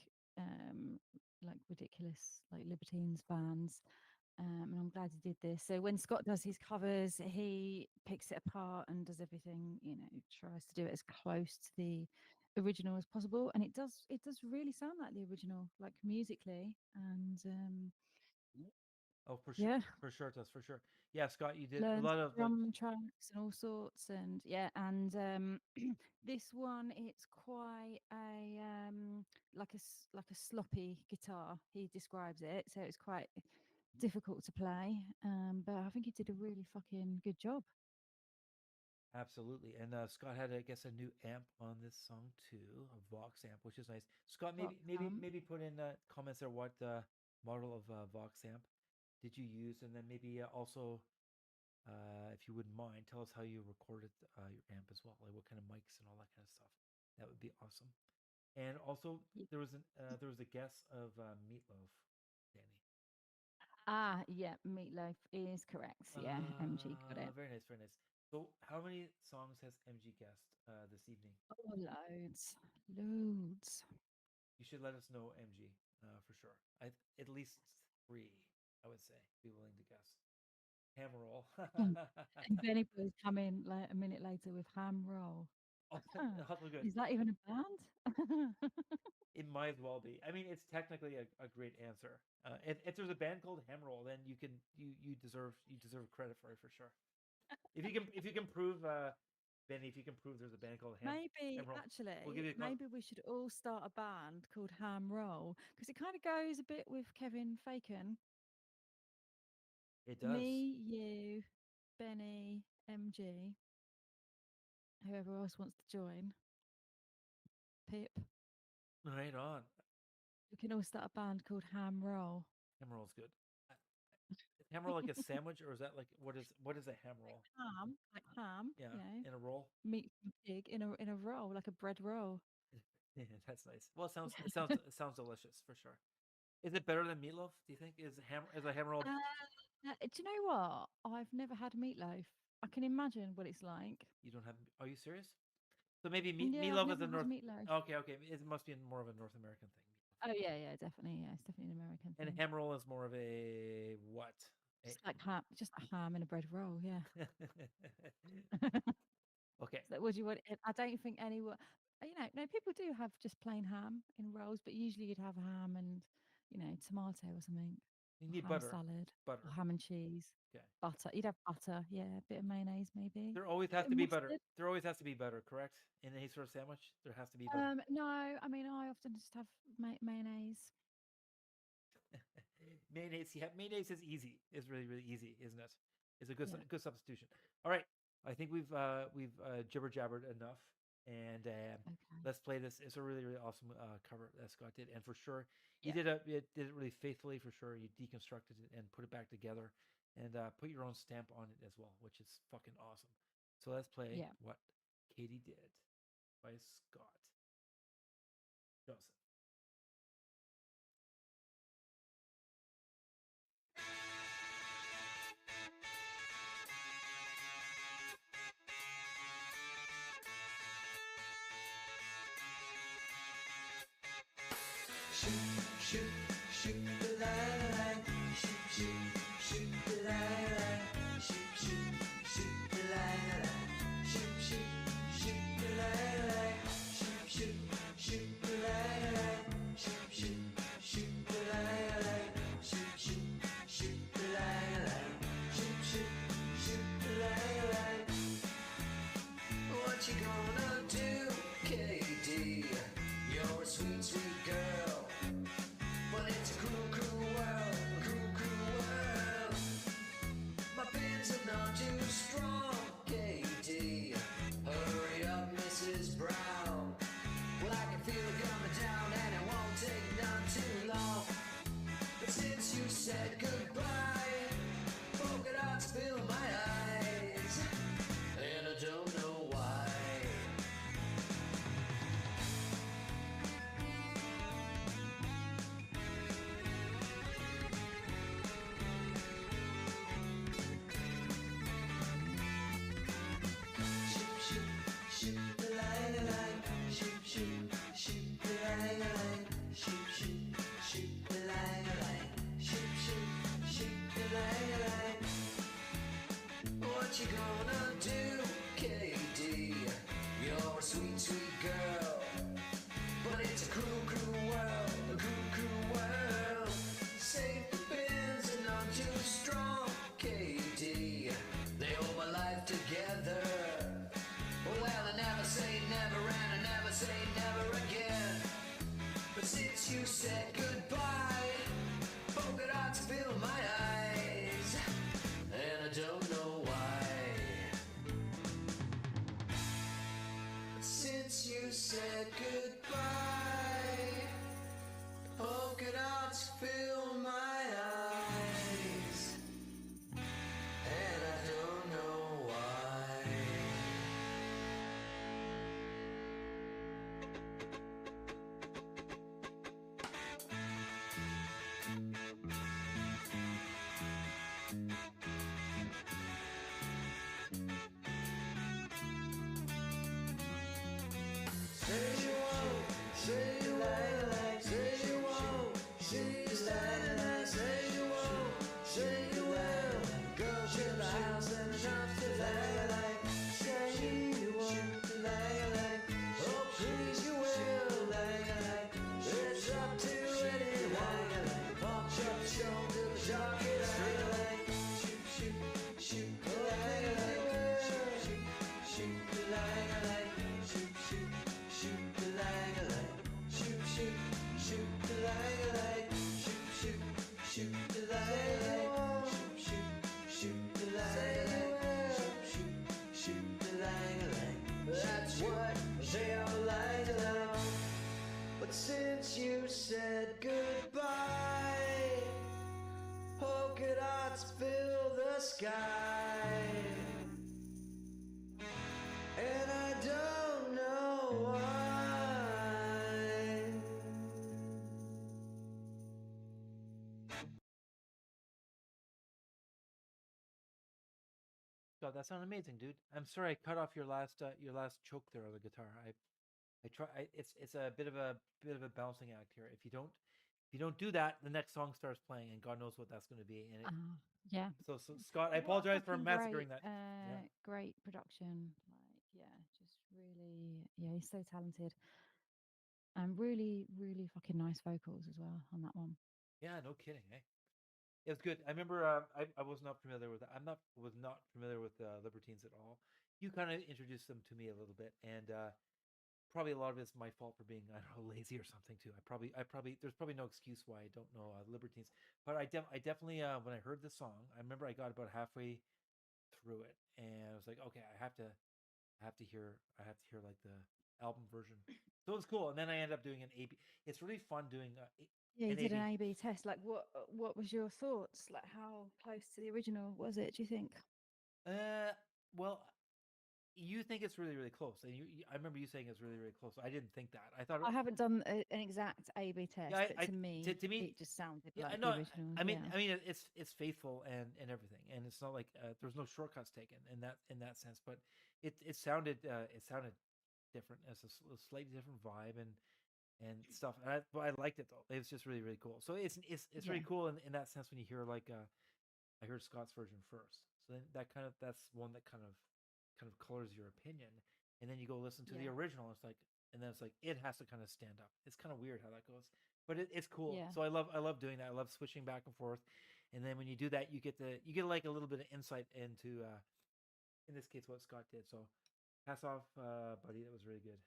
ridiculous like Libertines fans. And I'm glad he did this. So when Scott does his covers, he picks it apart and does everything, you know, tries to do it as close to the original as possible. And it does really sound like the original, like musically. And Oh, for sure, yeah, for sure it does, for sure. Yeah, Scott, you did a learns lot of like. drum tracks and all sorts. And yeah, and this one it's quite a like a sloppy guitar. He describes it, so it's quite difficult to play. But I think he did a really fucking good job. Absolutely. And Scott had, I guess, a new amp on this song too, a Vox amp, which is nice. Scott, Rock maybe put in comments there what model of Vox amp did you use, and then maybe also, if you wouldn't mind, tell us how you recorded your amp as well, like what kind of mics and all that kind of stuff. That would be awesome. And also, Yep. there was a guess of Meatloaf, Danny. Yeah, Meatloaf is correct. Yeah, MG got it. Very nice, very nice. So, how many songs has MG guessed this evening? Oh, loads. You should let us know, MG, for sure. At least 3, I would say. Be willing to guess. Hammer roll. And Bennyboy's come in like a minute later with ham roll. Also good. Is that even a band? It might as well be. I mean, it's technically a great answer. If there's a band called Hamroll, then you deserve credit for it for sure. If you can prove Benny, if you can prove there's a band called Maybe Hamroll, actually, we'll give you maybe we should all start a band called Ham Roll because it kind of goes a bit with Kevin Facon. It does. Me, you, Benny, MG, whoever else wants to join. Pip. Right on. We can all start a band called Ham Roll. Hamroll's good. Is hamroll like a sandwich, or is that like what is a hamroll? Like ham, Yeah, you know, in a roll. meat from pig in a roll, like a bread roll. Yeah, that's nice. Well, it sounds delicious for sure. Is it better than meatloaf? Do you think is a hamroll? Do you know what? I've never had meatloaf. I can imagine what it's like. You don't have? Are you serious? So maybe Yeah, I've meatloaf is never a had North. meatloaf. Okay. It must be more of a North American thing. Oh yeah, definitely. Yeah, it's definitely an American And thing. hamroll is more of a what? Just like ham, just a ham in a bread roll. Yeah. Okay. So would you want? I don't think anyone. No, people do have just plain ham in rolls, but usually you'd have ham and tomato or something. You Or need ham butter. salad. Butter. Or ham and cheese. Okay. Butter. You'd have butter. Yeah, a bit of mayonnaise maybe. There always has Bit to of be butter. mustard. There always has to be butter, correct? In any sort of sandwich, there has to be butter. No, I mean I often just have mayonnaise. Mayonnaise, yeah, mayonnaise is easy. It's really, really easy, isn't it? It's a good Yeah. good substitution. All right, I think we've jibber jabbered enough, and Okay. let's play this. It's a really, really awesome cover that Scott did, and for sure he Yeah. did it really faithfully. For sure, you deconstructed it and put it back together, and put your own stamp on it as well, which is fucking awesome. So let's play Yeah. What Katie Did by Scott Johnson. Shoot the light. What you gonna do, KD? You're a sweet, sweet girl, but it's a cruel, cruel world, a cruel, cruel world. My pins are not too strong, KD. Hurry up, Mrs. Brown. Well, I can feel it coming down, and it won't take none too long. But since you said goodbye, polka dots fill my eyes, and I don't know why. Shoot, shoot, shoot the line, shoot, shoot, shoot the line, shoot, shoot, shoot the line, shoot, shoot, shoot the line. What you gonna do, KD? You're a sweet, sweet girl, but it's a cruel, cruel world, a cruel, cruel world. Safety pins are not too strong, KD. They hold my life together. Well, I never say never, and I never say never again. But since you said goodbye, polka dots fill my eyes, and I don't know why. But since you said goodbye, polka dots fill my eyes, and I don't know why. Say you won't, say you will, say you won't, say you stand, say you won't, say you will. Go to the house and jump to lag, say you won't, lag, oh please you will, lag, it's up to anyone. Pop shut the show till the jockey straight, shoot, shoot, shoot, lag, shoot, shoot, lag, shoot, shoot. Shoot the lag, shoot, shoot, shoot the lag, shoot, shoot, shoot the lag, shoot, shoot, shoot the lag, shoot, shoot the lag. That's what they all like. But since you said goodbye, polka dots fill the sky, and I don't know why. God, that sounded amazing, dude. I'm sorry I cut off your last choke there on the guitar. It's a bit of a balancing act here. If you don't do that, the next song starts playing, and God knows what that's going to be. And Yeah. so Scott, I What a apologize for fucking massacring great, that. Great production. Like, yeah, just really, yeah, he's so talented. And really, really fucking nice vocals as well on that one. Yeah, no kidding. Eh? It was good. I remember I was not familiar with that. Was not familiar with Libertines at all. You kind of introduced them to me a little bit, and probably a lot of it's my fault for being, I don't know, lazy or something too. I probably there's probably no excuse why I don't know Libertines, but I definitely when I heard this song, I remember I got about halfway through it, and I was like, okay, I have to hear like the album version. So it was cool, and then I ended up doing an A/B. It's really fun doing Yeah, you an did an A/B. A/B test. Like, what was your thoughts? Like, how close to the original was it? Do you think? Well, you think it's really, really close, and I remember you saying it's really, really close. I didn't think that. I thought I haven't done an exact A/B test. Yeah, but to me, to me, it just sounded yeah, like no, the original. I mean, yeah. it's faithful and everything, and it's not like there's no shortcuts taken in that sense. But it sounded different, as a slightly different vibe and stuff. And but I liked it though. It was just really, really cool. So it's really Yeah. cool in that sense when you hear like I heard Scott's version first, so then that's one that kind of colors your opinion, and then you go listen to the Yeah. original. It's like, and then it's like it has to kind of stand up. It's kind of weird how that goes, but it's cool. Yeah. So I love doing that. I love switching back and forth, and then when you do that, you get like a little bit of insight into in this case what Scott did. So Pass off, buddy. That was really good.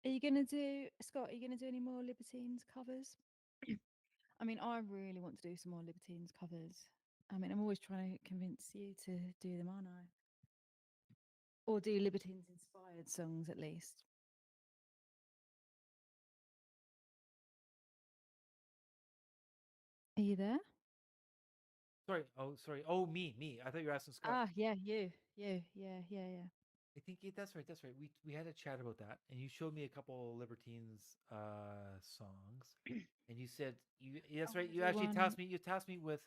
Are you gonna do, Scott? Are you gonna do any more Libertines covers? I mean, I really want to do some more Libertines covers. I mean, I'm always trying to convince you to do them, aren't I? Or do Libertines inspired songs at least. Are you there? Sorry. Oh, sorry. Oh, me. I thought you were asking Scott. Ah, yeah, you, yeah. I think that's right. That's right. We had a chat about that, and you showed me a couple Libertines songs, and you said that's I right. wanna You do actually one. tasked me with,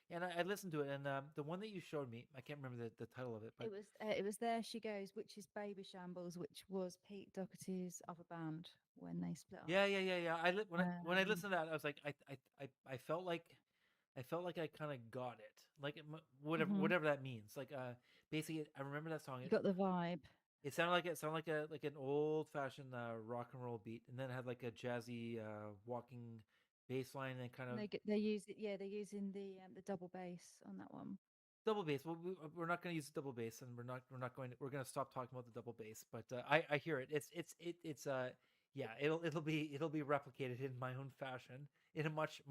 and I listened to it, and the one that you showed me, I can't remember the title of it, but It was There She Goes, which is Baby Shambles, which was Pete Doherty's other band when they split up. yeah. When I Um, listened to that, I was like, I felt like I kind of got it, like Mhm. whatever that means. Like basically, I remember that song. You got the vibe. It sounded like an old fashioned rock and roll beat, and then it had like a jazzy walking bass line and kind of They use it. Yeah, they're using the double bass on that one. double bass. Well, we're not going to use the double bass, and we're going to stop talking about the double bass. But I hear it. It's yeah. It'll be replicated in my own fashion in a much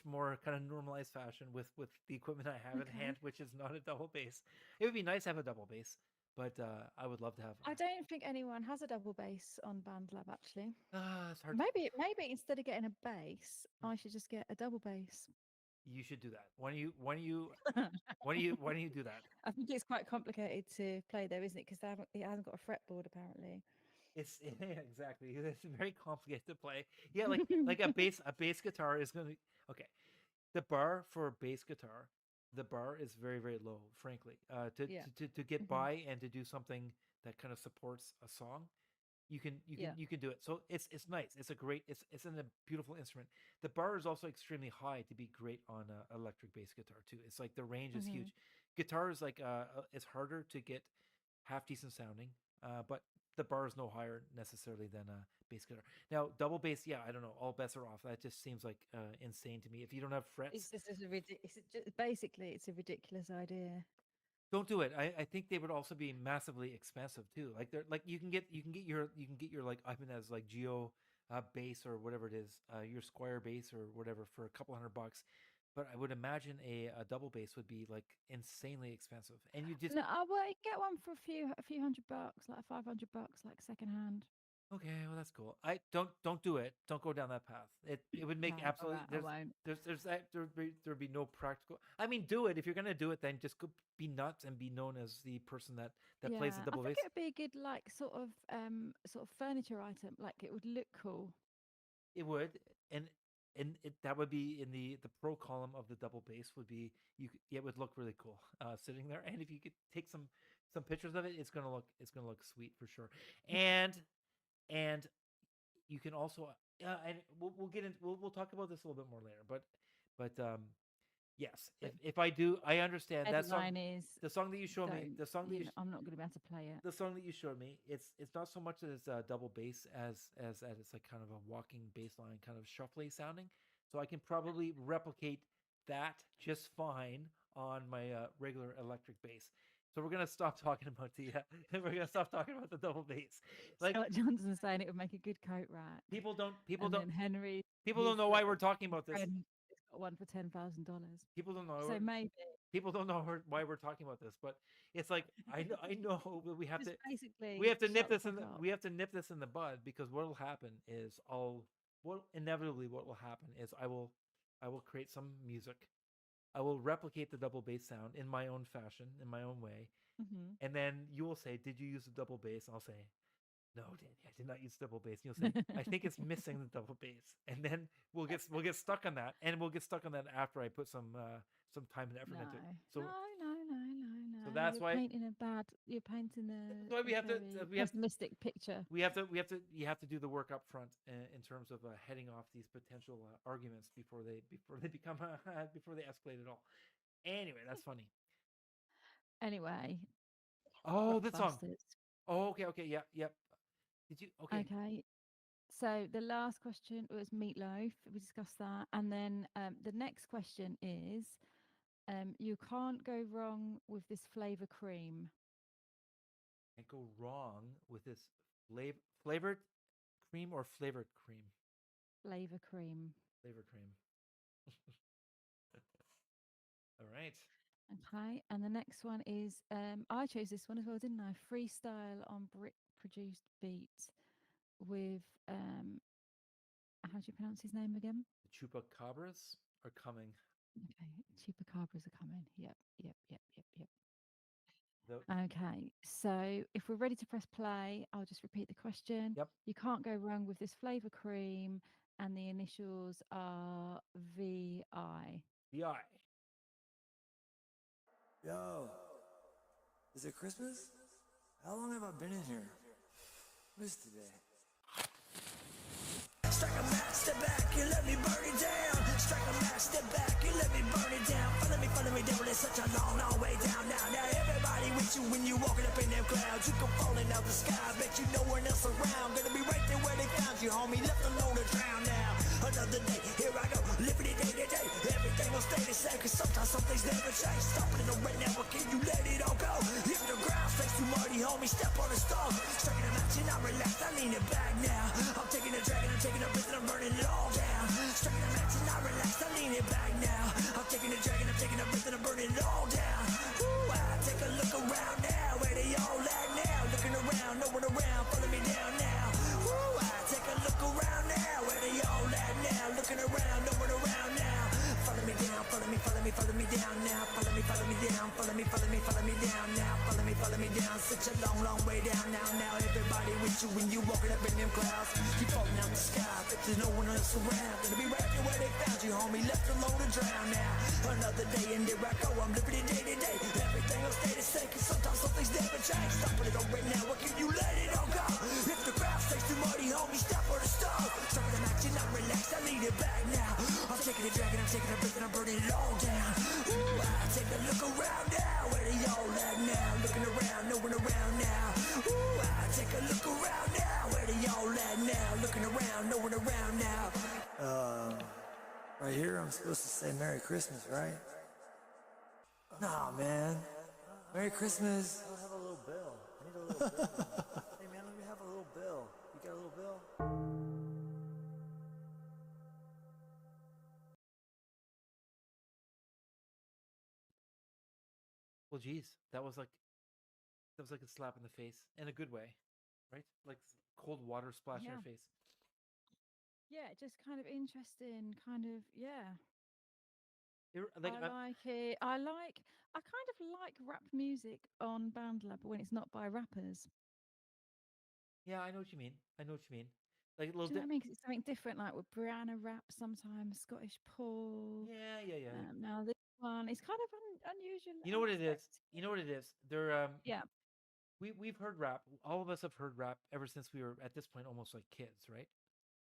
more kind of normalized fashion with the equipment I have at Okay. hand, which is not a double bass. It would be nice to have a double bass, but I would love to have. I don't think anyone has a double bass on BandLab actually. It's hard. Maybe instead of getting a bass, I should just get a double bass. You should do that. Why don't you do that? I think it's quite complicated to play though, isn't it? Because it hasn't got a fretboard apparently. It's yeah, exactly. It's very complicated to play. Yeah, like a bass guitar is gonna okay. The bar for a bass guitar, the bar is very low. Frankly, Yeah. to get Mhm. by and to do something that kind of supports a song, Yeah. you can do it. So it's nice. It's a great. It's a beautiful instrument. The bar is also extremely high to be great on a electric bass guitar too. It's like the range is Mhm. huge. Guitar is like it's harder to get half decent sounding, but the bar is no higher necessarily than a bass guitar. Now double bass, yeah, I don't know. All bets are off. That just seems like insane to me. If you don't have frets, It's just basically it's a ridiculous idea. don't do it. I think they would also be massively expensive too. Like they're like you can get your like Ibanez like Geo bass or whatever it is, your Squire bass or whatever for a couple $100. But I would imagine a double bass would be like insanely expensive. And you just No, well, you get one for a few $100, like $500, like secondhand. okay, well that's cool. I don't do it. Don't go down that path. It would make No, absolutely I won't. there'd be no practical. I mean, do it if you're gonna do it. Then just go be nuts and be known as the person that plays the I double think bass. it would be a good like sort of furniture item. Like it would look cool. It would, and that would be in the pro column of the double bass would be it would look really cool sitting there. And if you could take some pictures of it, it's gonna look sweet for sure. And you can also and we'll get into we'll talk about this a little bit more later. But yes, But if I do, I understand that song. headline is The song that you showed me, don't. the song that you I'm not going to be able to play it. the song that you showed me, it's not so much that it's a double bass as it's like kind of a walking bass line, kind of shuffly sounding. So I can probably replicate that just fine on my regular electric bass. So we're gonna stop talking about the we're gonna stop talking about the double bass. Like Scott Johnson's saying it would make a good coat rack. people don't And then Henry, people don't his know why we're talking about this. friend, has got one for $10,000. People don't know. So maybe People don't know why we're talking about this, but it's like I know that we have just to basically nip shut the this in fuck the up. we have to nip this in the bud because what will happen is what will happen is I will create some music. I will replicate the double bass sound in my own fashion, in my own way, Mhm. and then you will say, "Did you use the double bass?" I'll say, "No, Danny, I did not use double bass." And you'll say, "I think it's missing the double bass," and then we'll get stuck on that, and we'll get stuck on that after I put some time and effort No, into it. So no. that's why You're painting that's why we a have to very pessimistic picture. you have to do the work up front in terms of heading off these potential arguments before they become before they escalate at all. Anyway, that's funny. Anyway, Oh, this song. Rockbusters. Oh, okay, yeah, yep. Did you okay? Okay. So the last question was meatloaf. We discussed that, and then the next question is, you can't go wrong with this flavor cream. Can't go wrong with this flavored cream or flavored cream? Flavor cream. Flavor cream. All right. Okay, and the next one is I chose this one as well, didn't I? Freestyle on Brit produced beat with how do you pronounce his name again? The Chupacabras Are Coming. Okay, Chupacabras Are Coming. Yep. The, Okay, so if we're ready to press play, I'll just repeat the question. Yep. You can't go wrong with this flavor cream, and the initials are VI. VI. Yo, is it Christmas? How long have I been in here? What is today? Strike a match, step back, you let me burn it down. Strike a match, step back, you let me burn it down. Follow me down, it's such a long, long way down now. Now everybody with you when you walking up in them clouds. You come falling out the sky, bet you no one else around. Gonna be right there where they found you, homie, left alone to drown now. Another day, here I go, living it day to day. Everything will stay the same, cause sometimes some things never change. Stop it right now, but can you let it all go? If the ground stays too muddy, homie, step on the stove. Striking a match and I'm relaxed, I lean it back now. I'm taking a drag and I'm taking a breath and I'm burning it all down. Striking a match and I'm relaxed, I lean it back now. I'm taking a drag and I'm taking a breath and I'm burning it all down. Ooh, I take a look around now, where they all at now? Looking around, no one around, follow me down now. Ooh, I take a look around now, where they all at now? Looking around, no one around now. Follow me down, follow me down now. Follow me down, follow me down now. Follow me down, such a long, long way down now. Now everybody with you when you walking up in them clouds. You falling out the sky, but there's no one else around. Gonna be right there where they found you, homie, left alone to drown now. Another day and there I go, I'm living it day to day. Everything will stay the same, cause sometimes some things never change. Stop it all right now, what can you let it all go? If the crowd stays too muddy, homie, step on the stove. Starting to match and I'm relaxed, I lead it back now. I'm taking a drag and I'm taking a breath and I'm burning it all down. Ooh, I take a look around now, where they all at now? Looking around, no one around now. Ooh, I take a look around now, where they all at now? Looking around, no one around now. Right here, I'm supposed to say Merry Christmas, right? Nah, man. Merry Christmas. I have a little bill. I need a little bill. Hey, man, let me have a little bill. You got a little bill? Well, geez, that was like a slap in the face in a good way, right? Like cold water splash in your Yeah. face. Yeah, just kind of interesting, kind of, yeah. Like, I like it. I kind of like rap music on BandLab when it's not by rappers. yeah, I know what you mean. I know what you mean. Like a little Do you know what I mean? 'Cause it's something different, like with Brianna rap sometimes, Scottish Paul. Yeah. Now this one is kind of unusual. You know what it is? unexpected. You know what it is? They're Yeah, we've heard rap. All of us have heard rap ever since we were at this point almost like kids, right?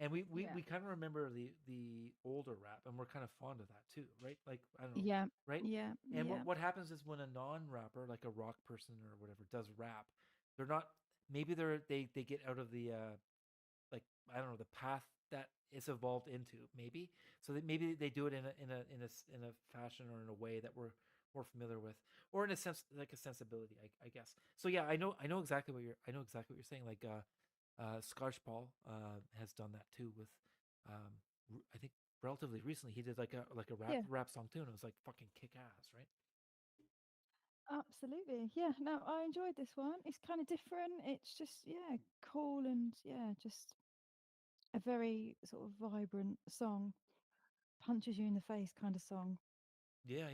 And we Yeah. kind of remember the older rap, and we're kind of fond of that too, right? Like I don't know, yeah, right? yeah, And yeah. what happens is when a non-rapper, like a rock person or whatever, does rap, they're not. Maybe they get out of the like I don't know the path that it's evolved into. Maybe so that maybe they do it in a fashion or in a way that we're more familiar with, or in a sense like a sensibility, I guess. So yeah, I know exactly what you're saying. Like Scotch Paul has done that too with I think relatively recently he did like a Yeah. rap song too, and it was like fucking kick ass, right? Absolutely. Yeah. No, I enjoyed this one. It's kind of different. It's just, yeah, cool and yeah, just a very sort of vibrant song. Punches you in the face kind of song. Yeah,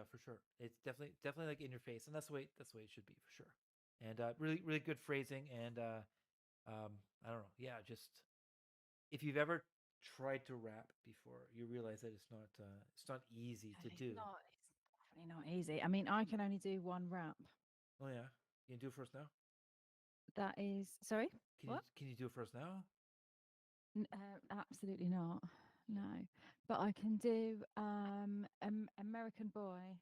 for sure. It's definitely like in your face, and that's the way it should be for sure. And really good phrasing, and I don't know, yeah, just if you've ever tried to rap before, you realize that it's not easy to do. It's definitely not easy. I mean, I can only do one rap. Oh yeah, you can do it first now. That is, sorry? What? Can you do it first now? Absolutely not. No. But I can do American Boy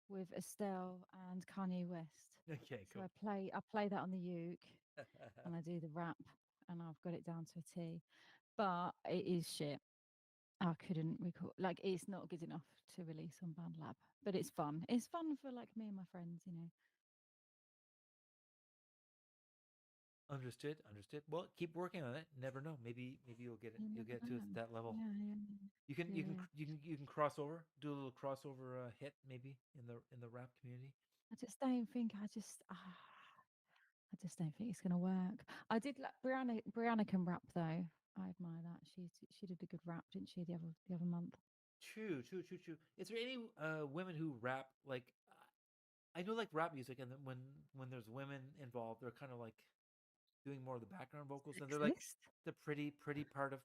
with Estelle and Kanye West. Okay, So cool. I play that on the uke and I do the rap and I've got it down to a T. But it is shit. I couldn't record, like it's not good enough to release on BandLab, but it's fun. It's fun for like me and my friends, you know. Understood. Understood. Well, keep working on it. Never know. Maybe you'll get it. You You'll never get to know. that level. Yeah, yeah, yeah. You can cross over. Do a little crossover hit maybe in the rap community. I just don't think. I just don't think it's gonna work. I did like Brianna. Brianna can rap though. I admire that. She did a good rap, didn't she? The other month. True. True. True. True. Is there any women who rap like? I know like rap music, and then when there's women involved, they're kind of like doing more of the background vocals, and they're like Sexist? the pretty part of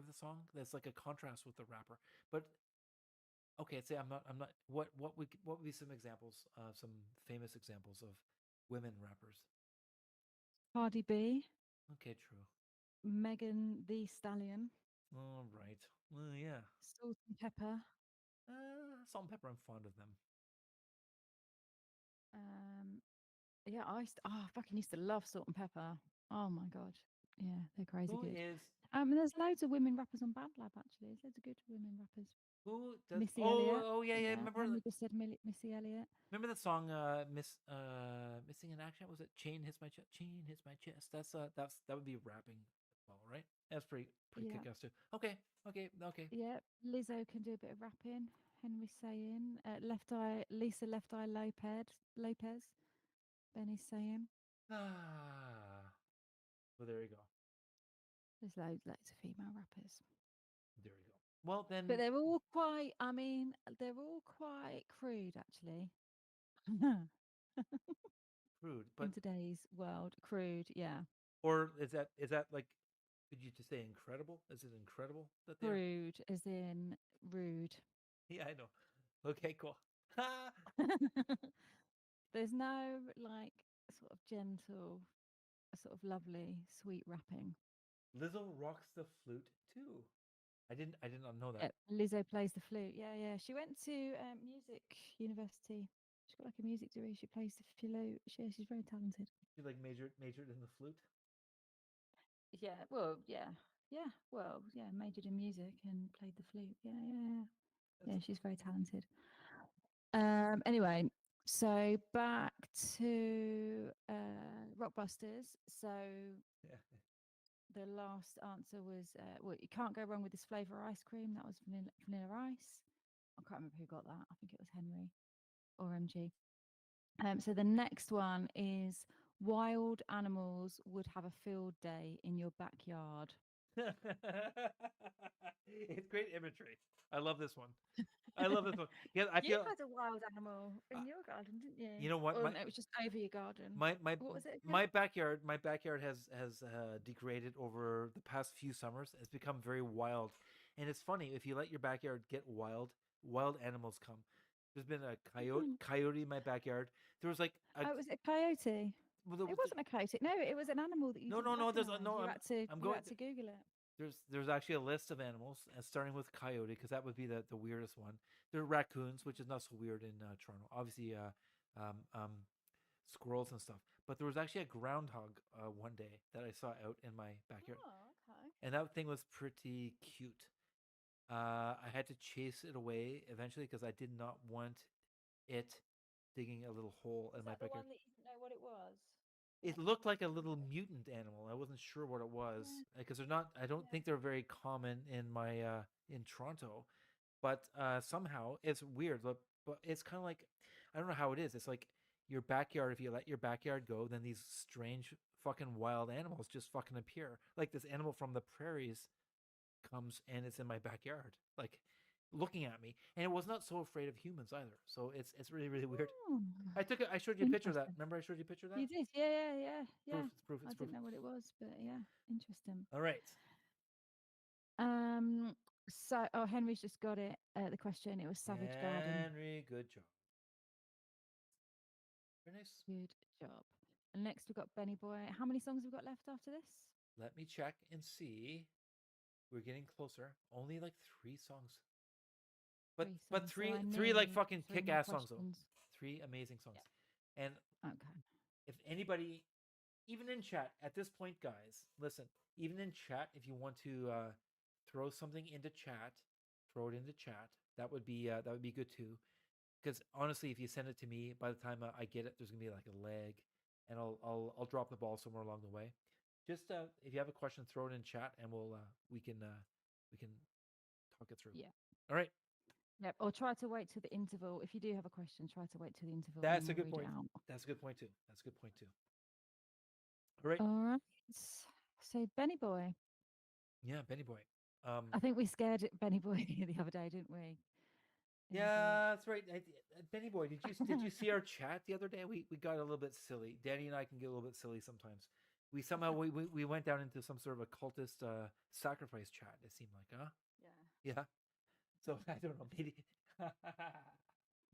the song. That's like a contrast with the rapper. But okay, say I'm not. What would be some examples, some famous examples of women rappers? Cardi B, Okay, true. Megan the Stallion, All right. Well, yeah. Salt and Pepper. Salt and pepper. I'm fond of them. Um, yeah, I fucking used to love Salt and Pepper. Oh my god, yeah, they're crazy Who good. is And there's loads of women rappers on Bad Lab actually. There's loads of good women rappers. who does? Missy Oh, Elliott. oh yeah, yeah. Remember Henry just said Missy Elliott. remember the song Missing in Action? Was it Chain Hits My Chest? Chain Hits My Chest. That would be rapping as well, right? That's pretty Yeah. kick-ass too. Okay, okay, okay. Yeah, Lizzo can do a bit of rapping. Henry saying, Left Eye, Lisa Left Eye Lopez. Benny's saying. Ah, well, there you go. There's loads of female rappers. There you go. Well, then, But they're all quite, I mean, they're all quite crude actually. crude, but In today's world, crude, yeah. or is that like? Could you just say incredible? Is it incredible that they're? Crude as in rude. Yeah, I know. Okay, cool. Ha! There's no like sort of gentle, sort of lovely, sweet rapping. Lizzo rocks the flute too. I did not know that. Yeah, Lizzo plays the flute. Yeah, yeah. She went to music university. She's got like a music degree. She plays the flute. She's very talented. She like majored in the flute. Yeah. Well, yeah. Yeah. Well, yeah. Majored in music and played the flute. Yeah, yeah, yeah. Yeah, she's very talented. Anyway, so back to Rockbusters. So Yeah. the last answer was well, you can't go wrong with this flavor ice cream. That was vanilla ice. I can't remember who got that. I think it was Henry or MG. So the next one is wild animals would have a field day in your backyard. It's great imagery. I love this one. I love this one. Yeah, I You feel had a wild animal in your garden, didn't you? you know what, Or my- no, it was just over your garden. my What was it? my backyard has degraded over the past few summers. It's become very wild, and it's funny if you let your backyard get wild, wild animals come. There's been a coyote in my backyard. There was like a, Oh, was it a coyote? well, It wasn't a coyote. No, it was an animal that you. No, didn't no, no, there's a- recognise. no, You I'm- had to. I'm You going had to Google it. there's actually a list of animals, starting with coyote because that would be the weirdest one. There are raccoons, which is not so weird in Toronto. Obviously, squirrels and stuff. But there was actually a groundhog one day that I saw out in my backyard, Oh, okay. and that thing was pretty cute. I had to chase it away eventually because I did not want it digging a little hole in Is my that the backyard. one that you didn't know what it was? It looked like a little mutant animal. I wasn't sure what it was because they're not. I don't think they're very common in my in Toronto, but somehow it's weird. But it's kind of like I don't know how it is. It's like your backyard. If you let your backyard go, then these strange fucking wild animals just fucking appear. Like this animal from the prairies comes and it's in my backyard, like looking at me, and it was not so afraid of humans either. So it's really weird. Oh, I showed you a picture of that. interesting. Remember I showed you a picture of that? You did, yeah. Proof, it's proof. I It's proof. didn't know what it was, but yeah, interesting. All right. So Henry's just got it. The question. It was Savage Garden. Henry, good job. Very nice. Good job. And next we've got Bennyboy. How many songs have we got left after this? Let me check and see. We're getting closer. Only like 3 songs. But Three songs, so I three like need fucking 3 more kick-ass songs though. questions. 3 amazing songs. And Okay. if anybody, even in chat at this point, guys, listen. Even in chat, if you want to throw something into chat, throw it into chat. That would be good too. Because honestly, if you send it to me, by the time I get it, there's gonna be like a lag, and I'll drop the ball somewhere along the way. Just if you have a question, throw it in chat, and we can talk it through. Yeah. All right. Yep. Or try to wait till the interval. If you do have a question, try to wait till the interval. That's a and good we'll read point. it out. That's a good point too. That's a good point too. All right. All right. So Bennyboy. Yeah, Bennyboy. I think we scared Bennyboy the other day, didn't we? In the group. Yeah, that's right. Bennyboy, did you see our chat the other day? We got a little bit silly. Danny and I can get a little bit silly sometimes. We somehow we went down into some sort of a cultist sacrifice chat. It seemed like, huh? Yeah. Yeah. So I don't know, maybe.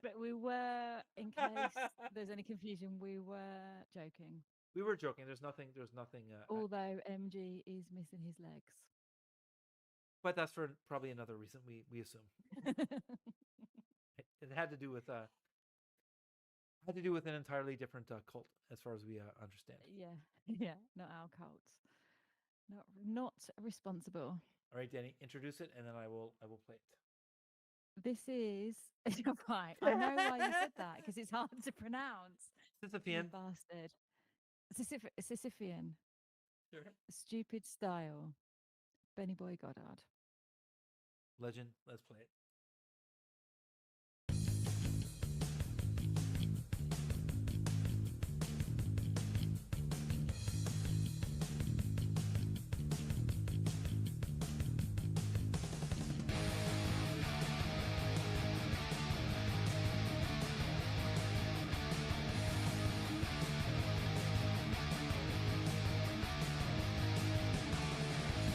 But we were, in case there's any confusion, we were joking. We were joking. There's nothing. Although MG is missing his legs. But that's for probably another reason. We assume it had to do with an entirely different cult, as far as we understand. Yeah, not our cult. Not responsible. All right, Danny, introduce it, and then I will play it. This is right. I know why you said that, because it's hard to pronounce. you Sisyphean. bastard. Sisyphean. Sure. Stupid style. Bennyboy Goddard. Legend. Let's play it.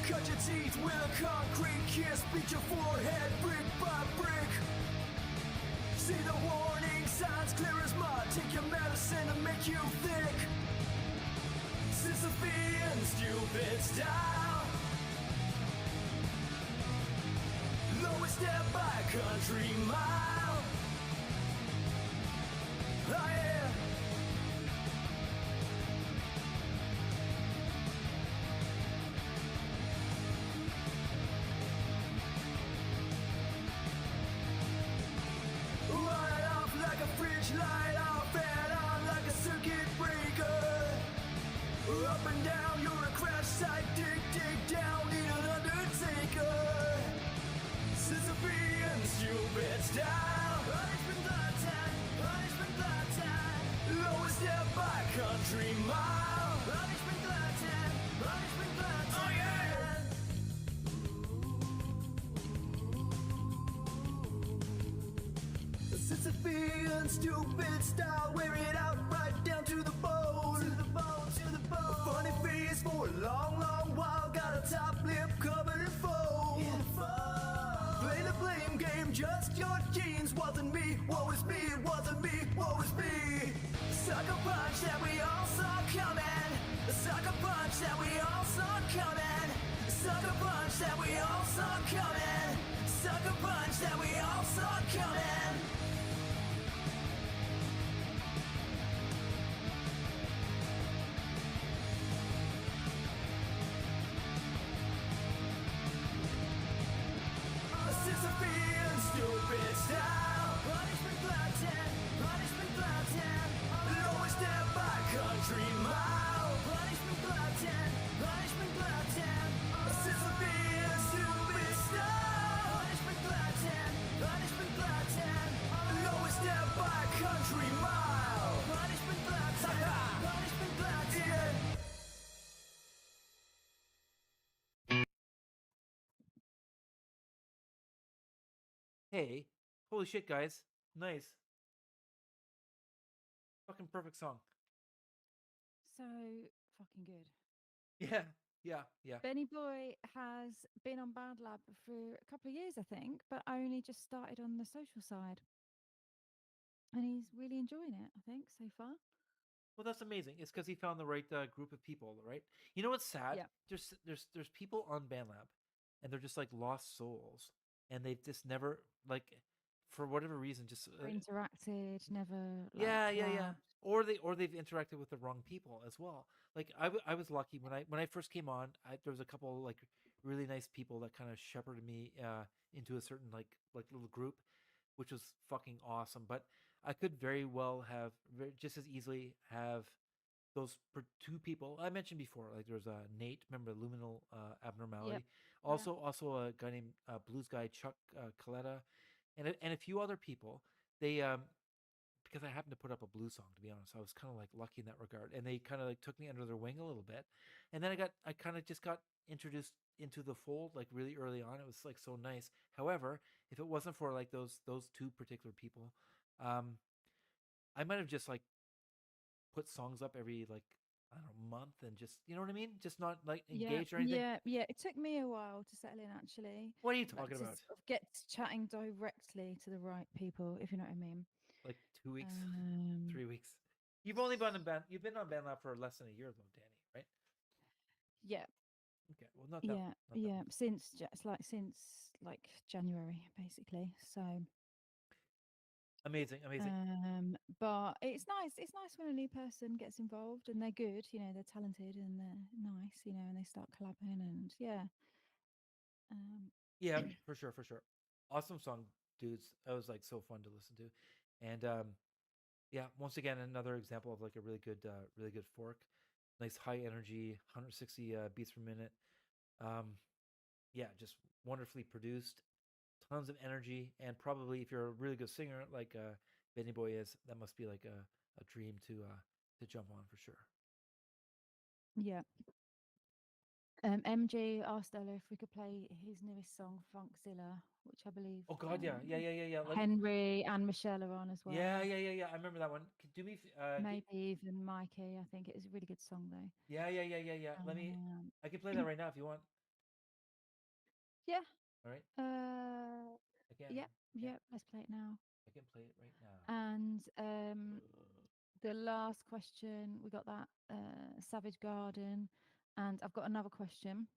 Cut your teeth with a concrete kiss, beat your forehead brick by brick. See the warning signs clear as mud, take your medicine to make you thick. Sisyphean, stupid style. Lowest step by country mile. Oh yeah. Light off like a fridge, light off and on like a circuit breaker. Up and down, you're a crash site, dig down, need an undertaker. Sisyphean, stupid style. Punishment blood time. Lowest step by country mile. Punishment blood time. Oh yeah. Sisyphean, stupid style, wear it out right down to the bone. To the bone. A funny face for a long, long while, got a top lip covered in foam. Play the blame game, just your genes. Wasn't me, woe is me, it wasn't me, woe is me. Sucker punch that we all saw coming. The sucker punch that we all saw coming. Sucker punch that we all saw coming. Sucker punch that we all saw coming. Sisyphean, stupid style. Punishment blood time. Lowest step by country mile. Punishment blood time. Sisyphean, stupid style. Punishment blood time. Lowest step by country mile. Punishment blood time. Yeah. Hey, holy shit, guys! Nice. Fucking perfect song. So fucking good. Yeah. Bennyboy has been on BandLab for a couple of years, I think, but only just started on the social side. And he's really enjoying it, I think, so far. Well, that's amazing. It's because he found the right group of people, right? You know what's sad? Yeah. There's people on BandLab, and they're just like lost souls, and they've just never, like, for whatever reason, just Never interacted, never. Like, yeah. collabed. Or they've interacted with the wrong people as well. Like I was lucky when I first came on. There was a couple like really nice people that kind of shepherded me into a certain like little group, which was fucking awesome. But I could very well have just as easily have two people I mentioned before. Like there's Nate, remember Luminal, Abnormality. Also a guy named blues guy Chuck Coletta, and a few other people. They because I happened to put up a blues song, to be honest. I was kind of like lucky in that regard, and they kind of like took me under their wing a little bit, and then I kind of just got introduced into the fold like really early on. It was like so nice. However, if it wasn't for like those two particular people, I might have just like put songs up every like I don't know month and just you know what I mean, just not like engaged or anything. Yeah. It took me a while to settle in, actually. What are you Like, talking to about? sort of get chatting directly to the right people, if you know what I mean. Like 2 weeks, Um, 3 weeks. You've only been on band. You've been on BandLab for less than a year, though, Danny, right? yeah, Okay, well, not that. Not that yeah. long. Since like January, basically. So Amazing. but it's nice. It's nice when a new person gets involved and they're good. You know, they're talented and they're nice. You know, and they start collabing and yeah. Yeah, for sure. Awesome song, dudes. That was like so fun to listen to, and yeah, once again another example of like a really good fork. Nice high energy, 160 beats per minute. Yeah, just wonderfully produced, tons of energy, and probably if you're a really good singer like Bennyboy is, that must be like a dream to jump on for sure. Yeah. MG asked earlier if we could play his newest song, FunkZilla, which I believe. Oh God, yeah. Henry and Michelle are on as well. Yeah. I remember that one. Do me, Maybe even Mikey. I think it is a really good song though. Yeah. Let me. I can play that right now if you want. Yeah. All right. Yeah. Let's play it now. I can play it right now. And the last question, we got that Savage Garden, and I've got another question,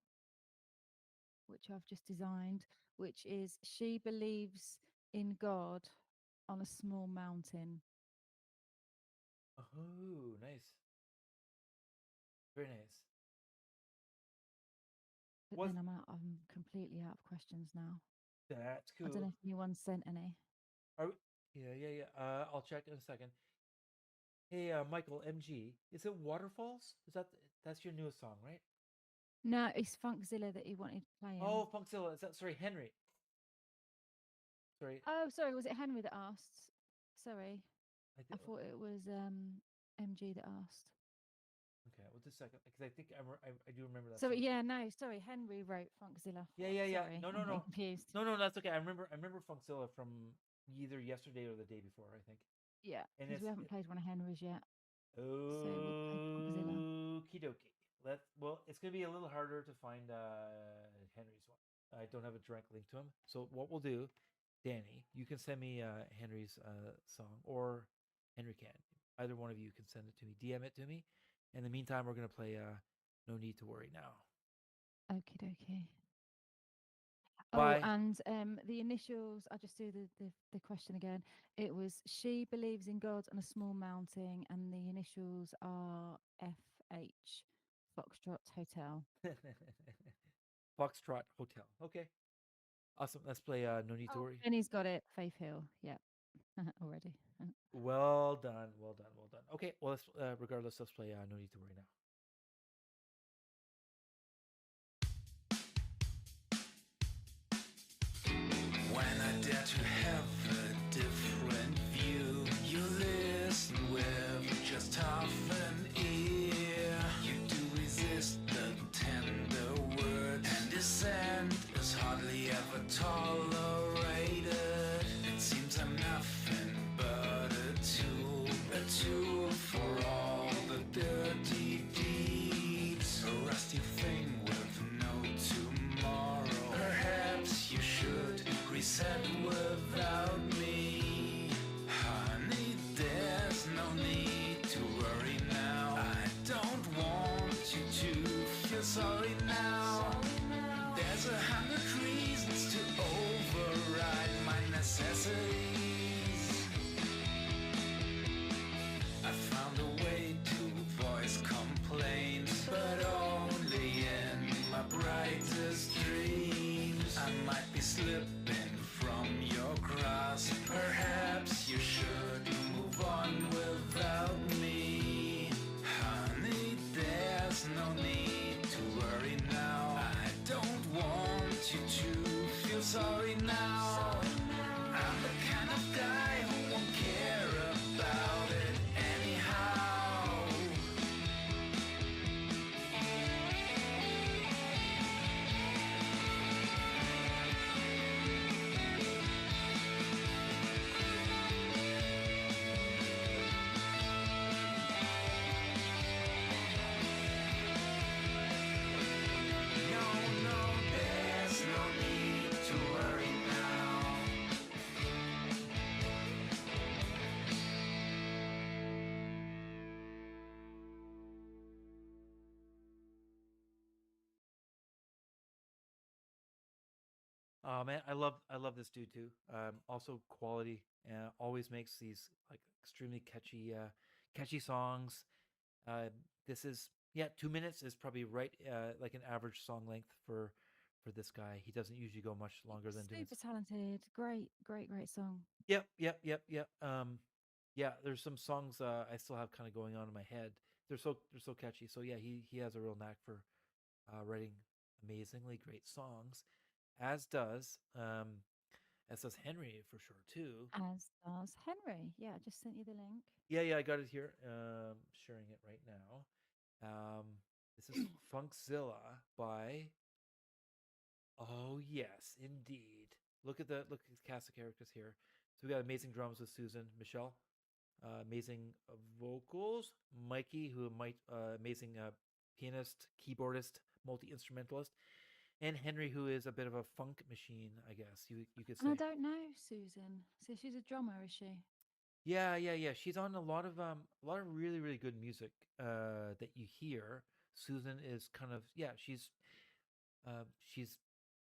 which I've just designed, which is she believes in God on a small mountain. Oh, nice. Very nice. But then I'm completely out of questions now. That's cool. I don't know if anyone sent any. Yeah. I'll check in a second. Hey, Michael, MG, is it Waterfalls? That's your newest song, right? No, it's FunkZilla that he wanted to play. Oh, FunkZilla. Is that Henry? Sorry. Oh, sorry. Was it Henry that asked? Sorry, I thought it was MG that asked. Okay, well, just a second, because I think I do remember that. Sorry, yeah, no, sorry. Henry wrote FunkZilla. Yeah. Sorry, No. I'm confused. No, that's okay. I remember FunkZilla from either yesterday or the day before, I think. Yeah, because we haven't played one of Henry's yet. Okie dokie. It's gonna be a little harder to find Henry's one. I don't have a direct link to him. So what we'll do, Danny, you can send me Henry's song, or Henry can. Either one of you can send it to me. DM it to me. In the meantime, we're gonna play "No Need to Worry" now. Okie dokie. Bye. Oh, and the initials, I'll just do the question again. It was she believes in God on a small mountain, and the initials are FH, Foxtrot Hotel. Foxtrot Hotel. Okay. Awesome. Let's play No Need to Worry. And he's got it, Faith Hill. Yeah, already. Well done. Okay, well, regardless, let's play No Need to Worry now. When I dare to have a different view, you listen with just half an ear. You do resist the tender words, and dissent is hardly ever tolerated. It seems I'm nothing but a tool for all the dirty deeds. A rusty thing with no tomorrow. Perhaps you should reset without me. Honey, there's no need to worry now. I don't want you to feel sorry now. There's 100 reasons to override my necessities. I found a way to voice complaints, but only in my brightest dreams. I might be slipping from your grasp. Perhaps you should move on without me. Honey, Oh man, I love this dude too. Also quality. Always makes these like extremely catchy songs. This is 2 minutes is probably right like an average song length for this guy. He doesn't usually go much longer than 2 Super minutes. talented. Great song. Yep. Yeah, there's some songs I still have kind of going on in my head. They're so catchy. So yeah, he has a real knack for writing amazingly great songs, as does Henry for sure too. As does Henry. Yeah, I just sent you the link. Yeah, I got it here. Sharing it right now. This is FunkZilla by. Oh yes, indeed. Look at the cast of characters here. So we got amazing drums with Susan, Michelle, amazing vocals, Mikey, who might amazing pianist, keyboardist, multi instrumentalist, and Henry, who is a bit of a funk machine, I guess you could say. I don't know Susan. So she's a drummer, is she? Yeah. She's on a lot of really really good music that you hear. Susan is kind of she's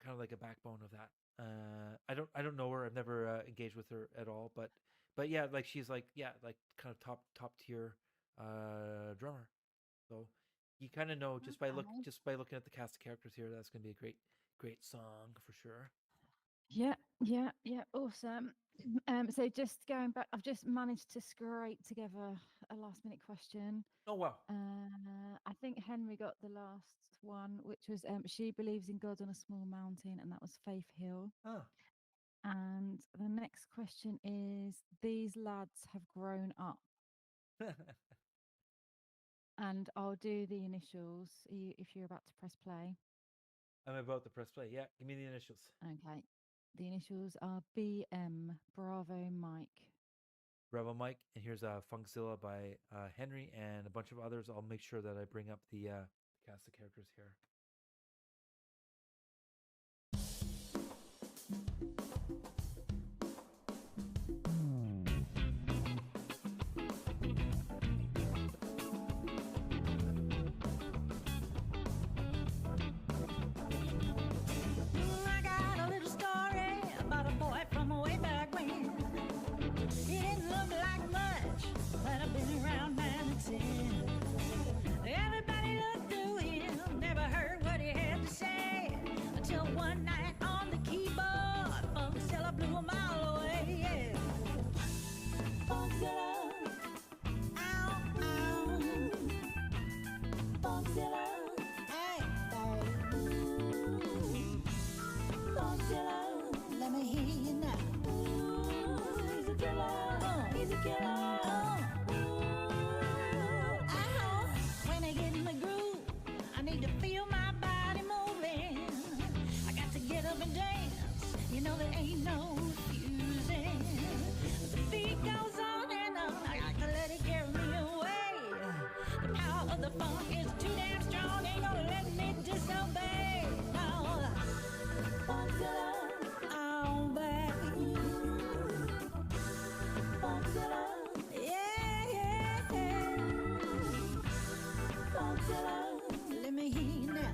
kind of like a backbone of that. I don't know her. I've never engaged with her at all, but yeah, like she's like like kind of top tier drummer. So you kind of know just by looking at the cast of characters here, that's going to be a great song for sure. Yeah. Awesome. So just going back, I've just managed to scrape together a last minute question. Oh wow. I think Henry got the last one, which was she believes in God on a small mountain, and that was Faith Hill. Oh. And the next question is, these lads have grown up. And I'll do the initials if you're about to press play. I'm about to press play. Yeah, give me the initials. Okay. The initials are BM, Bravo Mike. Bravo Mike, and here's FunkZilla by Henry and a bunch of others. I'll make sure that I bring up the cast of characters here. I got a little story about a boy from way back when. He didn't look like much, but I've been around 9 to 10. Everybody looked through him, never heard what he had to say, until one night on the keyboard, FunkZilla blew a mile away. Yeah. FunkZilla, ow, ow. FunkZilla, hey, baby. FunkZilla, let me hear you now. He's a killer, he's a killer. When I get in the groove, I need to feel my body moving. I got to get up and dance, you know there ain't no refusing. The beat goes on and on, I got to let it carry me away. The power of the funk is too damn strong, ain't gonna let me disobey. No. FunkZilla, oh baby. FunkZilla, yeah. FunkZilla, let me hear you now.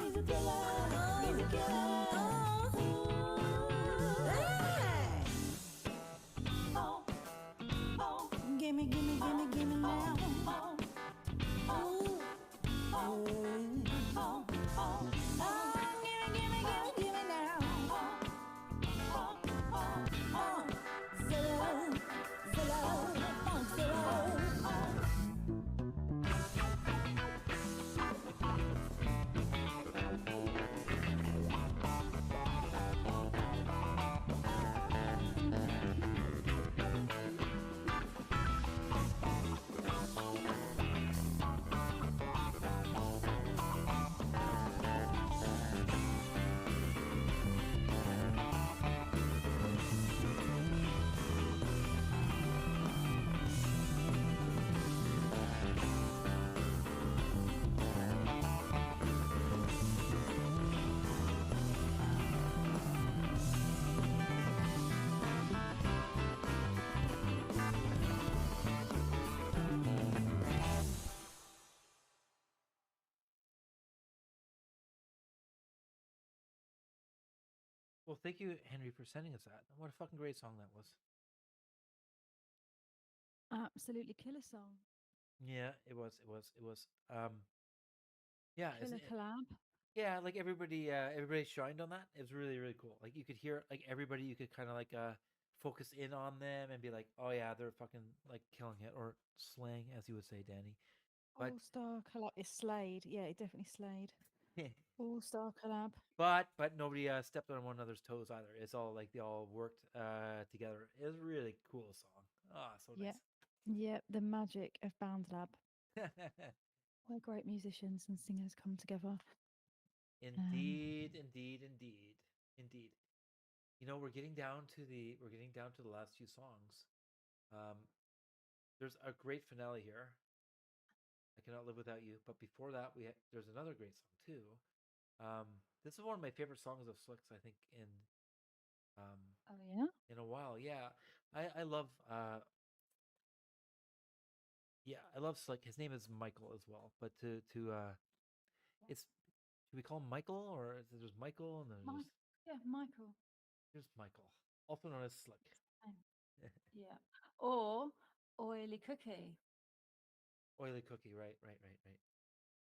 He's a killer, he's a killer. Hey. Oh, gimme now. Gimme now. Zilla, FunkZilla. Well, thank you, Henry, for sending us that. What a fucking great song that was. Absolutely killer song. Yeah, it was. Yeah, Killer collab. yeah, like everybody shined on that. It was really, really cool. Like you could hear like everybody, you could kind of like focus in on them and be like, oh yeah, they're fucking like killing it or slaying, as you would say, Danny. But All-star collab. It's slayed. Yeah, it definitely slayed. All-star collab. but nobody stepped on one another's toes either. It's all like they all worked together. It was a really cool song. Ah, so Yeah. nice. Yeah, the magic of BandLab. Where great musicians and singers come together. Indeed. You know, we're getting down to the last few songs. There's a great finale here. I Cannot Live Without You. But before that, there's another great song too. This is one of my favorite songs of Slick's, I think, in Oh yeah. in a while. Yeah, I love I love Slick. His name is Michael as well. But it's do we call him Michael or is there's Michael and then Michael. there's Michael, also known as Slick. Yeah. Or Oily Cookie. Oily Cookie, right.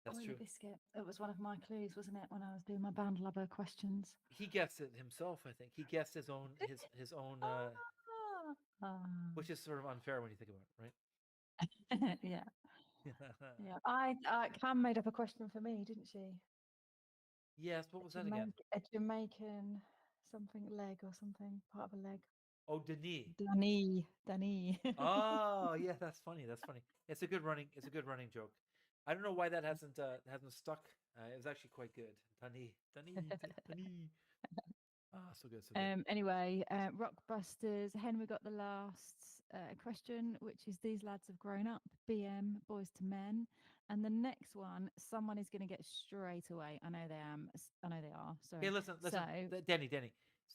That's Oily true. Biscuit. It was one of my clues, wasn't it, when I was doing my BandLab questions? He guessed it himself, I think. He guessed his own his own which is sort of unfair when you think about it, right? Yeah. Yeah. I Cam made up a question for me, didn't she? Yes, what was that again? A Jamaican something leg or something, part of a leg. Oh, Denis. Danny. Oh, yeah, that's funny. It's a good running joke. I don't know why that hasn't stuck. It was actually quite good. Denis. Ah, so good. Anyway, Rockbusters. Henry got the last question, which is these lads have grown up. BM, Boys to Men, and the next one, someone is going to get straight away. I know they are. Sorry. Okay, listen. So, Denny.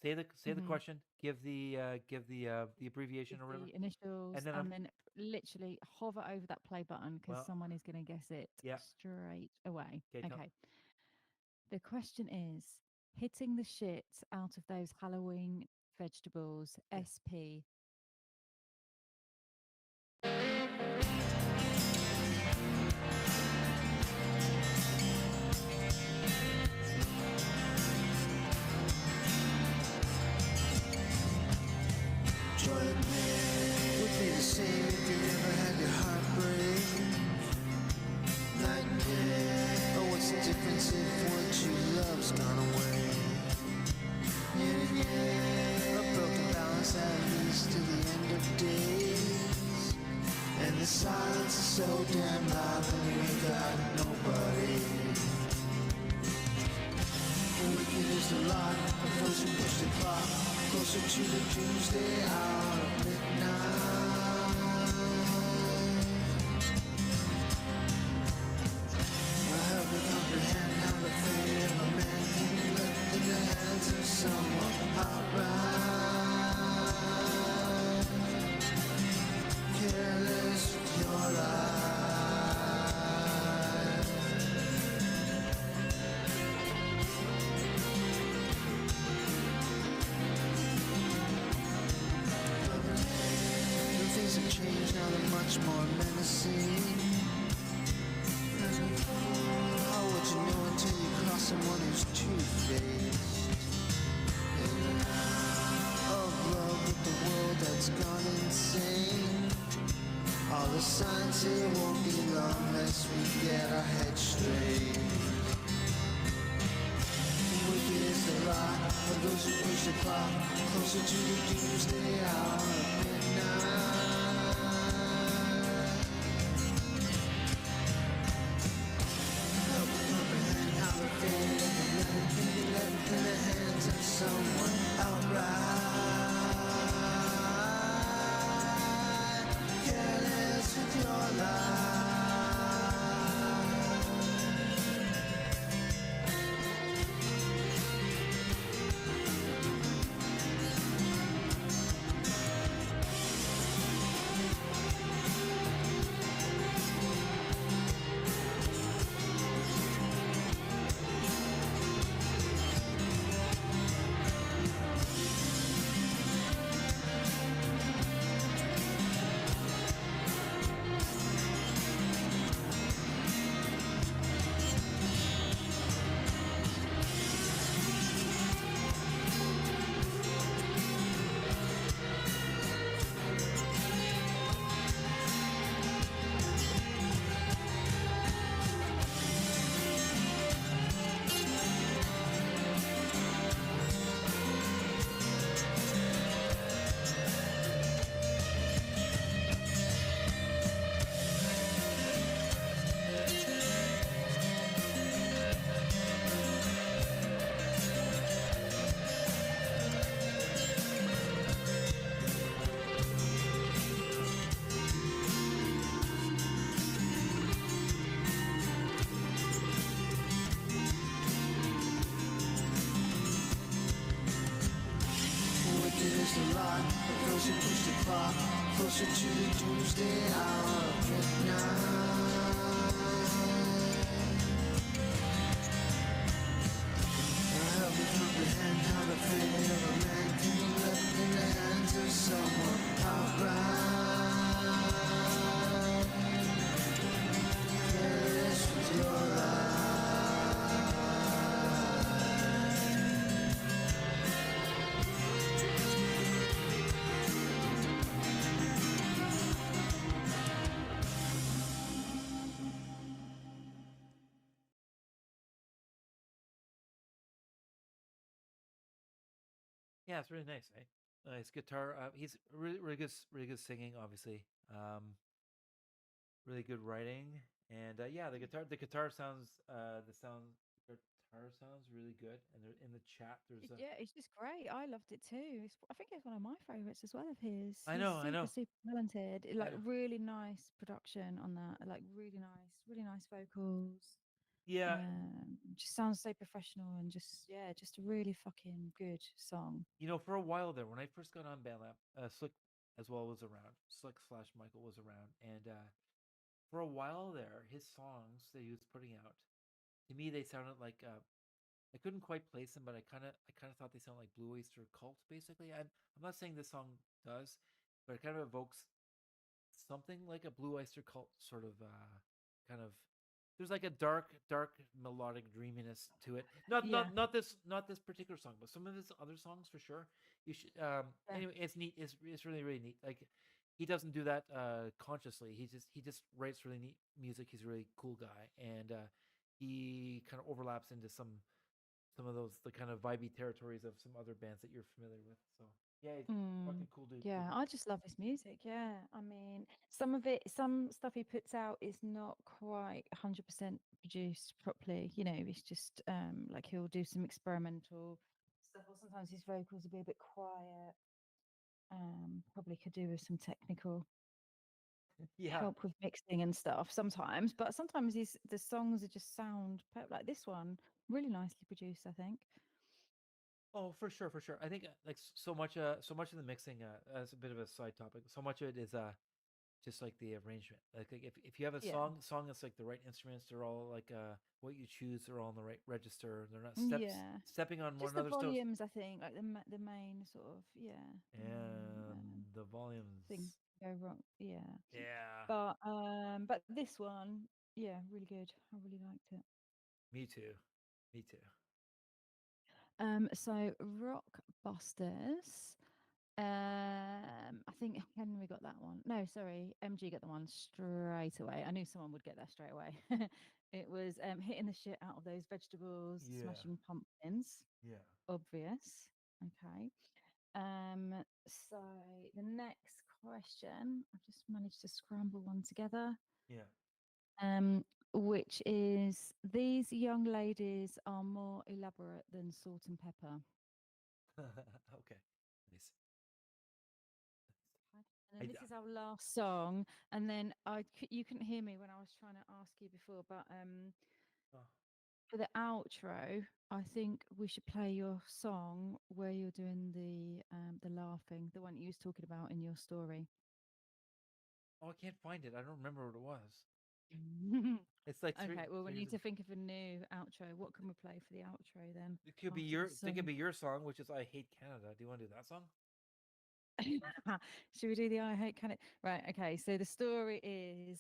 Say the question. Give the abbreviation or whatever. The initials, and then literally hover over that play button because someone is going to guess it straight away. Okay. The question is hitting the shit out of those Halloween vegetables. SP. Join me, would be the same if you never had your heart break. Like me, oh, what's the difference if what you love's gone away? Yeah, a broken balance that leads to the end of days. And the silence is so damn loud when you ain't got nobody. Wicked is the lot of those who push the clock closer to the doomsday hour of midnight. I help you comprehend how the fate of a man can be left in the hands of someone outright careless with your life. Things have changed, now they're much more menacing. How would you know until you cross someone who's two-faced? Of love with the world that's gone insane. All the signs say it won't be long unless we get our heads straight. Wicked is the lot of those who push the clock closer to the doomsday hour of midnight. Help me comprehend how the fate of the man can be left in the hands of someone outright careless with your life. closer, push the clock closer to the doomsday hour of midnight. Help me comprehend how the fate of a man can be left in the hands of someone outright. Careless with your life. Yeah, it's really nice. Eh? Nice guitar. He's really, really good singing. Obviously, really good writing, and yeah, the guitar sounds. Guitar sounds really good. And in the chat, there's a. Yeah, it's just great. I loved it too. I think it's one of my favorites as well of his. I He's know, I know. super talented. I Like know. really nice production on that. Like really nice vocals. Yeah, Just sounds so professional and just just a really fucking good song. you know, for a while there, when I first got on Bandlab, Slick as well was around. Slick slash Michael was around, and for a while there, his songs that he was putting out, to me, they sounded like I couldn't quite place them, but I kind of thought they sounded like Blue Oyster Cult. Basically, I'm not saying this song does, but it kind of evokes something like a Blue Oyster Cult sort of kind of. There's like a dark melodic dreaminess to it. Not this particular song, but some of his other songs for sure. You should anyway. It's neat. It's really neat. Like he doesn't do that consciously. He just writes really neat music. He's a really cool guy, and he kind of overlaps into some of those the kind of vibey territories of some other bands that you're familiar with. So yeah, he's fucking cool dude. Yeah, I just love his music. Yeah, I mean, some stuff he puts out is not quite 100% produced properly. You know, it's just like he'll do some experimental stuff, or sometimes his vocals will be a bit quiet. Probably could do with some technical Yeah. help with mixing and stuff sometimes, but sometimes the songs are just sound like this one, really nicely produced, I think. Oh, for sure, for sure. I think like so much of the mixing, as a bit of a side topic, so much of it is just like the arrangement. Like if you have a Yeah. song that's like the right instruments, they're all like what you choose, they're all in the right register. They're not Yeah. stepping on one Just the another's toes. volumes, I think, like the main sort of the main, And the volumes. things go wrong. Yeah. Yeah. But this one, yeah, really good. I really liked it. Me too. Me too. So Rockbusters. I think Henry got that one. No, sorry, MG got the one straight away. I knew someone would get that straight away. It was hitting the shit out of those vegetables, Yeah. smashing pumpkins. Yeah. Obvious. Okay. So the next question, I've just managed to scramble one together. Yeah. Which is, these young ladies are more elaborate than salt and pepper. Okay. Nice. And then this is our last song. And then you couldn't hear me when I was trying to ask you before, but for the outro, I think we should play your song where you're doing the laughing, the one you was talking about in your story. Oh, I can't find it. I don't remember what it was. It's like Okay, well, we years need to ago. think of a new outro. What can we play for the outro then? It could be your song, which is "I Hate Canada." Do you want to do that song? Should we do the I Hate Canada? Right. Okay. So the story is,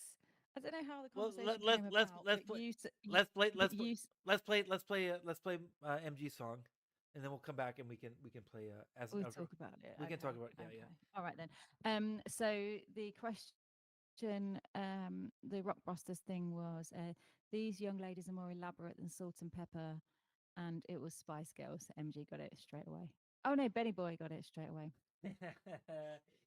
I don't know how the Well, conversation let's came let's about. let's but play you s- y- let's play but let's you play s- let's play MG song, and then we'll come back and we can play as an We'll outro. talk about it. We can talk about it. okay. Yeah. All right then. So the question, the Rockbusters thing was, these young ladies are more elaborate than salt and pepper, and it was Spice Girls. MG got it straight away. Oh no, Bennyboy got it straight away.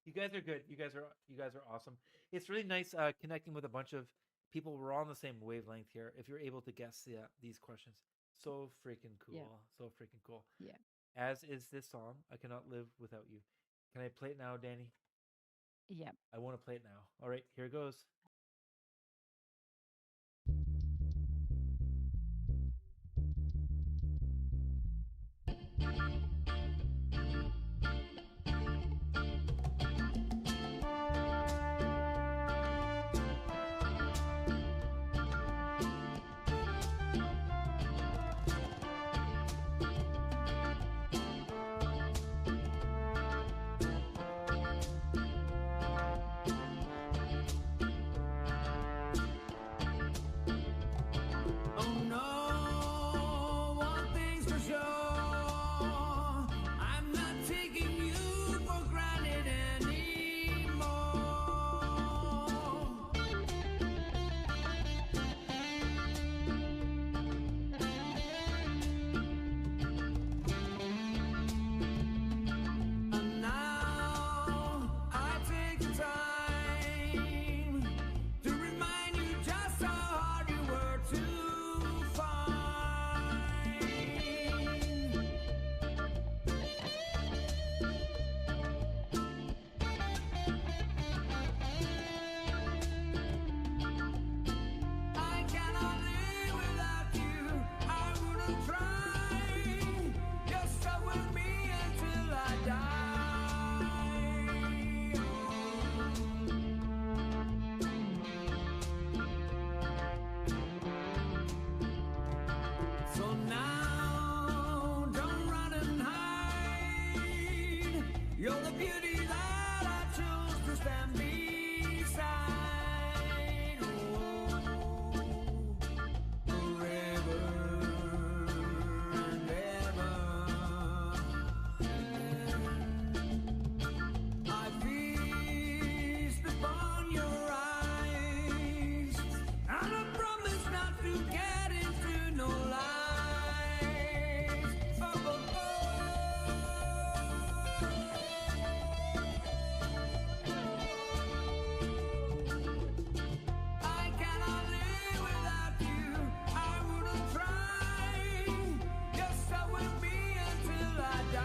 You guys are good. You guys are awesome. It's really nice connecting with a bunch of people. We're all on the same wavelength here. If you're able to guess these questions, so freaking cool. Yeah. So freaking cool. Yeah. As is this song, I Cannot Live Without You. Can I play it now, Danny? Yeah. I want to play it now. All right, here it goes. beauty that I choose to stand beside. Oh, forever and ever. I feast upon your eyes, and I promise not to get into no lies. Oh, oh, oh. I cannot live without you. I wouldn't try. Just stay with me until I die.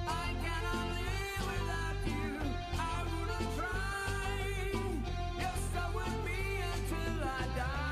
I cannot live without you. I wouldn't try. Just stay with me until I die.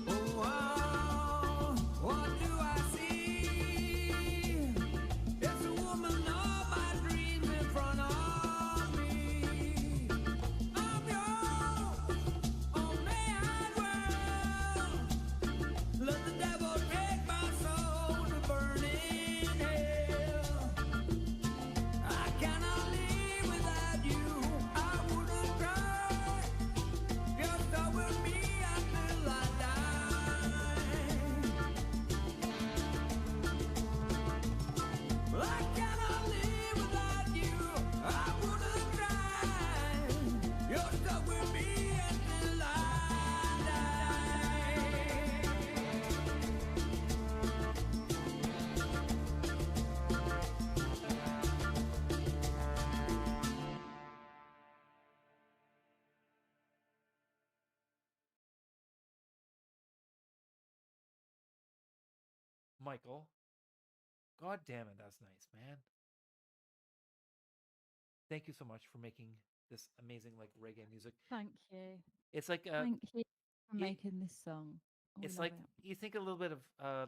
Oh, what do I see? It's a woman of my dreams in front of me. I'm yours, only I will. Let the devil take my soul to burning hell. I cannot live without you. I wouldn't try. Just stay with me until I die. I cannot live without you. I wouldn't try. Just stay with me until I die. Michael, god damn it, that's nice, man. Thank you so much for making this amazing like reggae music. Thank you. It's like Thank you for y- making this song. Oh, we it's love like it. you think a little bit of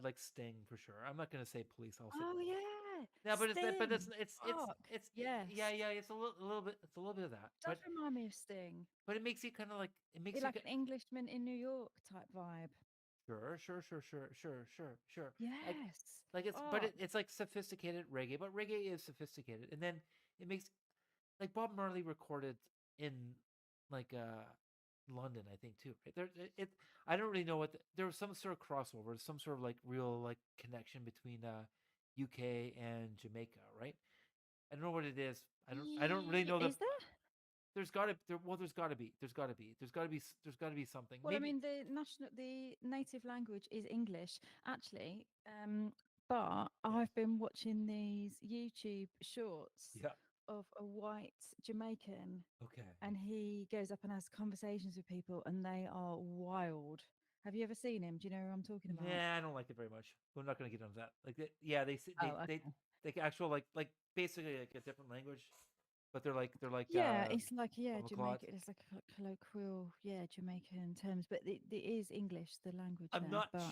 like Sting for sure. I'm not gonna say Police. I'll say Oh yeah. yeah, but it's Sting. Fuck. Yes. yeah, it's a little bit of that. Does remind me of Sting. But it makes you kind of like it makes Bit you like an Englishman in New York type vibe. sure. Yes. Like it's but it's like sophisticated reggae, but reggae is sophisticated, and then it makes like Bob Marley recorded in like London, I think too. Right? I don't really know what there was some sort of crossover, some sort of like real like connection between UK and Jamaica, right? I don't know what it is. I don't really know the. Is there? There's got to there's got to be something. Well, I Maybe mean, the native language is English, actually. But I've been watching these YouTube shorts yeah. of a white Jamaican, Okay. and he goes up and has conversations with people, and they are wild. Have you ever seen him? Do you know who I'm talking about? Yeah, I don't like it very much. We're not going to get into that. Like, they actual like basically like a different language, but they're like Yeah, it's like Jamaica. Jamaican. It's like a colloquial, Jamaican terms, but it is English, the language I'm there. not. But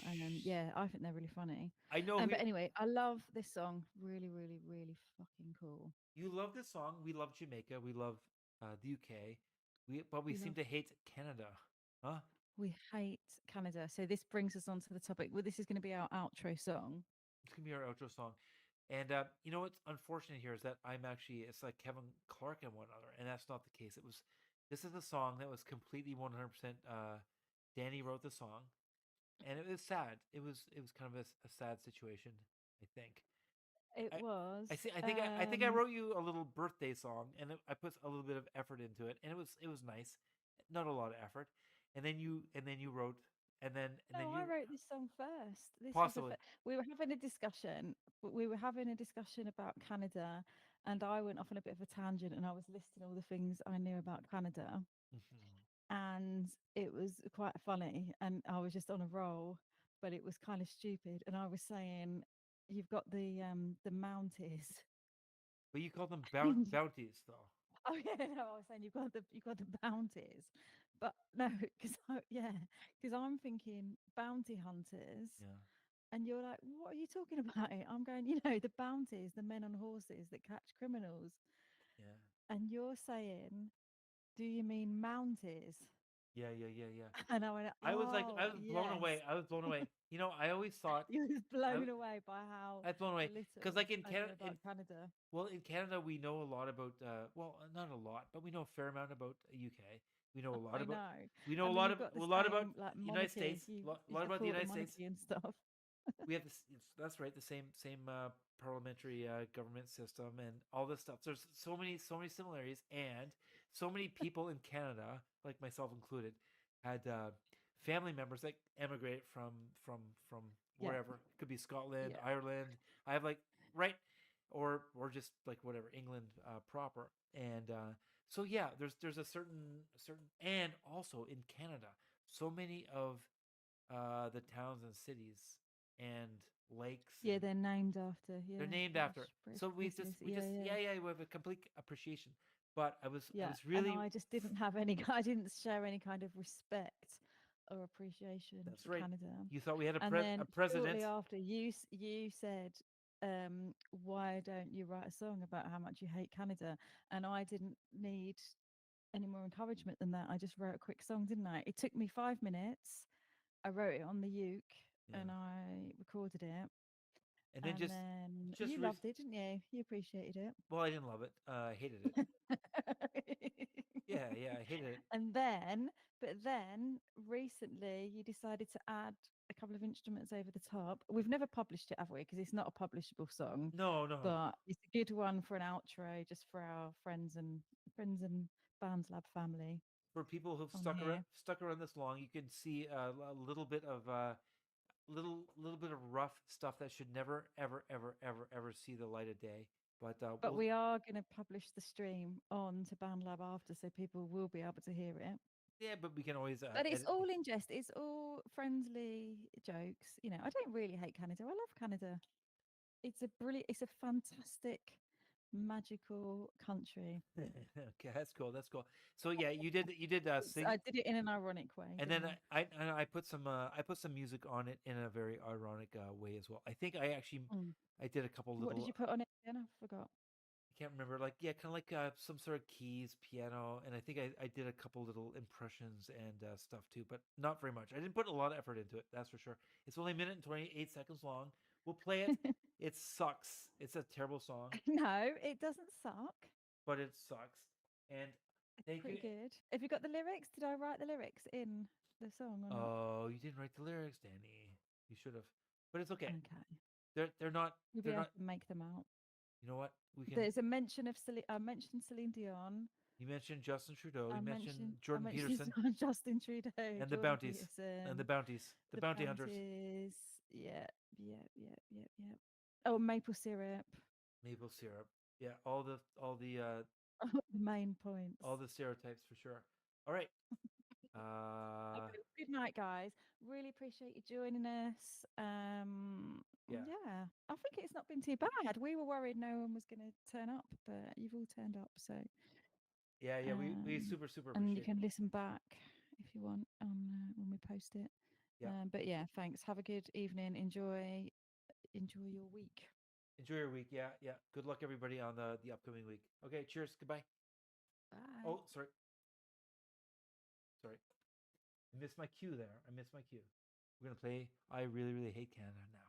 yeah, I think they're really funny. I know. But anyway, I love this song. Really, really, really fucking cool. You love this song. We love Jamaica. We love the UK. But we seem to hate Canada, huh? We hate Canada. So this brings us on to the topic. Well, this is going to be our outro song. It's gonna be our outro song. And you know what's unfortunate here is that it's like Kevin Clarke and one other, and that's not the case. This is a song that was completely 100%. Danny wrote the song, and it was sad. It was kind of a sad situation, I think. It was. I see. I think I wrote you a little birthday song, and I put a little bit of effort into it, and it was nice, not a lot of effort. And then you wrote, and then No, you I wrote this song first. This was possibly. we were having a discussion. We were having a discussion about Canada, and I went off on a bit of a tangent, and I was listing all the things I knew about Canada, and it was quite funny, and I was just on a roll, but it was kind of stupid. And I was saying, you've got the Mounties. But you call them bounties, though. Oh yeah, no, I was saying you've got the bounties, but no, because because I'm thinking bounty hunters, Yeah. and you're like, what are you talking about? I'm going, the bounties, the men on horses that catch criminals, Yeah. and you're saying, do you mean mounties? Yeah. And I went, I was oh blown away. yes. I was blown away. I always thought You was blown away by how I was blown away because, like, in little I knew Canada, about Canada. well, in Canada, we know a lot about. Well, not a lot, but we know a fair amount about UK. We know a lot I about. know. We know I a mean, lot you've of got the a lot about same, like, United monarchy. States. You A lot about the support United States. monarchy and stuff. We have this. That's right. The same parliamentary government system and all this stuff. There's so many similarities, and so many people in Canada, like myself included, had family members that emigrated from Yeah. wherever. It could be Scotland, Yeah. Ireland. I have right, or just like whatever England proper. And so yeah, there's a certain, and also in Canada, so many of the towns and cities and lakes. Yeah, and they're named after. Yeah, they're named British, after it. British So we places. just Yeah. we have a complete appreciation. But I was Yeah, really. and I just didn't have any. I didn't share any kind of respect or appreciation That's for right. Canada. You thought we had And then a president. shortly after, you said, "Why don't you write a song about how much you hate Canada?" And I didn't need any more encouragement than that. I just wrote a quick song, didn't I? It took me 5 minutes. I wrote it on the uke and I recorded it. And then And then just you loved it, didn't you? You appreciated it. well, I didn't love it. I hated it. Yeah, I hated it. And but then recently you decided to add a couple of instruments over the top. We've never published it, have we? Because it's not a publishable song. No. But it's a good one for an outro, just for our friends and Bands Lab family. For people who've on stuck around this long, you can see a little bit of little bit of rough stuff that should never ever see the light of day. But we are going to publish the stream on to Band Lab after, so people will be able to hear it. yeah, but we can always. But it's all in jest. It's all friendly jokes. I don't really hate Canada. I love Canada. It's a fantastic, magical country. Okay, that's cool. So yeah, you did sing. I did it in an ironic way. And then didn't I put some music on it in a very ironic way as well. I think I actually I did a couple little. What did you put on it again? I forgot. I can't remember. Kind of like some sort of keys, piano, and I think I did a couple little impressions and stuff too, but not very much. I didn't put a lot of effort into it. That's for sure. It's only a minute and 28 seconds long. We'll play it. It sucks. It's a terrible song. No, it doesn't suck. But it sucks. And it's pretty good. Have you got the lyrics? Did I write the lyrics in the song or not? Oh, you didn't write the lyrics, Danny. You should have. But it's okay. Okay. They're not. You'll be able to make them out. You know what? We can. There's a mention of I mentioned Celine Dion. You mentioned Justin Trudeau. You mentioned I Jordan mentioned Peterson. Justin Trudeau. And Jordan the bounties. Peterson, And the bounties. The bounty hunters. Yeah. Oh, maple syrup. Maple syrup. Yeah, all the the main points. all the stereotypes for sure. All right. Okay, good night, guys. Really appreciate you joining us. Yeah, I think it's not been too bad. We were worried no one was going to turn up, but you've all turned up. So yeah, we super appreciate and you it. can listen back if you want on when we post it. Yeah. But yeah, thanks. Have a good evening. Enjoy your week. Enjoy your week. Yeah. Good luck, everybody, on the upcoming week. Okay, cheers. Goodbye. Bye. Oh, sorry. I missed my cue there. We're going to play I Really, Really Hate Canada now.